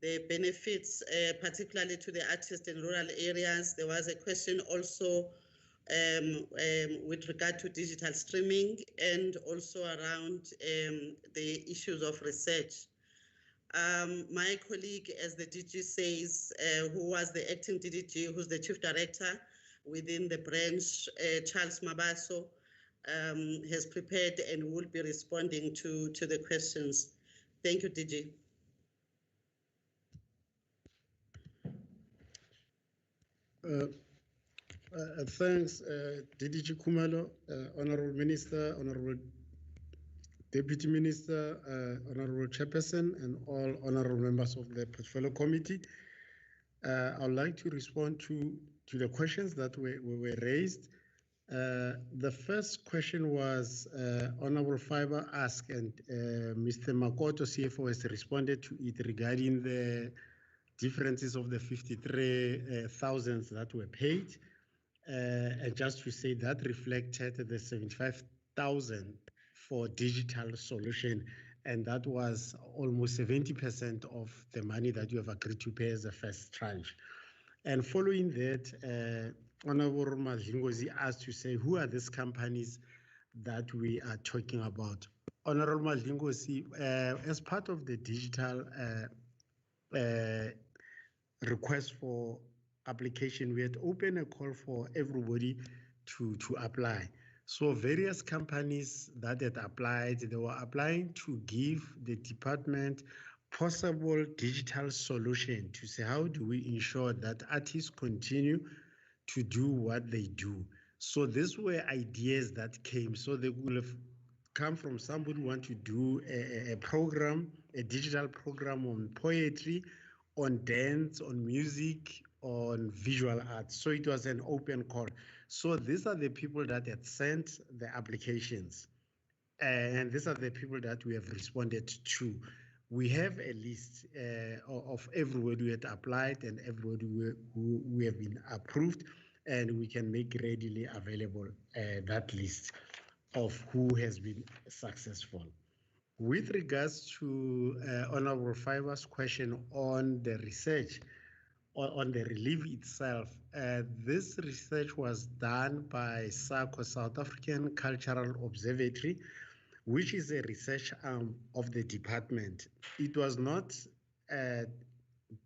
the benefits, particularly to the artists in rural areas. There was a question also with regard to digital streaming and also around the issues of research. My colleague, as the DG says, who was the acting DDG, who's the chief director within the branch, Charles Mabaso, has prepared and will be responding to the questions. Thank you, DG. Thanks, DDG Kumalo, Honorable Minister, Honorable Deputy Minister, Honorable Chairperson, and all honorable members of the Portfolio Committee. I would like to respond to the questions that were raised. The first question was Honorable Fiber asked, and Mr. Makoto, CFO, has responded to it regarding the differences of the 53,000 that were paid. And just to say that reflected the 75,000 for digital solution, and that was almost 70% of the money that you have agreed to pay as a first tranche. And following that, Honorable Madlingozi asked to say, who are these companies that we are talking about? Honorable Madlingozi, as part of the digital request for application, we had opened a call for everybody to apply. So various companies that had applied, they were applying to give the department possible digital solution to say, how do we ensure that artists continue to do what they do? So these were ideas that came. So they would have come from somebody who want to do a program, a digital program on poetry, on dance, on music, on visual arts. So it was an open call. So these are the people that had sent the applications. And these are the people that we have responded to. We have a list of everybody who had applied and everybody who have been approved, and we can make readily available that list of who has been successful. With regards to Honorable Fiver's question on the research, on the relief itself, this research was done by SACO, South African Cultural Observatory, which is a research arm of the department. It was not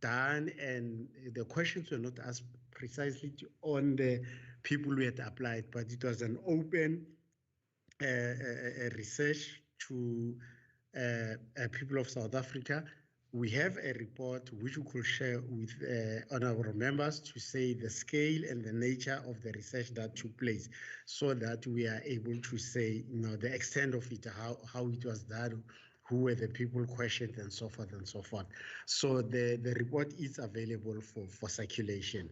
done, and the questions were not asked precisely on the people who had applied, but it was an open research to people of South Africa. We have a report which we could share with honorable members to say the scale and the nature of the research that took place, so that we are able to say, the extent of it, how it was done, who were the people questioned, and so forth and so forth. So the report is available for circulation.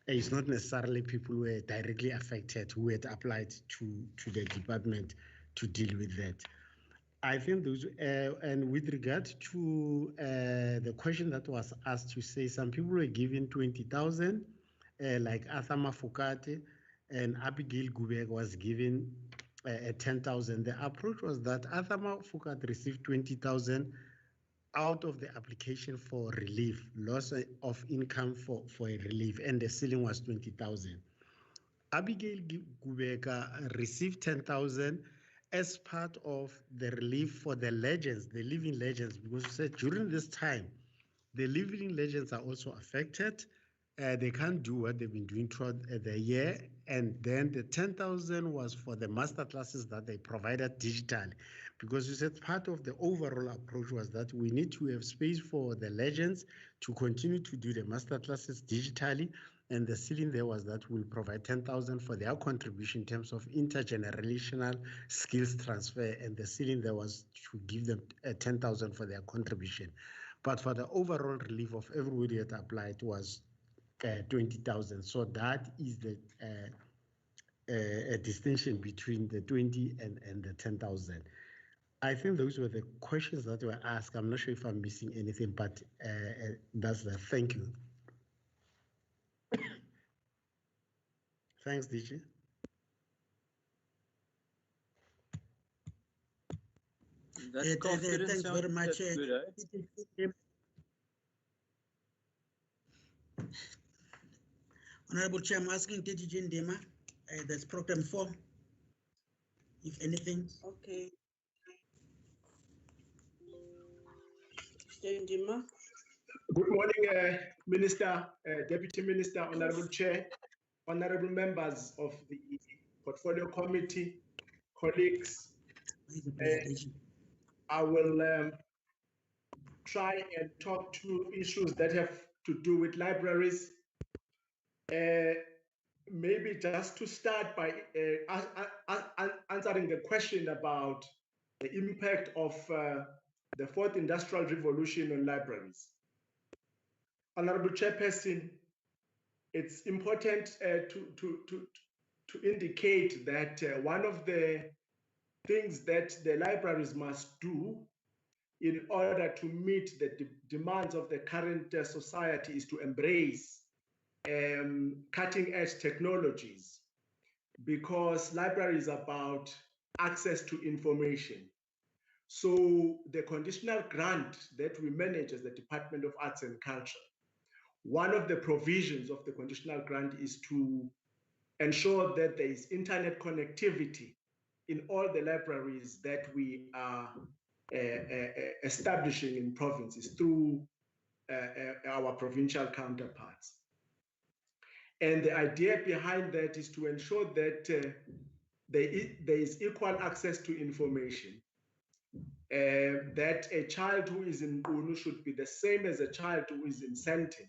It's not necessarily people who were directly affected who had applied to the department to deal with that. I think those, and with regard to the question that was asked to say some people were given 20,000, like Arthur Mafukate and Abigail Gubek was given 10,000. The approach was that Arthur Mafukate received 20,000 out of the application for relief, loss of income for a relief, and the ceiling was 20,000. Abigail Gubeka received 10,000 as part of the relief for the legends, the living legends, because we said during this time, the living legends are also affected, They can't do what they've been doing throughout the year. And then the 10,000 was for the master classes that they provided digitally. Because you said part of the overall approach was that we need to have space for the legends to continue to do the master classes digitally. And the ceiling there was that we'll provide 10,000 for their contribution in terms of intergenerational skills transfer. And the ceiling there was to give them 10,000 for their contribution. But for the overall relief of everybody that applied was 20,000. So that is the a distinction between the 20 and the 10,000. I think those were the questions that were asked. I'm not sure if I'm missing anything, but that's the thank you. Thanks, DJ. Thanks very much. Good, Honorable Chair, I'm asking DJ Ndema, that's program 4, if anything. Okay. Ndema. Good morning, Minister, Deputy Minister, Honorable Chair, honorable members of the Portfolio Committee, colleagues. I will try and talk to issues that have to do with libraries. Maybe just to start by answering the question about the impact of the fourth industrial revolution on libraries. Honorable Chairperson, it's important to indicate that one of the things that the libraries must do in order to meet the demands of the current society is to embrace cutting-edge technologies, because library is about access to information. So the conditional grant that we manage as the Department of Arts and Culture, one of the provisions of the conditional grant is to ensure that there is internet connectivity in all the libraries that we are establishing in provinces through our provincial counterparts. And the idea behind that is to ensure that there is equal access to information, that a child who is in Unu should be the same as a child who is in Sandton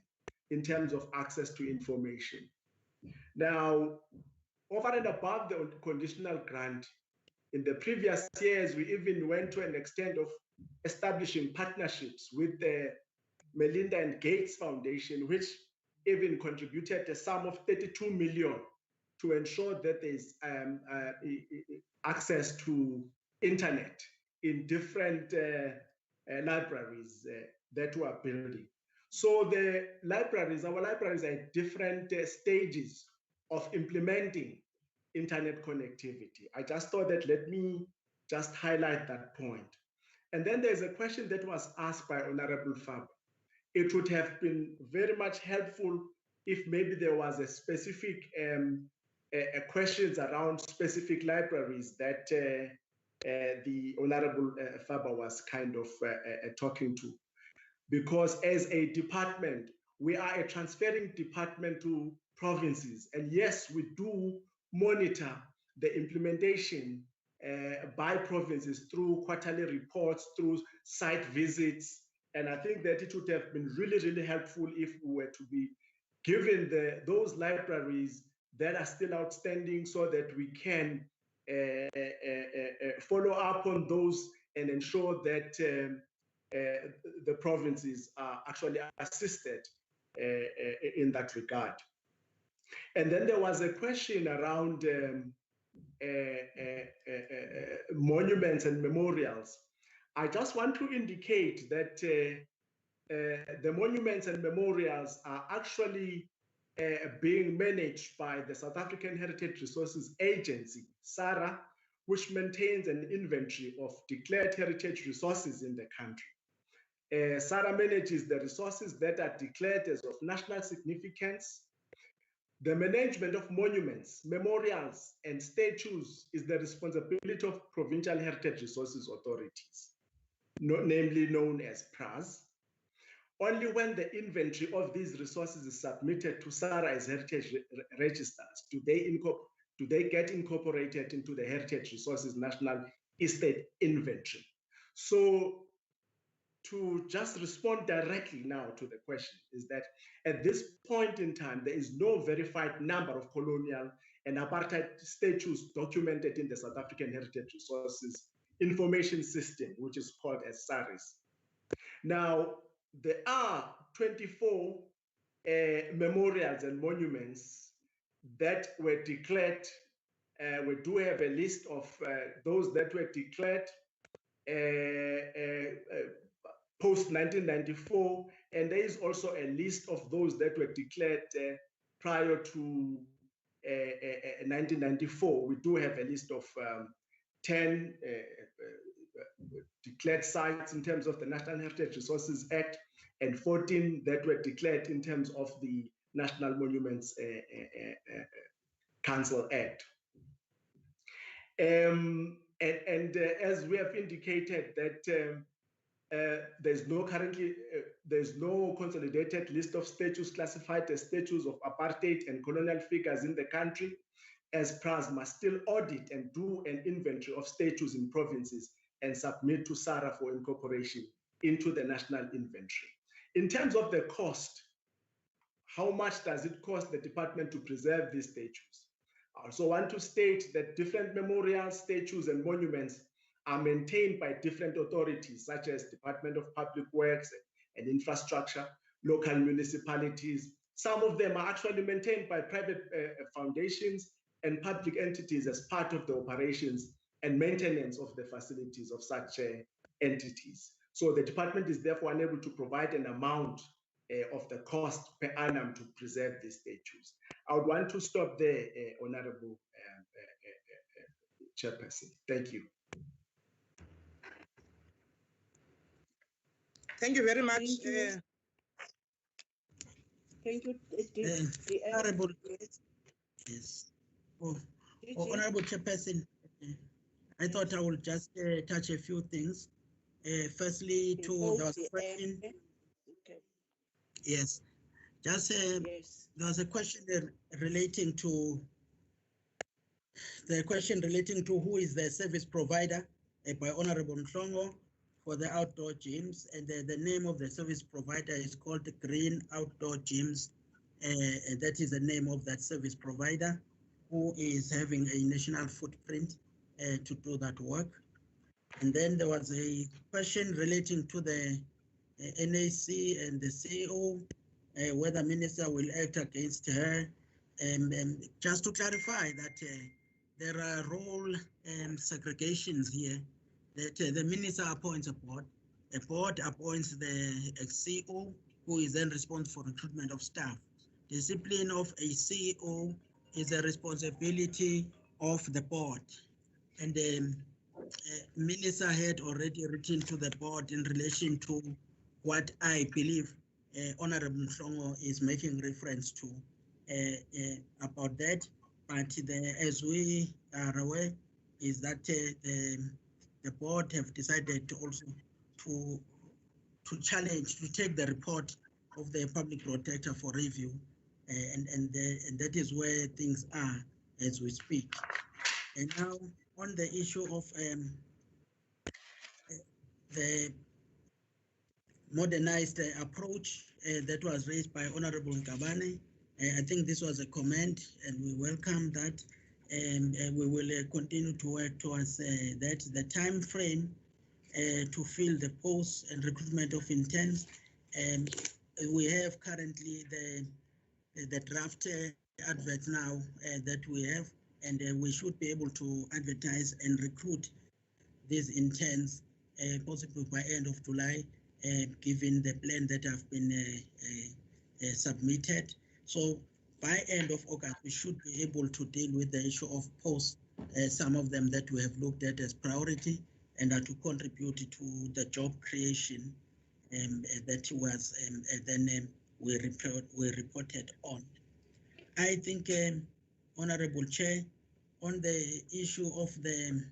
in terms of access to information. Now, over and above the conditional grant, in the previous years, we even went to an extent of establishing partnerships with the Melinda and Gates Foundation, which even contributed a sum of 32 million to ensure that there's access to internet in different libraries that we are building. So the libraries, our libraries are at different stages of implementing internet connectivity. I just thought that let me just highlight that point. And then there's a question that was asked by Honorable Fab. It would have been very much helpful if maybe there was a specific questions around specific libraries that the Honorable Faber was kind of talking to. Because as a department, we are a transferring department to provinces. And yes, we do monitor the implementation by provinces through quarterly reports, through site visits. And I think that it would have been really, really helpful if we were to be given those libraries that are still outstanding so that we can follow up on those and ensure that the provinces are actually assisted in that regard. And then there was a question around monuments and memorials. I just want to indicate that the monuments and memorials are actually being managed by the South African Heritage Resources Agency, SARA, which maintains an inventory of declared heritage resources in the country. SARA manages the resources that are declared as of national significance. The management of monuments, memorials, and statues is the responsibility of provincial heritage resources authorities, namely known as PRAS. only when the inventory of these resources is submitted to SARA as heritage registers do they get incorporated into the Heritage Resources National Estate Inventory. So to just respond directly now to the question is that at this point in time, there is no verified number of colonial and apartheid statues documented in the South African Heritage Resources Information System, which is called as SARIS. Now, there are 24 memorials and monuments that were declared. We do have a list of those that were declared post-1994, and there is also a list of those that were declared prior to 1994. We do have a list of 10 declared sites in terms of the National Heritage Resources Act, and 14 that were declared in terms of the National Monuments Council Act. As we have indicated that there's no consolidated list of statues classified as statues of apartheid and colonial figures in the country, as PRAS must still audit and do an inventory of statues in provinces and submit to SARA for incorporation into the national inventory. In terms of the cost, how much does it cost the department to preserve these statues? I also want to state that different memorials, statues, and monuments are maintained by different authorities, such as Department of Public Works and Infrastructure, local municipalities. Some of them are actually maintained by private foundations and public entities as part of the operations and maintenance of the facilities of such entities. So the department is therefore unable to provide an amount of the cost per annum to preserve these statues. I would want to stop there, Honorable Chairperson. Thank you. Thank you very much. Thank you. Honorable, yes. Honorable Chairperson, I thought I would just touch a few things. Firstly, to the question. Okay. Yes, just there was a question relating to who is the service provider by Honorable Mhlongo for the outdoor gyms, and the name of the service provider is called Green Outdoor Gyms. And that is the name of that service provider who is having a national footprint to do that work. And then there was a question relating to the NAC and the CEO, whether Minister will act against her. Just to clarify that there are role segregations here, that the Minister appoints a board appoints the CEO, who is then responsible for recruitment of staff. Discipline of a CEO is a responsibility of the board. And the Minister had already written to the board in relation to what I believe Honorable Mhlongo is making reference to about that. But as we are aware, is that the board have decided to also to take the report of the public protector for review, and that is where things are as we speak. And now on the issue of the modernized approach that was raised by Honorable Ngabane, I think this was a comment, and we welcome that, and we will continue to work towards that. The time frame to fill the posts and recruitment of interns, we have currently the draft advert now that we have, and we should be able to advertise and recruit these interns possibly by end of July, given the plan that have been submitted. So by end of August, we should be able to deal with the issue of posts, some of them that we have looked at as priority and are to contribute to the job creation that was then we reported on. I think, Honorable Chair, on the issue of the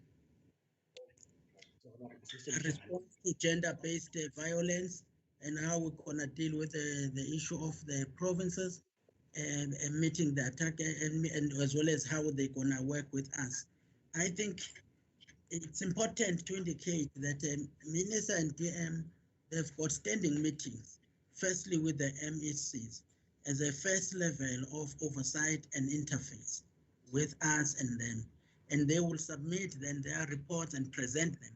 response to gender-based violence, and how we're gonna deal with the issue of the provinces and meeting the attack and as well as how they're gonna work with us. I think it's important to indicate that Minister and DM, they've got standing meetings, firstly with the MECs as a first level of oversight and interface with us and them. And they will submit then their reports and present them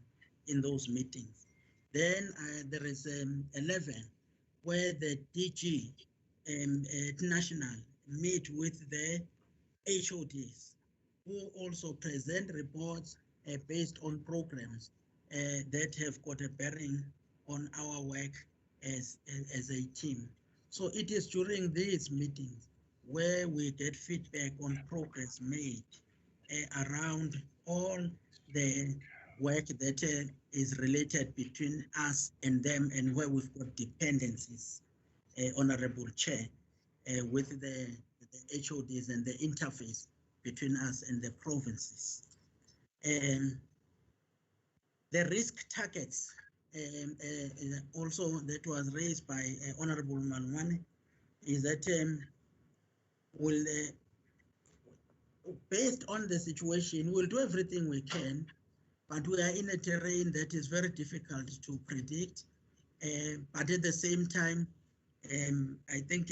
in those meetings. Then there is 11 where the DG national meet with the HODs who also present reports based on programs that have got a bearing on our work as a team. So it is during these meetings where we get feedback on progress made around all the work that is related between us and them, and where we've got dependencies, Honorable Chair, with the HODs and the interface between us and the provinces. The risk targets also that was raised by Honorable Malwane is that will based on the situation, we'll do everything we can, but we are in a terrain that is very difficult to predict. But at the same time, I think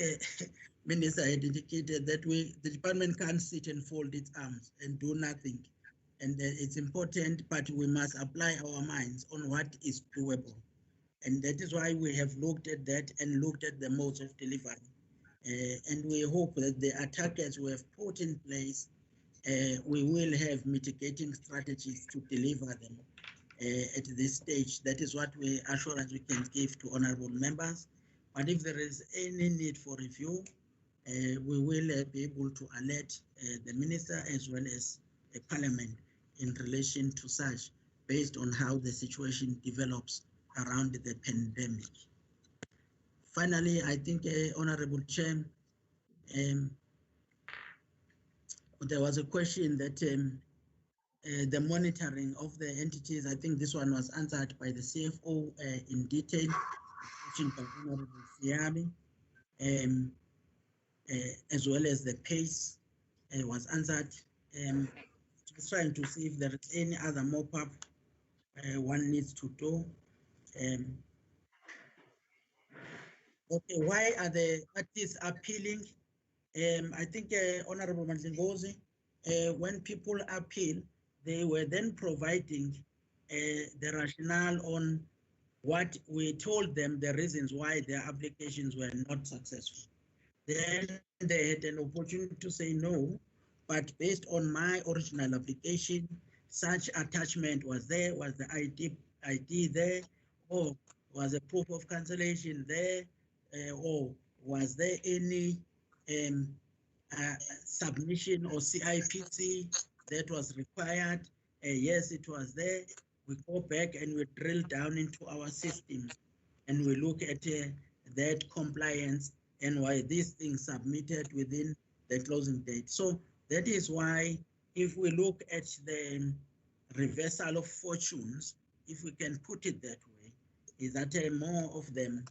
Minister had indicated that the department can't sit and fold its arms and do nothing. And it's important, but we must apply our minds on what is doable. And that is why we have looked at that and looked at the modes of delivery. And we hope that the attackers we have put in place, we will have mitigating strategies to deliver them at this stage. That is what assurance we can give to honorable members. But if there is any need for review, we will be able to alert the minister as well as the parliament in relation to such, based on how the situation develops around the pandemic. Finally, I think, Honorable Chair, there was a question that the monitoring of the entities, I think this one was answered by the CFO in detail, question by Honorable Siabi, as well as the pace was answered. Just trying to see if there is any other mop-up one needs to do. Okay, why are the artists appealing? I think Honorable Mandlingozi, when people appeal, they were then providing the rationale on what we told them, the reasons why their applications were not successful. Then they had an opportunity to say no, but based on my original application, such attachment was there, was the ID there, or was a proof of cancellation there, or was there any submission or CIPC that was required? Yes, it was there. We go back and we drill down into our systems and we look at that compliance and why these things submitted within the closing date. So that is why if we look at the reversal of fortunes, if we can put it that way, is that more of them,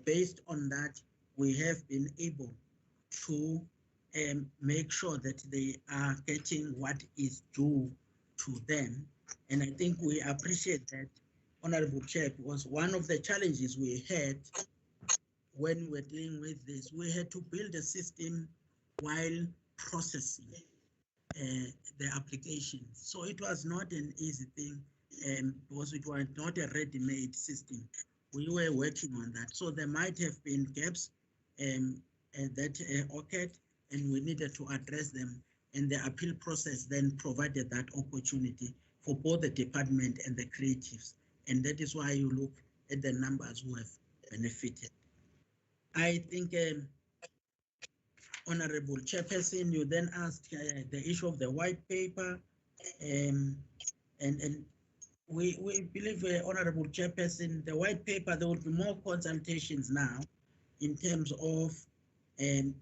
based on that, we have been able to make sure that they are getting what is due to them. And I think we appreciate that, Honorable Chair, because one of the challenges we had when we're dealing with this, we had to build a system while processing the application. So it was not an easy thing because it was not a ready-made system. We were working on that. So there might have been gaps that occurred, and we needed to address them. And the appeal process then provided that opportunity for both the department and the creatives. And that is why you look at the numbers who have benefited. I think, Honorable Chairperson, you then asked the issue of the white paper, and we believe, Honorable Chairperson, the white paper, there will be more consultations now in terms of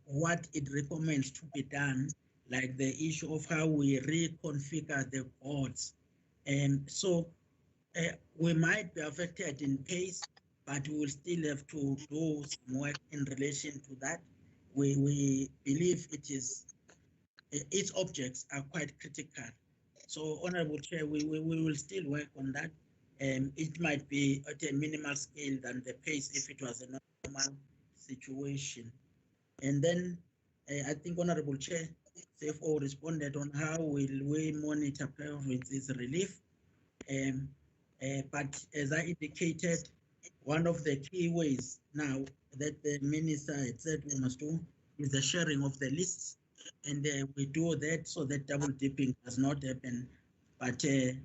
what it recommends to be done, like the issue of how we reconfigure the boards. And so we might be affected in pace, but we will still have to do some work in relation to that. We believe it is, its objects are quite critical. So, Honorable Chair, we will still work on that. It might be at a minimal scale than the pace if it was a normal situation. And then I think Honorable Chair, CFO responded on how will we monitor provinces relief. But as I indicated, one of the key ways now that the minister had said we must do is the sharing of the lists. And we do that so that double dipping does not happen. But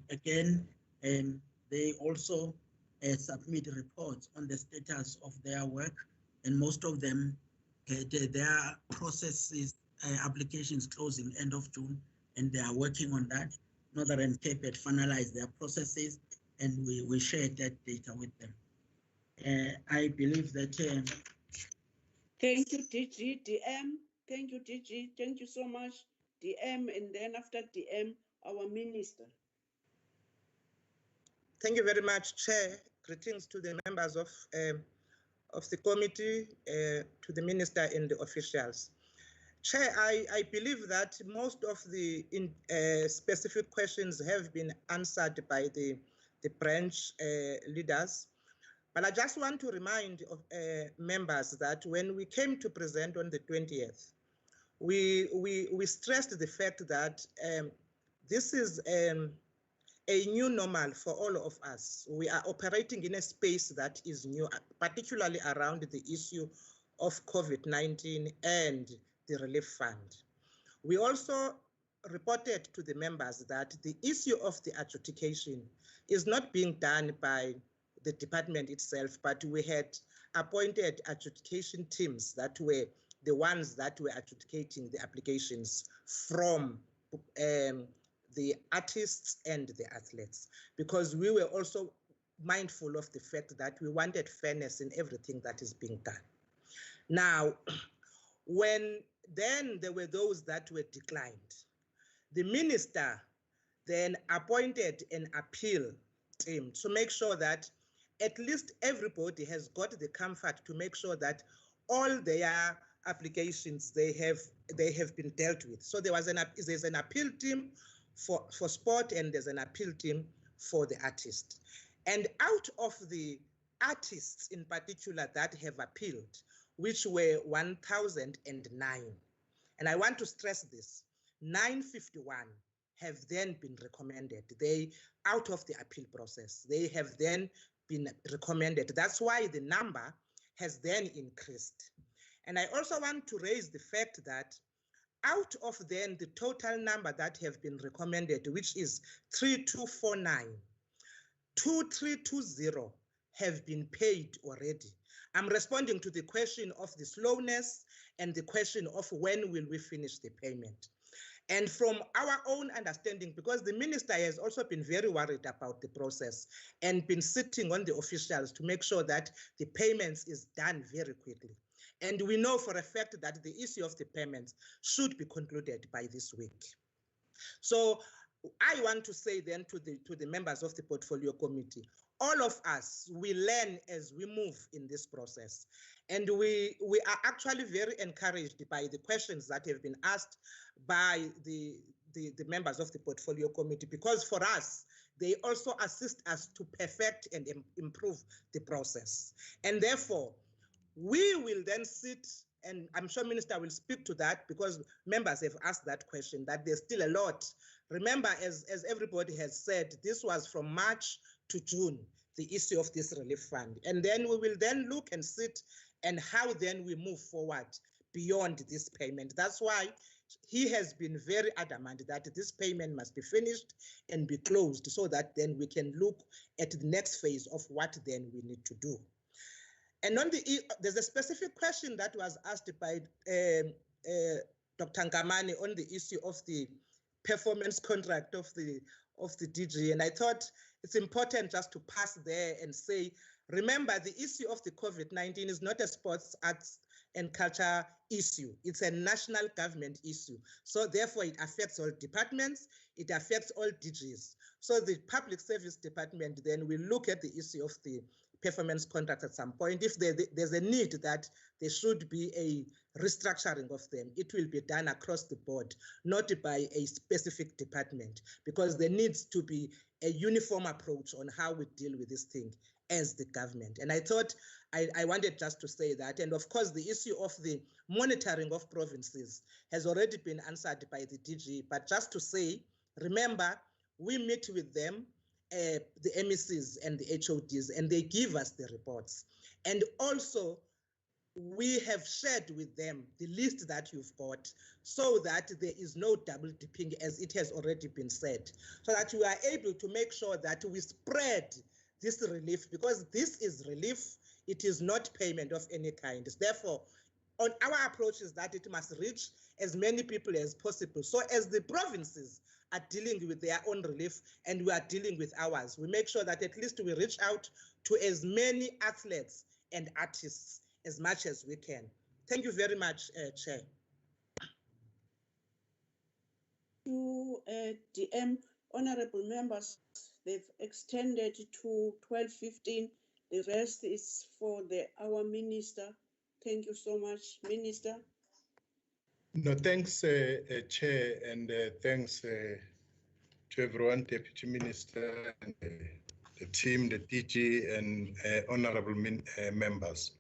again, they also submit reports on the status of their work, and most of them, their processes, applications closing end of June, and they are working on that. Northern and Cape had finalized their processes, and we shared that data with them. I believe that. Thank you, DG, DM. Thank you, DG. Thank you so much, DM. And then after DM, our minister. Thank you very much, Chair. Greetings to the members of the committee, to the minister and the officials. Chair, I believe that most of the specific questions have been answered by the branch leaders. But I just want to remind members that when we came to present on the 20th, we stressed the fact that this is a new normal for all of us. We are operating in a space that is new, particularly around the issue of COVID-19 and the relief fund. We also reported to the members that the issue of the adjudication is not being done by the department itself, but we had appointed adjudication teams that were the ones that were adjudicating the applications from the artists and the athletes, because we were also mindful of the fact that we wanted fairness in everything that is being done. Now, when then there were those that were declined, the minister then appointed an appeal team to make sure that at least everybody has got the comfort to make sure that all their applications they have been dealt with. So there's an appeal team for sport, and there's an appeal team for the artist. And out of the artists in particular that have appealed, which were 1,009, and I want to stress this, 951 have then been recommended. They, out of the appeal process, they have then been recommended. That's why the number has then increased. And I also want to raise the fact that out of then the total number that have been recommended, which is 3249, 2320 have been paid already. I'm responding to the question of the slowness and the question of when will we finish the payment. And from our own understanding, because the minister has also been very worried about the process and been sitting on the officials to make sure that the payments is done very quickly. And we know for a fact that the issue of the payments should be concluded by this week. So I want to say then to the members of the portfolio committee, all of us, we learn as we move in this process. And we are actually very encouraged by the questions that have been asked by the members of the portfolio committee, because for us, they also assist us to perfect and improve the process. And therefore, we will then sit, and I'm sure Minister will speak to that because members have asked that question, that there's still a lot. Remember, as everybody has said, this was from March to June, the issue of this relief fund. And then we will then look and sit and how then we move forward beyond this payment. That's why he has been very adamant that this payment must be finished and be closed so that then we can look at the next phase of what then we need to do. And on there's a specific question that was asked by Dr. Ngamani on the issue of the performance contract of the DG. And I thought it's important just to pass there and say, remember, the issue of the COVID-19 is not a sports, arts, and culture issue. It's a national government issue. So therefore, it affects all departments, it affects all DGs. So the Public Service Department then will look at the issue of the performance contracts at some point. If there's a need that there should be a restructuring of them, it will be done across the board, not by a specific department, because there needs to be a uniform approach on how we deal with this thing as the government. And I thought I wanted just to say that. And of course, the issue of the monitoring of provinces has already been answered by the DG, but just to say, remember, we meet with them, the MECs and the HODs, and they give us the reports. And also, we have shared with them the list that you've got so that there is no double dipping, as it has already been said, so that we are able to make sure that we spread this relief, because this is relief, it is not payment of any kind. Therefore, on our approach is that it must reach as many people as possible. So as the provinces are dealing with their own relief and we are dealing with ours, we make sure that at least we reach out to as many athletes and artists as much as we can. Thank you very much, Chair. To DM, honorable members, they've extended to 12:15. The rest is for our minister. Thank you so much, Minister. No, thanks, Chair, and thanks to everyone, Deputy Minister, and the team, the DG, and honorable members.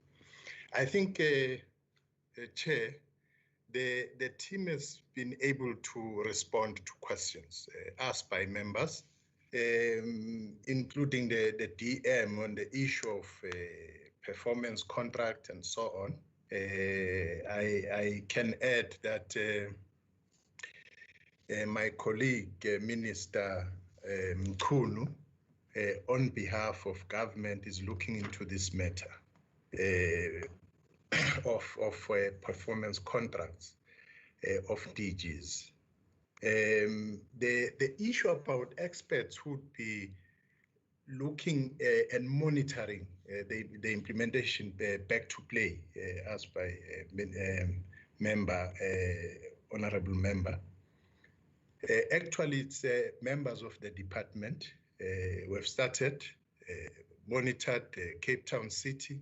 I think, Chair, the team has been able to respond to questions asked by members, including the DM on the issue of performance contract and so on. I can add that my colleague, Minister Mkhunu, on behalf of government, is looking into this matter of performance contracts of DGs. The issue about experts would be looking and monitoring the implementation back to play, as by honorable member. Actually, it's members of the department. We've started, monitored Cape Town City,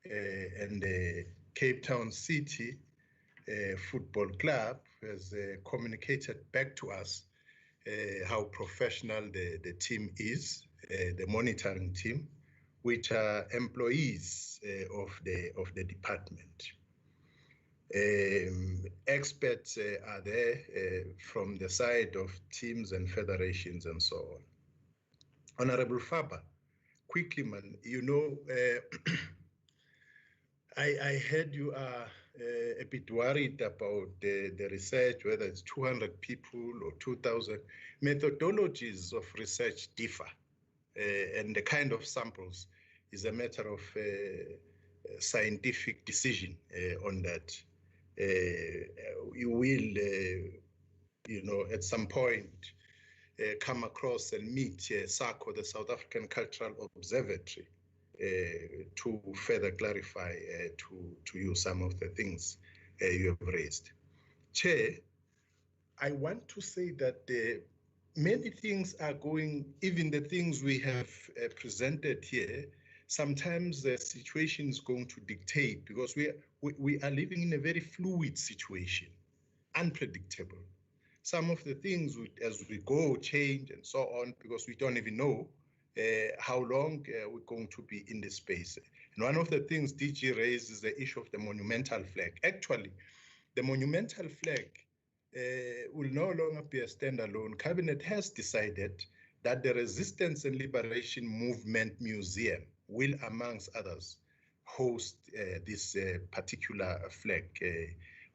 and the Cape Town City Football Club has communicated back to us how professional the team is, the monitoring team, which are employees of the department. Experts are there from the side of teams and federations and so on. Honorable Faber, quickly, man, you know, I heard you are a bit worried about the research, whether it's 200 people or 2,000. Methodologies of research differ, and the kind of samples is a matter of scientific decision on that. You will, you know, at some point come across and meet SACO, the South African Cultural Observatory, to further clarify to you some of the things you have raised. Chair, I want to say that many things are going, even the things we have presented here, sometimes the situation is going to dictate, because we are living in a very fluid situation, unpredictable. Some of the things as we go change and so on, because we don't even know how long we're going to be in this space. And one of the things DG raised is the issue of the monumental flag. Actually, the monumental flag will no longer be a standalone. Cabinet has decided that the Resistance and Liberation Movement Museum will, amongst others, host this particular flag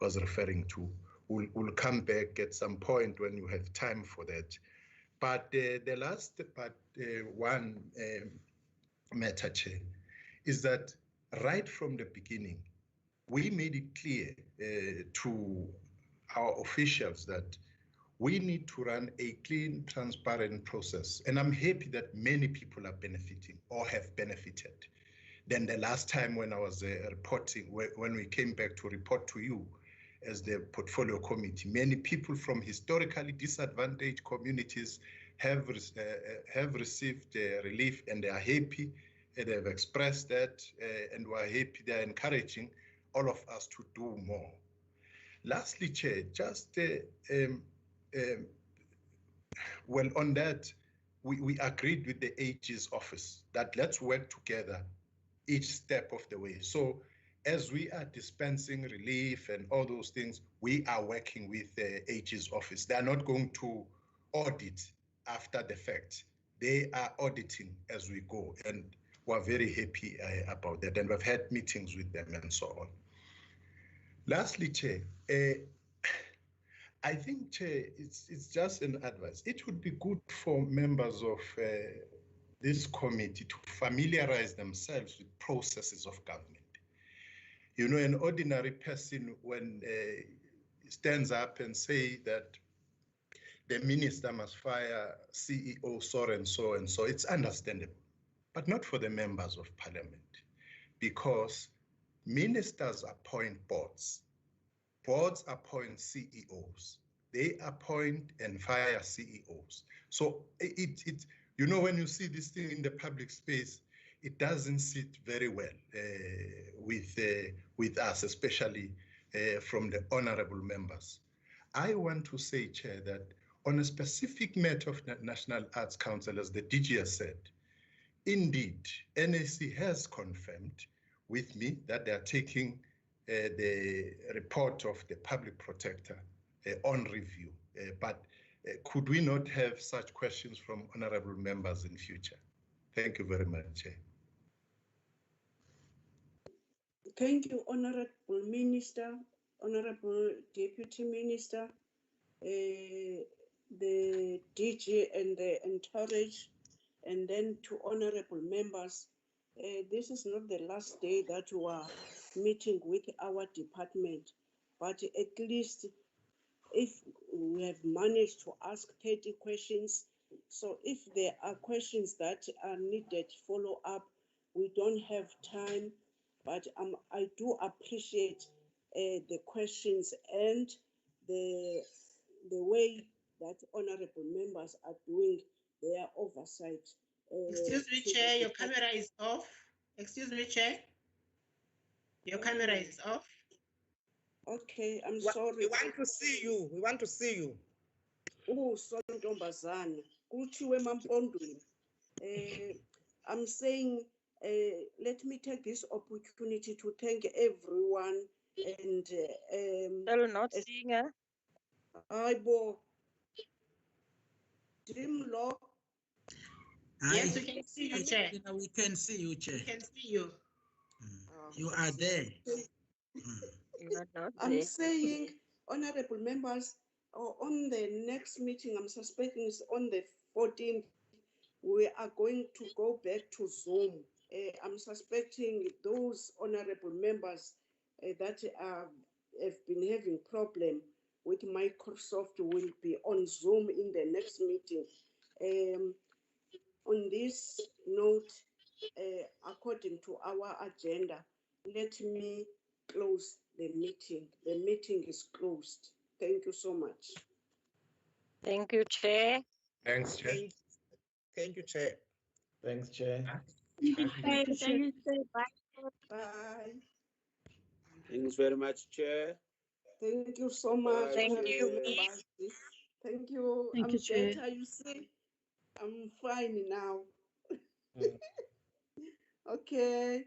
was referring to. We'll come back at some point when you have time for that. But the last one matter, Chair, is that right from the beginning, we made it clear to our officials that we need to run a clean, transparent process. And I'm happy that many people are benefiting or have benefited. Then the last time when I was reporting, when we came back to report to you as the portfolio committee, many people from historically disadvantaged communities have received relief, and they are happy they've expressed that, and we're happy. They're encouraging all of us to do more. Lastly, Chair, just well, on that, we agreed with the AG's office that let's work together each step of the way. So as we are dispensing relief and all those things, we are working with the AG's office. They are not going to audit after the fact. They are auditing as we go, and we're very happy about that. And we've had meetings with them and so on. Lastly, Chair, I think, Chair, it's just an advice. It would be good for members of this committee to familiarize themselves with processes of government. You know, an ordinary person, when stands up and say that the minister must fire CEO so and so and so, it's understandable, but not for the members of parliament, because ministers appoint boards. Boards appoint CEOs. They appoint and fire CEOs. So you know, when you see this thing in the public space, it doesn't sit very well with us, especially from the honorable members. I want to say, Chair, that on a specific matter of the National Arts Council, as the DG has said, indeed, NAC has confirmed with me that they are taking the report of the public protector on review. But could we not have such questions from honorable members in future? Thank you very much, Chair. Thank you, Honorable Minister, Honorable Deputy Minister, the DG and the entourage, and then to honorable members. This is not the last day that we are meeting with our department, but at least if we have managed to ask 30 questions, so if there are questions that are needed follow up, we don't have time, but I do appreciate the questions and the way that honorable members are doing their oversight. Excuse me, Chair, your camera is off. Excuse me, Chair. Your camera is off. Okay, I'm sorry. We want to see you. We want to see you. Oh, Sontombazana, Kuchiwe Mampondweni. I'm saying, let me take this opportunity to thank everyone and Still not seeing her. Aibo Dream Law. Yes, we can see you, Chair. We can see you, Chair. We can see you. You are there. I'm saying, honorable members, on the next meeting, I'm suspecting it's on the 14th, we are going to go back to Zoom. I'm suspecting those honorable members that have been having problem with Microsoft will be on Zoom in the next meeting. On this note, according to our agenda, let me close the meeting. The meeting is closed. Thank you so much. Thank you, Chair. Thanks, Chair. Thank you, Chair. Thanks, Chair. Thank you, Chair. Bye. Thanks very much, Chair. Thank you so much. Thank you. Thank you. Thank I'm you, Chair. better, you see. I'm fine now. Okay.